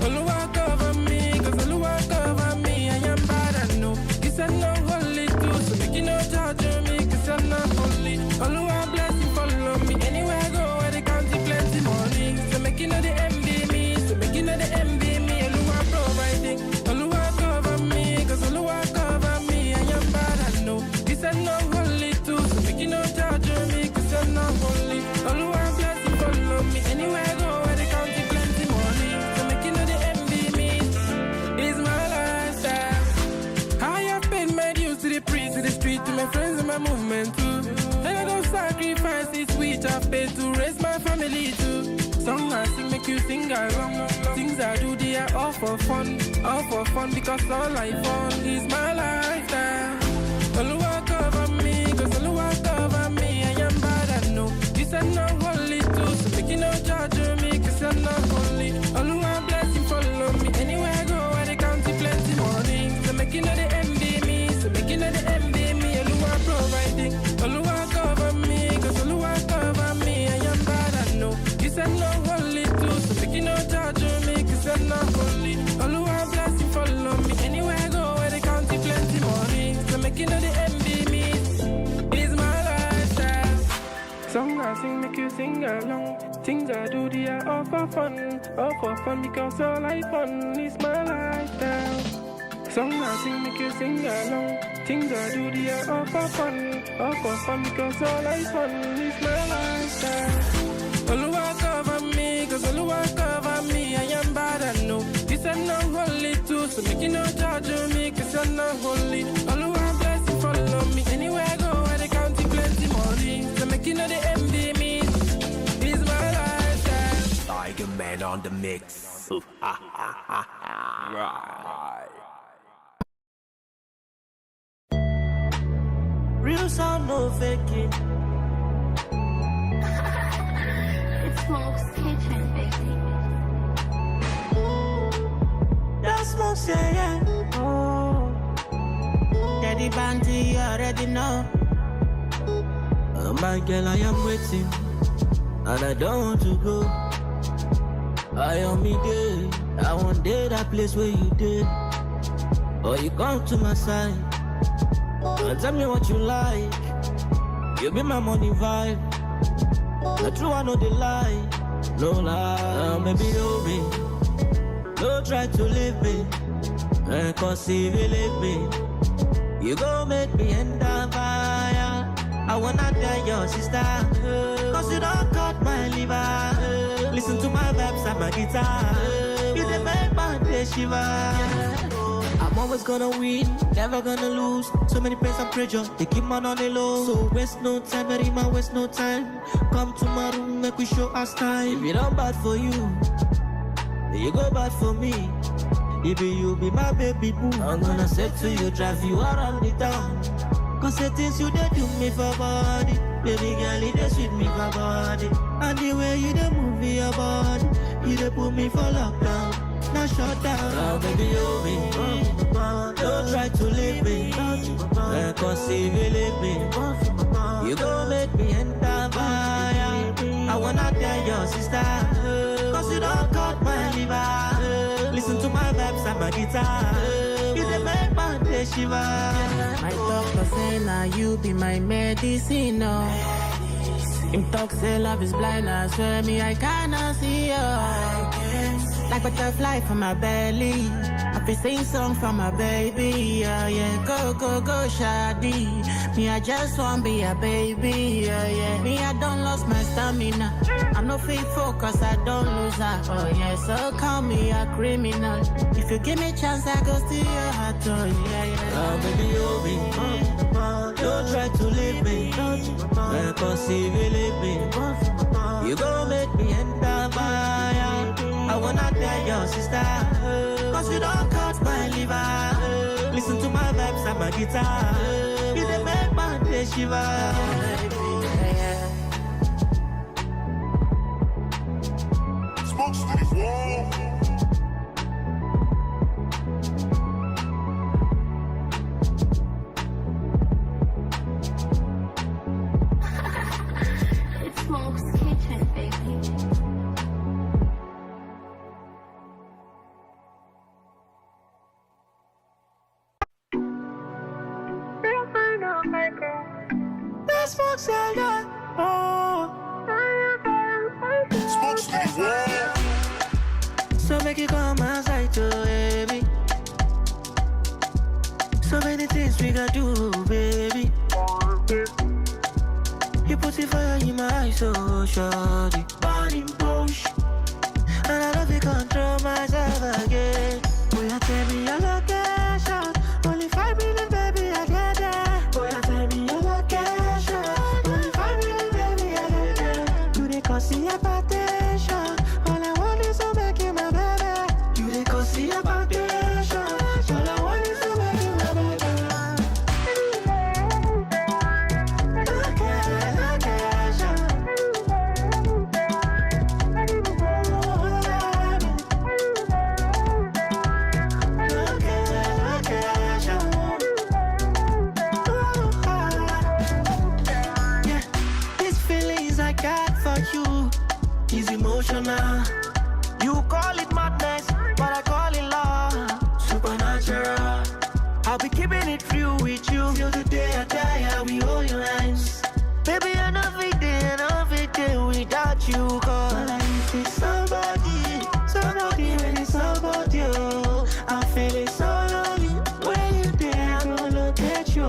Oluwa cover me, cause Oluwa cover me. I am bad, I know. Kiss and no holy too, so make you no judge me, cause I'm not holy. Oluwa bless you, follow me. Anywhere I go, where they count plenty money. So make you know the envy me, so make you know the envy me. Oluwa providing, Oluwa cover me, cause Oluwa cover me. I am bad, I know. Kiss and no holy too, so make you no judge me, cause I'm not holy. Oluwa bless you, follow me. Anywhere I go, where they pay to raise my family too. Song I sing make you sing along. Things I do they are all for fun because all I fun is my lifestyle. Oluwa cover me, cause Oluwa cover me. I am bad, I know. You said no holy too, so make you no judge me, cause I'm not holy. Oluwa blessing follow me anywhere I go. I they count plenty money, so make you know the envy me, so make you know the envy me. Oluwa providing, Oluwa cover me, cause Oluwa cover me. I am bad, I know. You said no holy too, so make you no judge me, cause I'm not holy. Oluwa blessing follow me anywhere I go. I they count plenty money, so make you know the envy me. It's my lifestyle. Song I sing make you sing along. Things I do they are all for fun because all I fun is my lifestyle. Song I sing make you sing along. Things I do they are all for fun because all I fun is my lifestyle. Oluwa cover me, cause Oluwa cover me. I am bad, I know. You said no holy too, so make you no judge me, cause I'm not holy. Oluwa blessing follow me anywhere I go. I they count plenty money, so make you know the envy me. It's my lifestyle. Tiger Man on the mix. Right. Real sound, no faking. It's Smoke's Kitchen, baby. That smoke say yeah. Oh. Daddy Banty, you already know. Oh my girl, I am waiting, and I don't want to go. I am me there. I want day that place where you did. Or you come to my side and tell me what you like. You be my money vibe. The true, I know the lie. No lie, baby, hold me. Don't try to leave me, cause if you leave me, you gon' make me end up fire. I wanna tell your sister, cause you don't cut my liver. Listen to my vibes and my guitar. You the make my day shiver. I'm always gonna win, never gonna lose. So many pains and pressure, they keep man on the low. So waste no time, very man, waste no time. Come to my room, make we show us time. If it don't bad for you, you go bad for me. If you be my baby boo, I'm gonna say to you, drive you around the town. Cause the things you did do me for body. Baby girl, you did sweet me for body. And the way you did move your body, you did put me for lockdown. Now shut down, now baby, hold me. Don't try to leave me, cause if you leave me, you gon' make me enter fire. I wanna tell your sister, cause you don't cut my liver. Listen to my vibes and my guitar. You the make my day shiver. My doctor say now you be my medicine, no. Him talk say love is blind, I swear me I cannot see you. Like butterfly from my belly, I be sing song from my baby, yeah, yeah. Go, go, go, shawty. Me, I just want be a baby, yeah, yeah. Me, I don't lost my stamina. I'm no fake focus, I don't lose her. Oh, yeah, so call me a criminal. If you give me a chance, I go steal your heart, oh, yeah, yeah. Oh, baby, hold me. Don't try to leave me, cause if you leave me, you gon' make me enter fire. I wanna tell your sister, cause you don't cut my liver. Listen to my vibes and my guitar. You the make my day shiver. Smoke City's wall. It's Smoke's Kitchen, baby. That's what I got. Oh. Smoke City's wall. So make it come outside to baby. So many things we gotta do, baby. You put the fire in my eyes, so shawty. Burning bush. And I love you control myself again. Boy, you tell me your location. Only 5 minutes, baby, I get there. Boy, you tell me your location. Only 5 minutes, baby, I get there. now. You call it madness, but I call it love. Supernatural. I'll be keeping it real with you till the day I die. I'll be all your hands. Baby, I know it day without you. Cause I need somebody, somebody, really somebody. I feel it so lonely. When you there, I'm gonna look at you.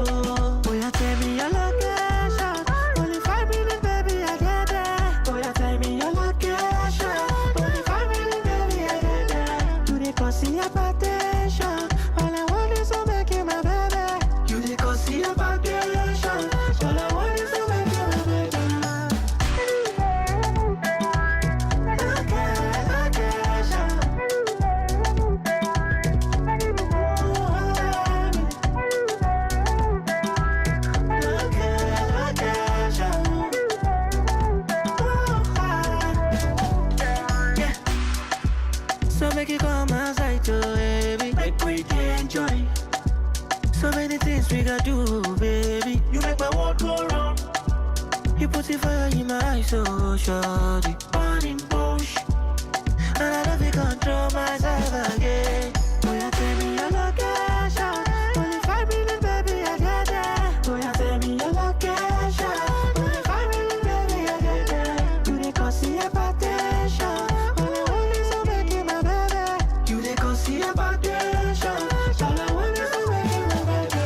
Boy, you tell me your location. Only 5 minutes, baby, I get there. Boy, you tell me your location. Only 5 minutes, baby, I get there. You dey cause your potential. All I want is to make you my baby. You dey cause your potential. All I want is to make you my baby. So make you come outside too, baby. Make we enjoy. So many things we gotta do, baby. You make my world go round. You put the fire in my eyes, so shawty. Burning bush. And I don't feel control myself again. Boy, you tell me your location. Only 5 minutes, baby, I get there. Boy, you tell me your location. Only 5 minutes, baby, I get there. You dey cause your potential. All I want is to make you my baby. You dey cause your potential. All I want is to make you my baby.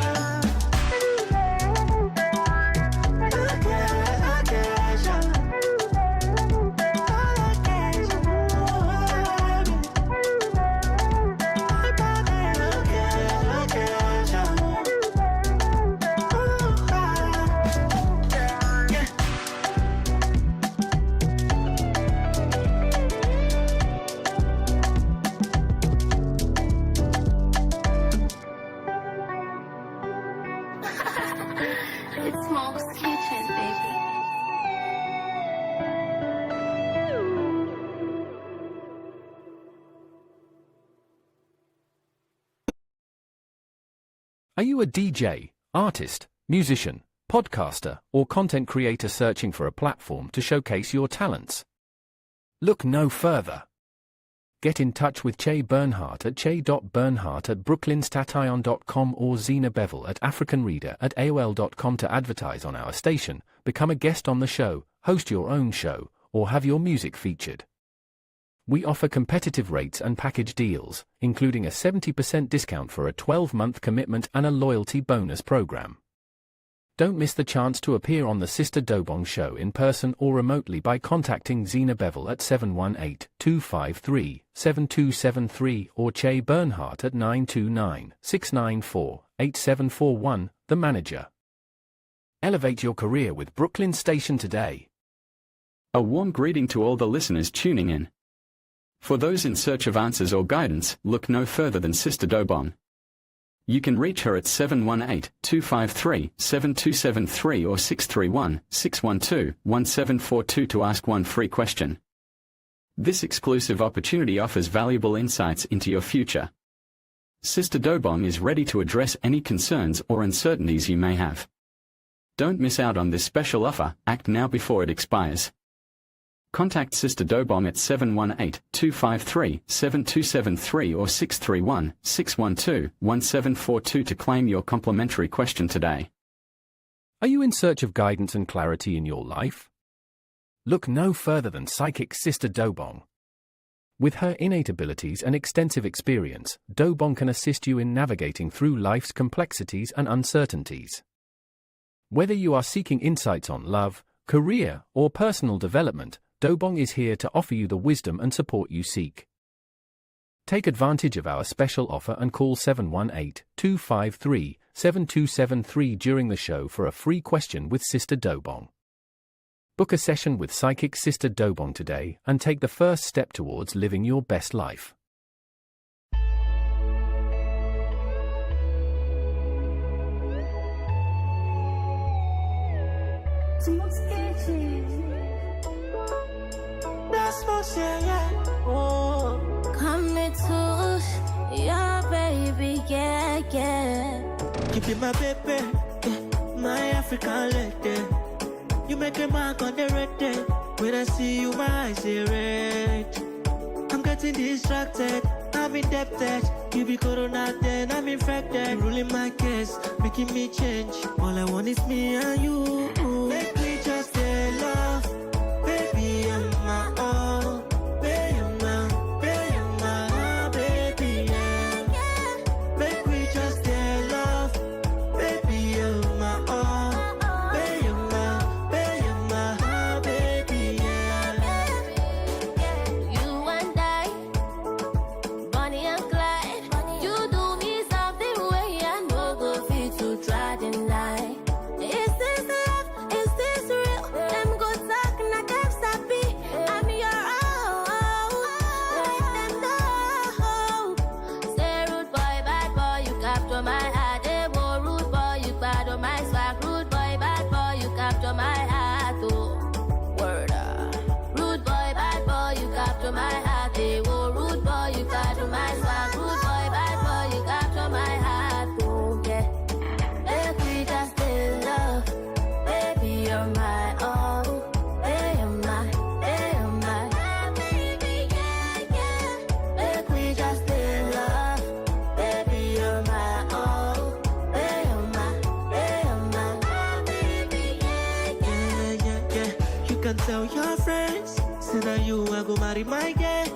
It's Smoke's Kitchen, baby. Are you a DJ, artist, musician, podcaster, or content creator searching for a platform to showcase your talents? Look no further. Get in touch with Che Bernhardt at che.bernhardt@brooklynstation.com or Zina Bevel at africanreader@aol.com to advertise on our station, become a guest on the show, host your own show, or have your music featured. We offer competitive rates and package deals, including a 70% discount for a 12-month commitment and a loyalty bonus program. Don't miss the chance to appear on the Sister Dobong Show in person or remotely by contacting Zina Bevel at 718-253-7273 or Che Bernhardt at 929-694-8741, the manager. Elevate your career with Brooklyn Station today. A warm greeting to all the listeners tuning in. For those in search of answers or guidance, look no further than Sister Dobong. You can reach her at 718-253-7273 or 631-612-1742 to ask one free question. This exclusive opportunity offers valuable insights into your future. Sister Dobong is ready to address any concerns or uncertainties you may have. Don't miss out on this special offer. Act now before it expires. Contact Sister Dobong at 718-253-7273 or 631-612-1742 to claim your complimentary question today. Are you in search of guidance and clarity in your life? Look no further than psychic Sister Dobong. With her innate abilities and extensive experience, Dobong can assist you in navigating through life's complexities and uncertainties. Whether you are seeking insights on love, career, or personal development, Dobong is here to offer you the wisdom and support you seek. Take advantage of our special offer and call 718-253-7273 during the show for a free question with Sister Dobong. Book a session with psychic Sister Dobong today and take the first step towards living your best life. Smoke's Kitchen. That's what yeah. Oh. Come me touch, yeah, baby, yeah, yeah. You be my baby, yeah, my African lady. You make a mark on the red day. When I see you, my eyes are red. I'm getting distracted, I'm indebted. You be corona, then I'm infected. You ruling my case, making me change. All I want is me and you. Make me just stay love. Baby, I'm my all. Baby, I'm my baby, yeah. Make me just stay love. Baby, I'm my all. Baby, I'm my baby, yeah. You and I, Bonnie and Clyde. You do me something way I know go fit to try deny. Is this love? Is this real? Them go talk and I can't stop it. I'm your own. Let them know. Say rude boy, bad boy, you capture my heart. Hey, whoa, rude boy, you bad on my swag. Rude boy, bad boy, you capture my heart. Oh, word. Rude boy, bad boy, you capture my heart. Hey, whoa, rude boy, you capture my swag. Rude boy, bad boy, you capture my heart. Oh, yeah. Make we just stay love. Baby, you're my all. Hey, you're my baby, yeah, yeah. Make we just stay love. Baby, you're my all. Hey, you're my baby, yeah, yeah. Yeah. You can tell your friends, say that you are go marry my girl.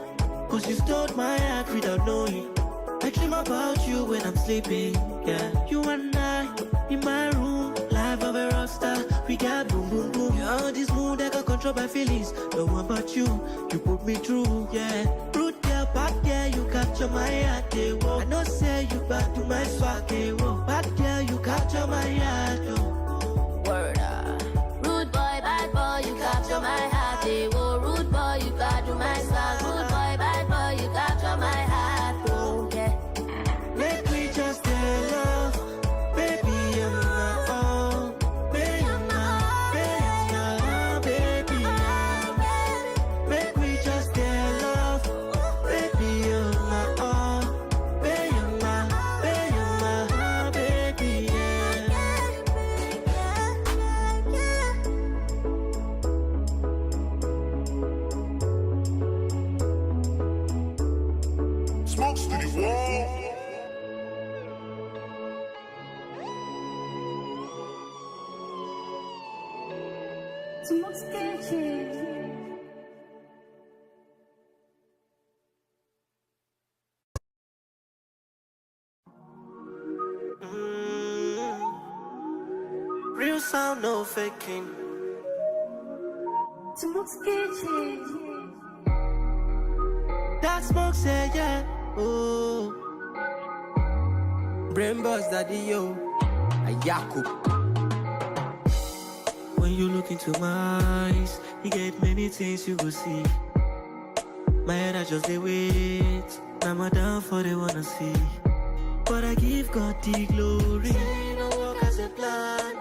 Cause you stole my heart without knowing. I dream about you when I'm sleeping, yeah. You and I, in my room, life of a rock star. We got boom, boom, boom. You're on this mood that can control my feelings. No one but you put me through, yeah. Rude girl, bad girl, you capture my heart, eh, whoa. I know say you back to my swag, eh, whoa. Bad girl, you capture my heart, oh. Word. Rude boy, bad boy, you capture my heart. Hey, whoa, rude boy, you capture my swag. Rude boy, bad boy, you capture my heart. Oh, yeah. Make me just stay love. Baby, I'm my all. Baby, I'm my baby, yeah. Make me just stay love. Baby, you're my all. Baby, I'm my baby, yeah. Smokes to the wall. Real sound, no faking. That smoke say yeah, oh. Brain buzz daddy yo, a Yaku. When you look into my eyes, you get many things you will see. My head I just they wait. Now my down for they wanna see. But I give God the glory. Say no work as a plan.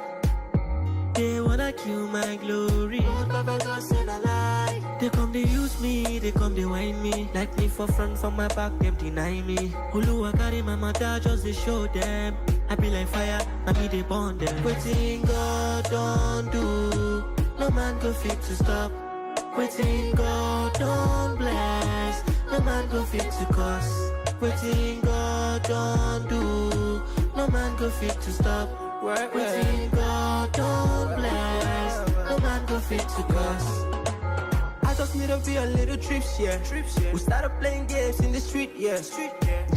They wanna kill my glory. But God said I lie. They come, they use me, they come, they whine me. Like me for front, for my back, them deny me. Ulu, I carry my mother, just they show them. I be like fire, I me they burn them. Waiting God don't do, no man go fit to stop. Waiting God don't bless, no man go fit to curse. Waiting God don't do, no man go fit to stop. Waiting God don't bless, no man go fit to curse. I just need to be a little trips, yeah. We started playing games in the street, yeah.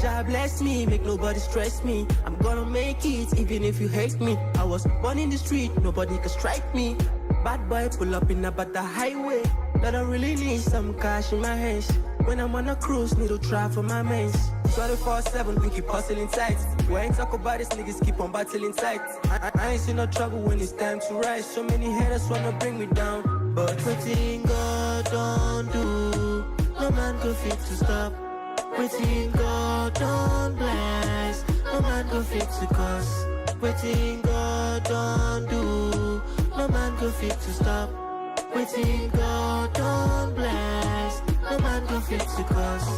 God bless me, make nobody stress me. I'm gonna make it, even if you hate me. I was born in the street, nobody can strike me. Bad boy pull up in about the highway. That I really need some cash in my hands. When I'm on a cruise, need to try for my mains. 24/7, we keep hustling tight. We ain't talk about this, niggas keep on battling tight. I ain't seen no trouble when it's time to rise. So many haters wanna bring me down, but waiting God don't do, no man go fit to stop. Waiting God don't bless, no man go fit to curse. Waiting God don't do, no man go fit to stop. Waiting God don't bless, no man go fit to curse.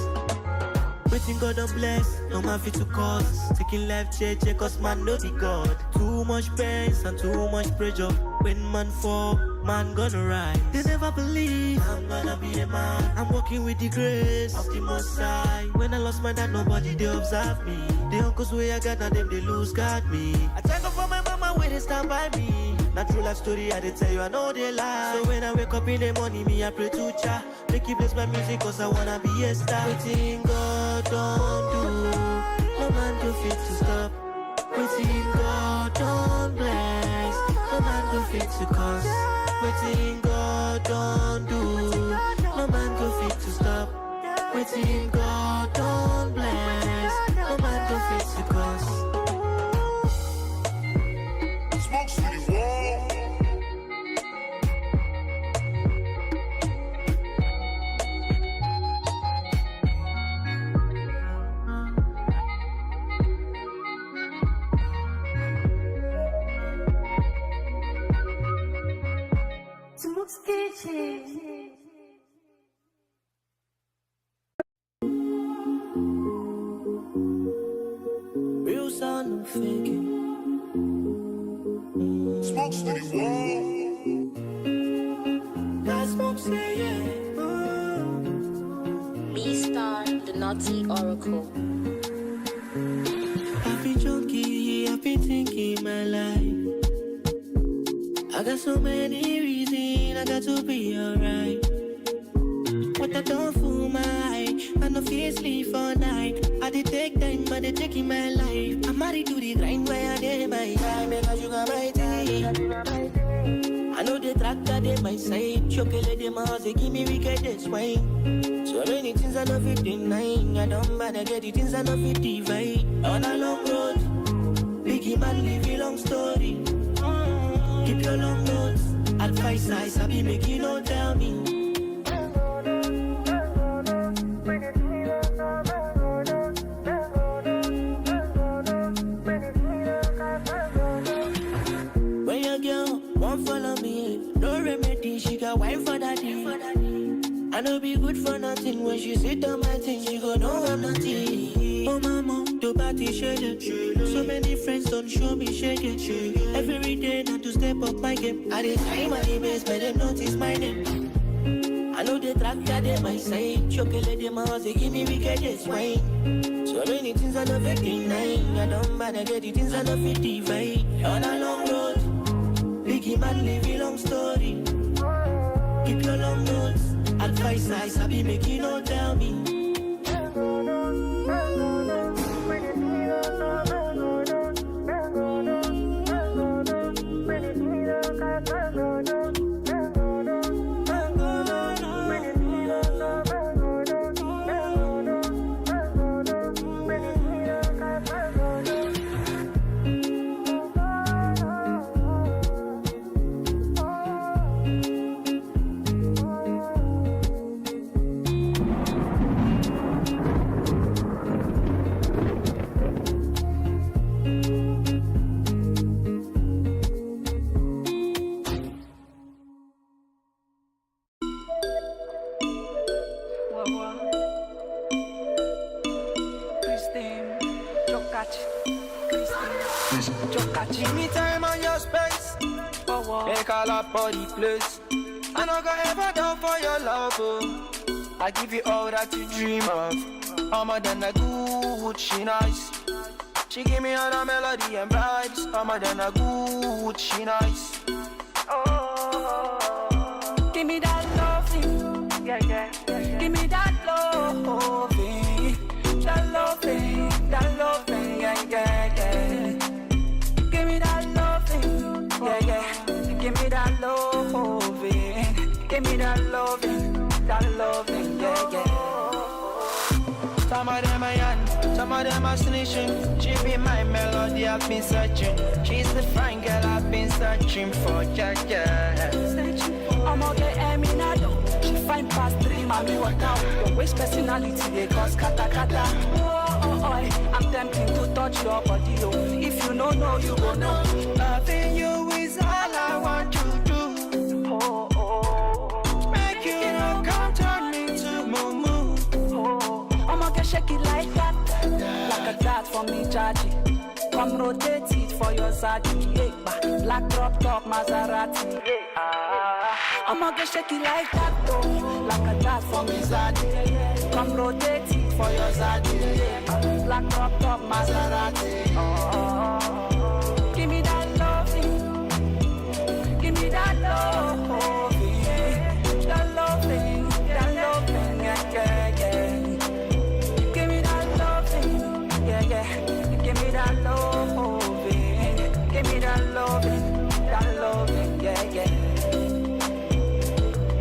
Waiting God don't bless, no man fit to cause. Taking life JJ cause man no be God. Too much pains and too much pressure. When man fall, man gonna rise. They never believe I'm gonna be a man. I'm walking with the grace of the Most High. When I lost my dad, nobody they observe me. The uncles way I got, now them they lose guard me. I thank God for my mama where they stand by me. Not true life story, I did tell you I know they lie. So when I wake up in the morning, me I pray to Jah. Make you bless my music cause I wanna be a star. Waiting God don't do, no man do fit to stop. Waiting God don't bless, no man do fit to cause. Waiting God don't do, no man do fit to stop. Waiting God don't bless, no man do fit to cause. Smoke City Wall. Smoke's Kitchen. Real sound no faking. Smoke City Wall. That Smoke say yeah. B-Star, the naughty oracle. I've been junkie, I've been thinking my life. I got so many reasons, I got to be alright. But I don't fool my eye, I no feel sleep for night. I did take time, but they taking my life. I'm married to the grind where I did my time, because you got my tea. I know the tractor they my side, chocolate them house, they give me wicked wine. So many things I know fit deny, I don't bother get the things I know fit divide. On a long road, biggie man live a long story. Keep your long notes, advice I sabi make you no tell me. When your girl won't follow me, no remedy, she got wine for daddy. I know be good for nothing, when she sit on my thing, she go know I'm nothing. Oh mama, the party shaded. So many friends don't show me shake it. Every day not to step up my game. I dey try my best, but they notice my name. I know the tractor they my side, chocolate them house, they give me wicked wine. So many things I know fit deny, I don't bother get the things I know fit divide. On a long road, biggie man live a long story. Keep your long notes, advice I sabi make you no tell me. Give me time on your space. Make all up for the place. I no go ever down for your love. Oh. I give you all that you dream of. I'm more than a good, she nice. She give me all the melody and vibes. I'm more than a good, she nice. Oh, give me that loving, yeah, yeah. Give me that loving, that loving, that loving, yeah, yeah, yeah. Give me that loving, yeah, yeah. Give me that loving, give me that loving, yeah, yeah. Some of them are young, some of them are snitching. She be my melody, I've been searching. She's the fine girl I've been searching for, yeah, yeah. I'm all get Eminado. She fine past 3, mommy, what out? Your waist personality, they cause kata kata. Oh, I'm tempting to touch your body, oh. If you don't know, you go know. Loving you is all I want to do. Oh, make you know, come turn me to moo. I'ma get shake it like that, like a dart for me, Jaji. Come rotate it for your Zadi, yeah. Black drop top Maserati, yeah. I'ma get shaky like that though, like a dad from his Zadi. Come rotate it for your Zadi, yeah. Black drop top Maserati, Give me that loving, give me that loving, that loving, yeah, yeah, yeah. Give me that loving, yeah, yeah. Give me that loving, give me that loving, yeah, yeah.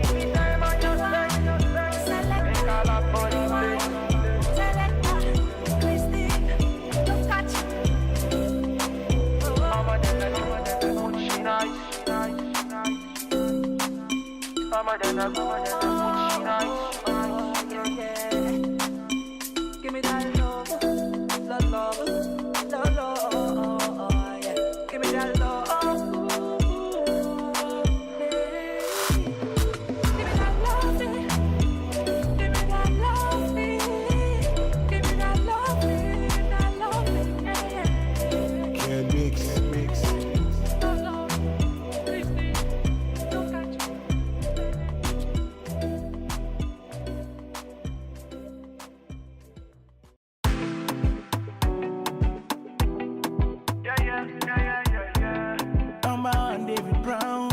Give me that love, yeah. Give me that love, Give me that loving, give me that loving, give me that loving, yeah. Can't mix. Number one, David Brown.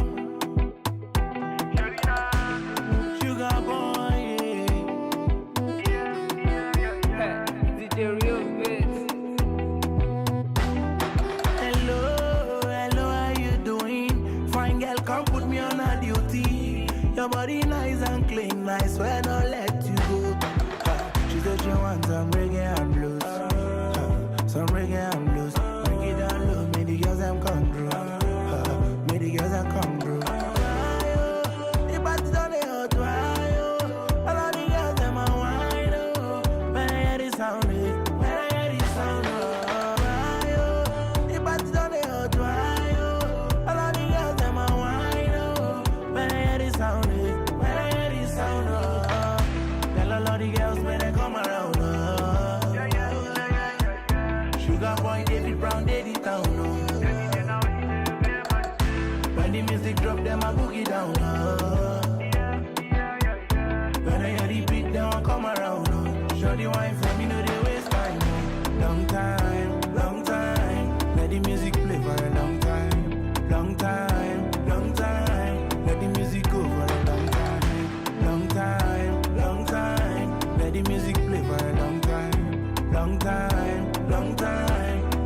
Sugar boy, DJ Real Bits. Hello, how you doing? Fine girl, come put me on a duty. Your body nice and clean, I swear not let you go. She said she wants some reggae and blues. Some reggae and blues. Bring it down low, make the girls them come through. Make the girls them come through. The party done it hot, all of the girls them a wine. When I hear the sound, when I hear the sound, the party done it hot, all of the girls them a wine. When I hear the sound, when I hear the sound, tell all of the girls when they come around. Sugar boy, David Brown, Daddy Town. When the music drop, them a boogie down. When I hear the beat, them a come around. Show the wine for me, no they waste time. Long time, let the music play for a long time. Long time, let the music go for a long time. Long time, let the music play for a long time. Long time,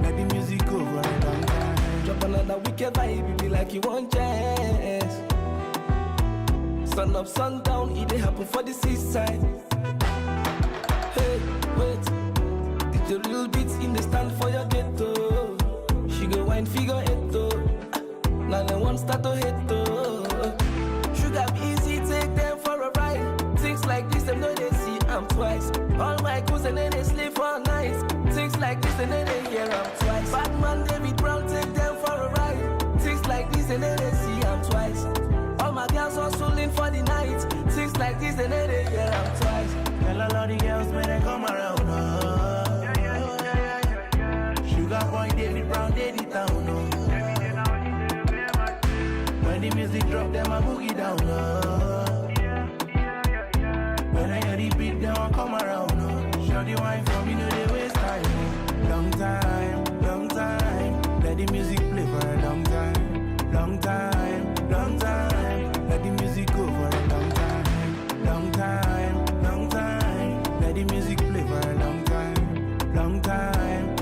let the music go for a long time. Drop another wicked vibe, be like you want jazz. Sun up, sun down, it dey happen for the seaside. Hey, wait, did the real beats in the stand for your ghetto? She go wine figure eight though. Now they want start to hit though. Sugar be easy, take them for a ride. Things like this, them know they see I'm twice. All my crews and then they sleep all night. Things like this and then they hear I'm twice. Batman, David Brown, take them for a ride. Things like this and then they see I'm twice. All my girls hustling for the night. Things like this and then they hear I'm twice. Tell all of the girls when they come around. Sugar boy, David Brown, Daddy Town. When the music drop, them a boogie down. When I hear the beat, them a come around. Show the wine for me, no they waste time. Long time, let the music play for a long time. Long time, let the music go for a long time. Long time, let the music play for a long time. Long time,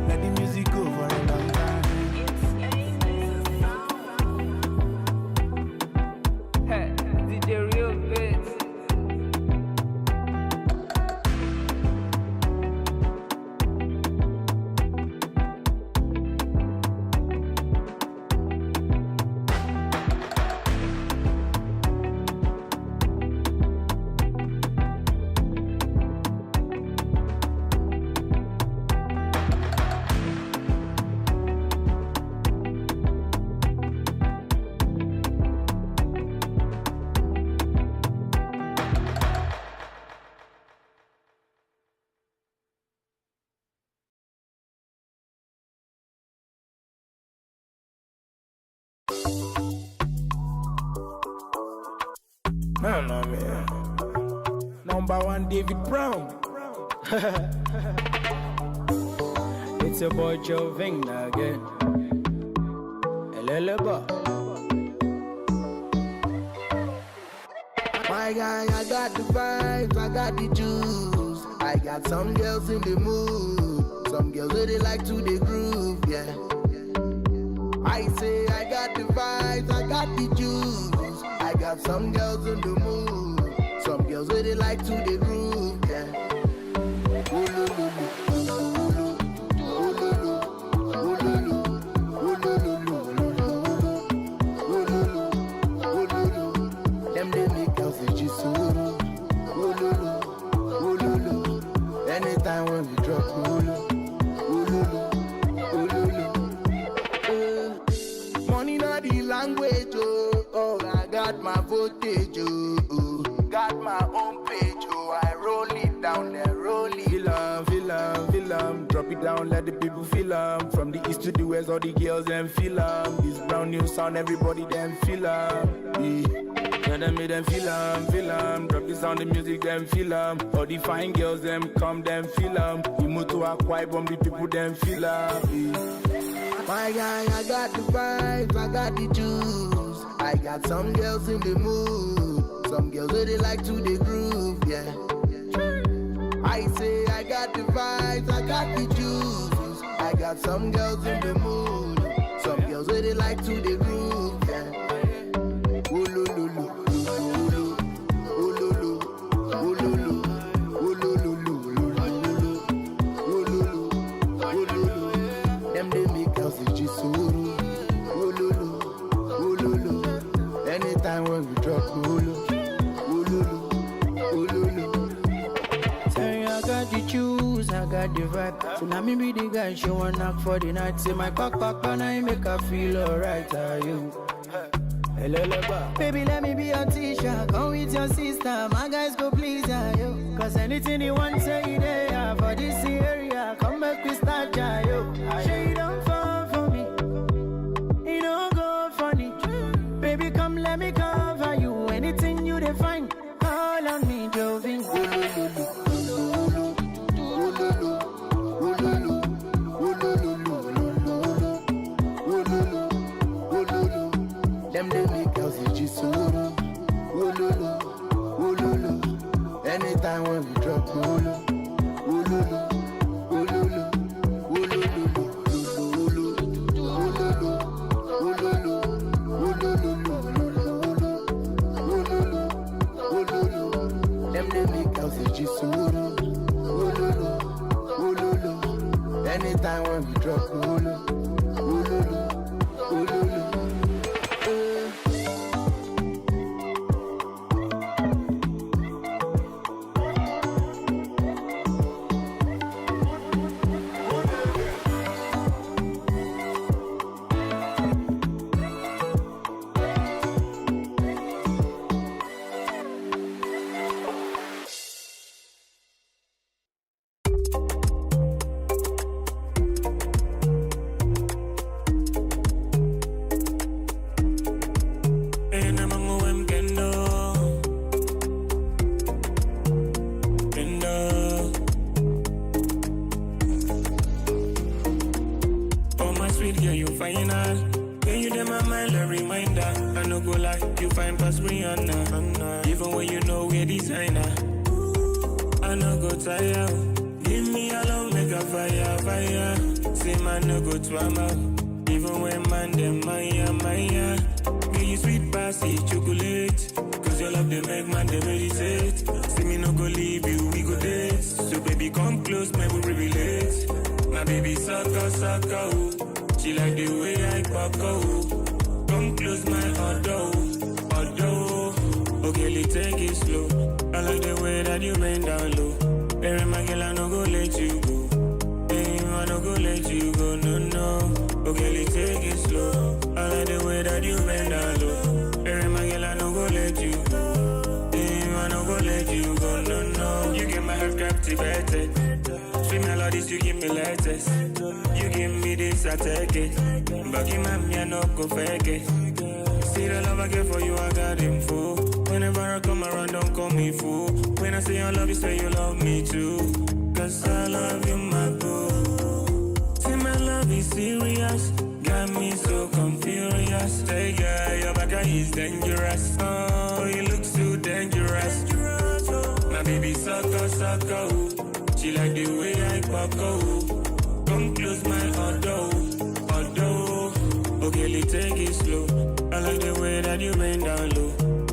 let the music go for a long time. Hey, DJ Real Bits. Man, I mean, number one David Brown. It's your boy Joe Vingna again. Eleleba. My guy, I got the vibes, I got the juice. I got some girls in the mood. Some girls really like to the groove, yeah. I say I got the vibes, I got the juice. I got some girls in the mood. Some girls really like to the groove, yeah. Them they make girls just anytime when we drop money not the language, oh, I got my voltage, oh, got my own page, oh, I roll it down there, roll it. Feel 'em, drop it down, let the people feel 'em. From the east to the west, all the girls them feel 'em. This brown new sound, everybody them feel 'em. Yeah, them make them feel 'em. Drop the sound, the music them feel 'em. All the fine girls them come, them feel 'em. We move to a quiet bomb, the people them feel 'em. Yeah. My guy, I got the vibes, I got the juice. I got some girls in the mood. Some girls really like to the groove, yeah. I say I got the vibes, I got the juice. I got some girls in the mood. Some girls really like to the groove, yeah. Them they make girls just anytime when we drop Say I got the juice, I got the vibe. So now me be the guy she want knock for the night. Say my pack and I make her feel alright. Are you? Baby, let me be your teacher. Come with your sister. My guys go please you. Cause anything you want, say there. For this area, come back we start yo. Say you don't fall for me. You don't go funny. Baby, come let me cover you. Anything you define, call on me, Joving. Them they make girls just anytime when we drop them they make girls just anytime when we drop Buggy man, me no go fake it. See the love I get for you, I got info. Whenever I come around, don't call me fool. When I say I love you, say you love me too. Cause I love you, my boo. Say my love is serious. Got me so confused. Say yeah, your back is dangerous. Oh, you look so dangerous. My baby sucker, sucker. She like the way I pop go. Come close my auto. Okay, let's take it slow. I like the way that you bend down low.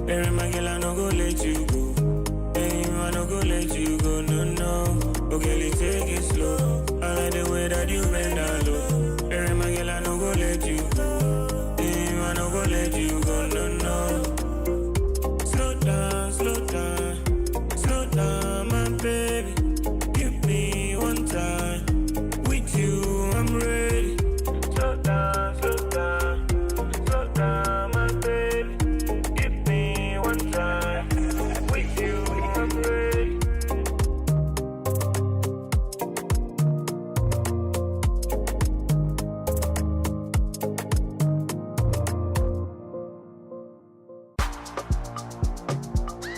Every my girl, I no go let you go. Hey, I no go let you go, no. Okay, let's take it slow. I like the way that you bend down low. Every my girl, I no go let you go. Hey, I no go let you go, no. Slow down, slow down, my baby. Give me one time. With you, I'm ready. Slow down, my baby. Give me one time. With you, I'm ready.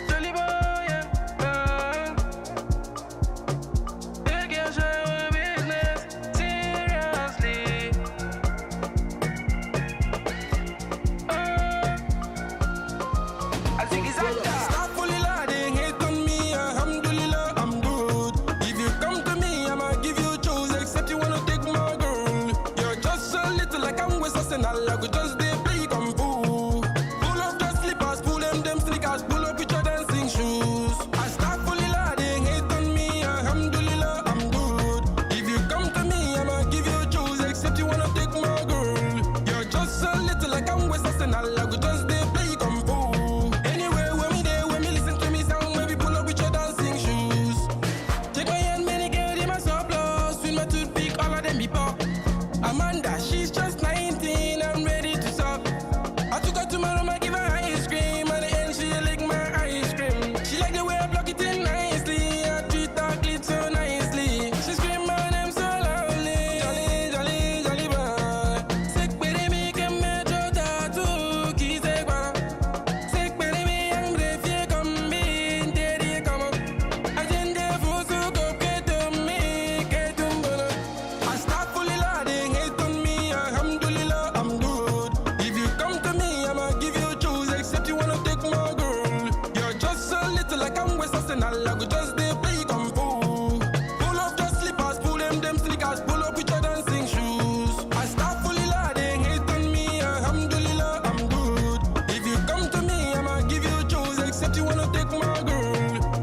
Jolly boy, yeah. You can share your business seriously. I think it's stop fully loading, hate on me, alhamdulillah, I'm good. If you come to me, I'ma give you choose, except you wanna take my girl. You're just a little like I'm West Arsenal, I could just they play kung fu. Pull up the slippers, pull them sneakers, pull up with your dancing shoes. I start fully loading, hate on me, alhamdulillah, I'm good. If you come to me, I'ma give you choose, except you wanna take my girl. You're just a little like I'm West Arsenal, I could just they play kung fu. Anywhere when me there, when me listen to me sound, maybe pull up with your dancing shoes. Take my hand, many girls in my surplus, with my toothpick, all of them be pop. Amanda, she's just 19, I'm ready to suck. I took her to my room, I give her ice cream. At the end, she lick my ice cream. She like the way I block it in nicely. I treat her clit so nicely. She scream my name so loudly. Jolly, jolly, jolly boy. Sick with me, que me trota tu, qui se guana. Sick with me, I'm brave, you come in, daddy, come up. Agende fusu, go get to me, get to me. I start fully loading, hate on me, alhamdulillah, I'm good. If you come to me, I'ma give you choose, except you wanna take my girl. You're just a little like I'm West Arsenal, I could just they play kung fu. Pull off the slippers, pull them sneakers, pull up with your dancing shoes. I start fully loading, hate on me, alhamdulillah, I'm good. If you come to me, I'ma give you choose, except you wanna take my girl.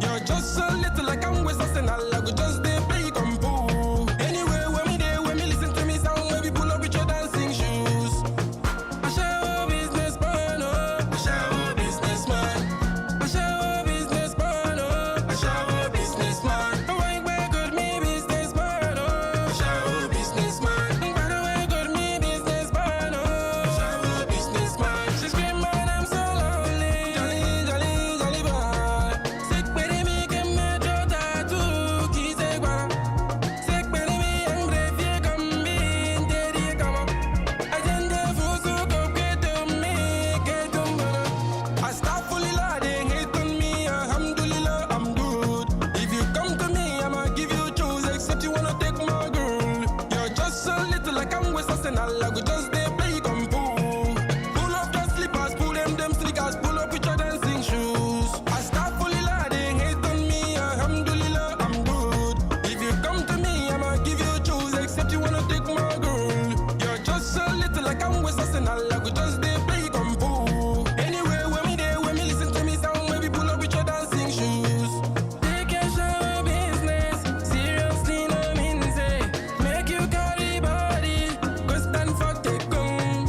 You're just a little like I'm West Arsenal, I could just they play kung fu. Anywhere when me there, when me listen to me sound, maybe pull up with your dancing shoes. I share a business man, I share a businessman. I share a businessman, I share a businessman. I want back good me businessman, I share a businessman. By the way, good me businessman, I share a businessman. She scream my name so loudly, jolly, jolly, jolly boy. Sick with me, que me trota tu, qui se guana. Sick with me, I'm brave, you come in, daddy, come up. Agende fusu, go get to me, get to me. I start fully loading, hate on me, alhamdulillah, I'm good. If you come to me, I'ma give you choose, except you wanna take my girl. You're just a little like I'm West Arsenal, I could just they play kung fu. Pull off the slippers, pull them sneakers, pull up with your dancing shoes. I start fully loading, hate on me, alhamdulillah, I'm good. If you come to me, I'ma give you choose, except you wanna take my girl. You're just a little like I'm West Arsenal, I could just they play kung fu. Anywhere when me there, when me listen to me sound, maybe pull up with your dancing shoes. Take your show business seriously, no mean say. Make you carry body, go stand for take gun.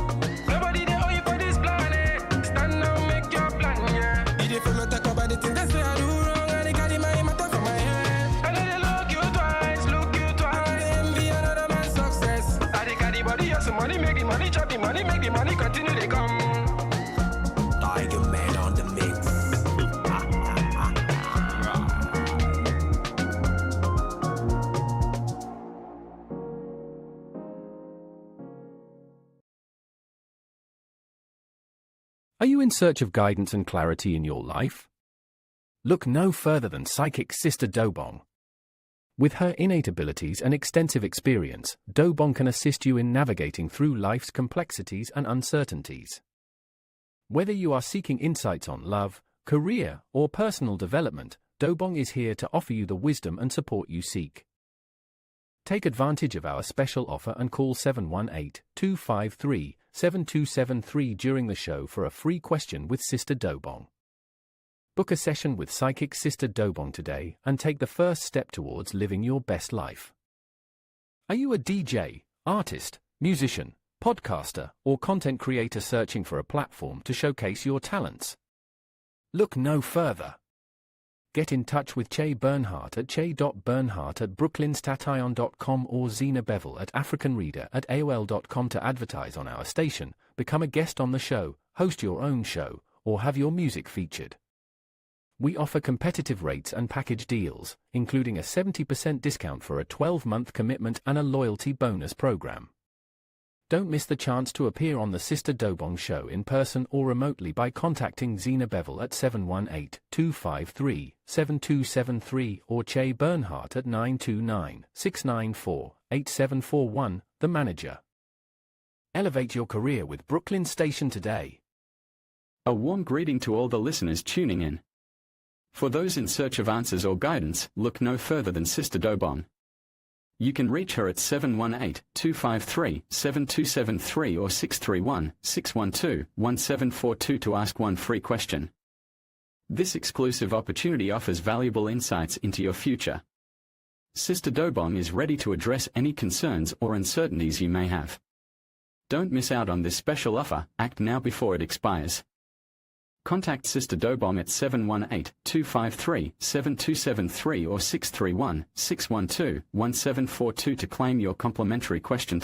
Nobody there owe you for this planet. Stand now, make your plan, yeah. If you feel talk about the things that's where I do wrong, and they carry my matter for my head. And then they look you twice, envy another man's success. I they carry body, have some money, make the money, chop the money, make the money continue, they come. Tiger Man on the mix. Are you in search of guidance and clarity in your life? Look no further than psychic Sister Dobong. With her innate abilities and extensive experience, Dobong can assist you in navigating through life's complexities and uncertainties. Whether you are seeking insights on love, career, or personal development, Dobong is here to offer you the wisdom and support you seek. Take advantage of our special offer and call 718-253-7273 during the show for a free question with Sister Dobong. Book a session with psychic Sister Dobong today and take the first step towards living your best life. Are you a DJ, artist, musician, podcaster, or content creator searching for a platform to showcase your talents? Look no further. Get in touch with Che Bernhardt at che.bernhardt@brooklynstation.com or Zina Bevel at africanreader@aol.com to advertise on our station, become a guest on the show, host your own show, or have your music featured. We offer competitive rates and package deals, including a 70% discount for a 12-month commitment and a loyalty bonus program. Don't miss the chance to appear on the Sister Dobong show in person or remotely by contacting Zina Bevel at 718-253-7273 or Che Bernhardt at 929-694-8741, the manager. Elevate your career with Brooklyn Station today. A warm greeting to all the listeners tuning in. For those in search of answers or guidance, look no further than Sister Dobong. You can reach her at 718-253-7273 or 631-612-1742 to ask one free question. This exclusive opportunity offers valuable insights into your future. Sister Dobong is ready to address any concerns or uncertainties you may have. Don't miss out on this special offer. Act now before it expires. Contact Sister Dobong at 718-253-7273 or 631-612-1742 to claim your complimentary question.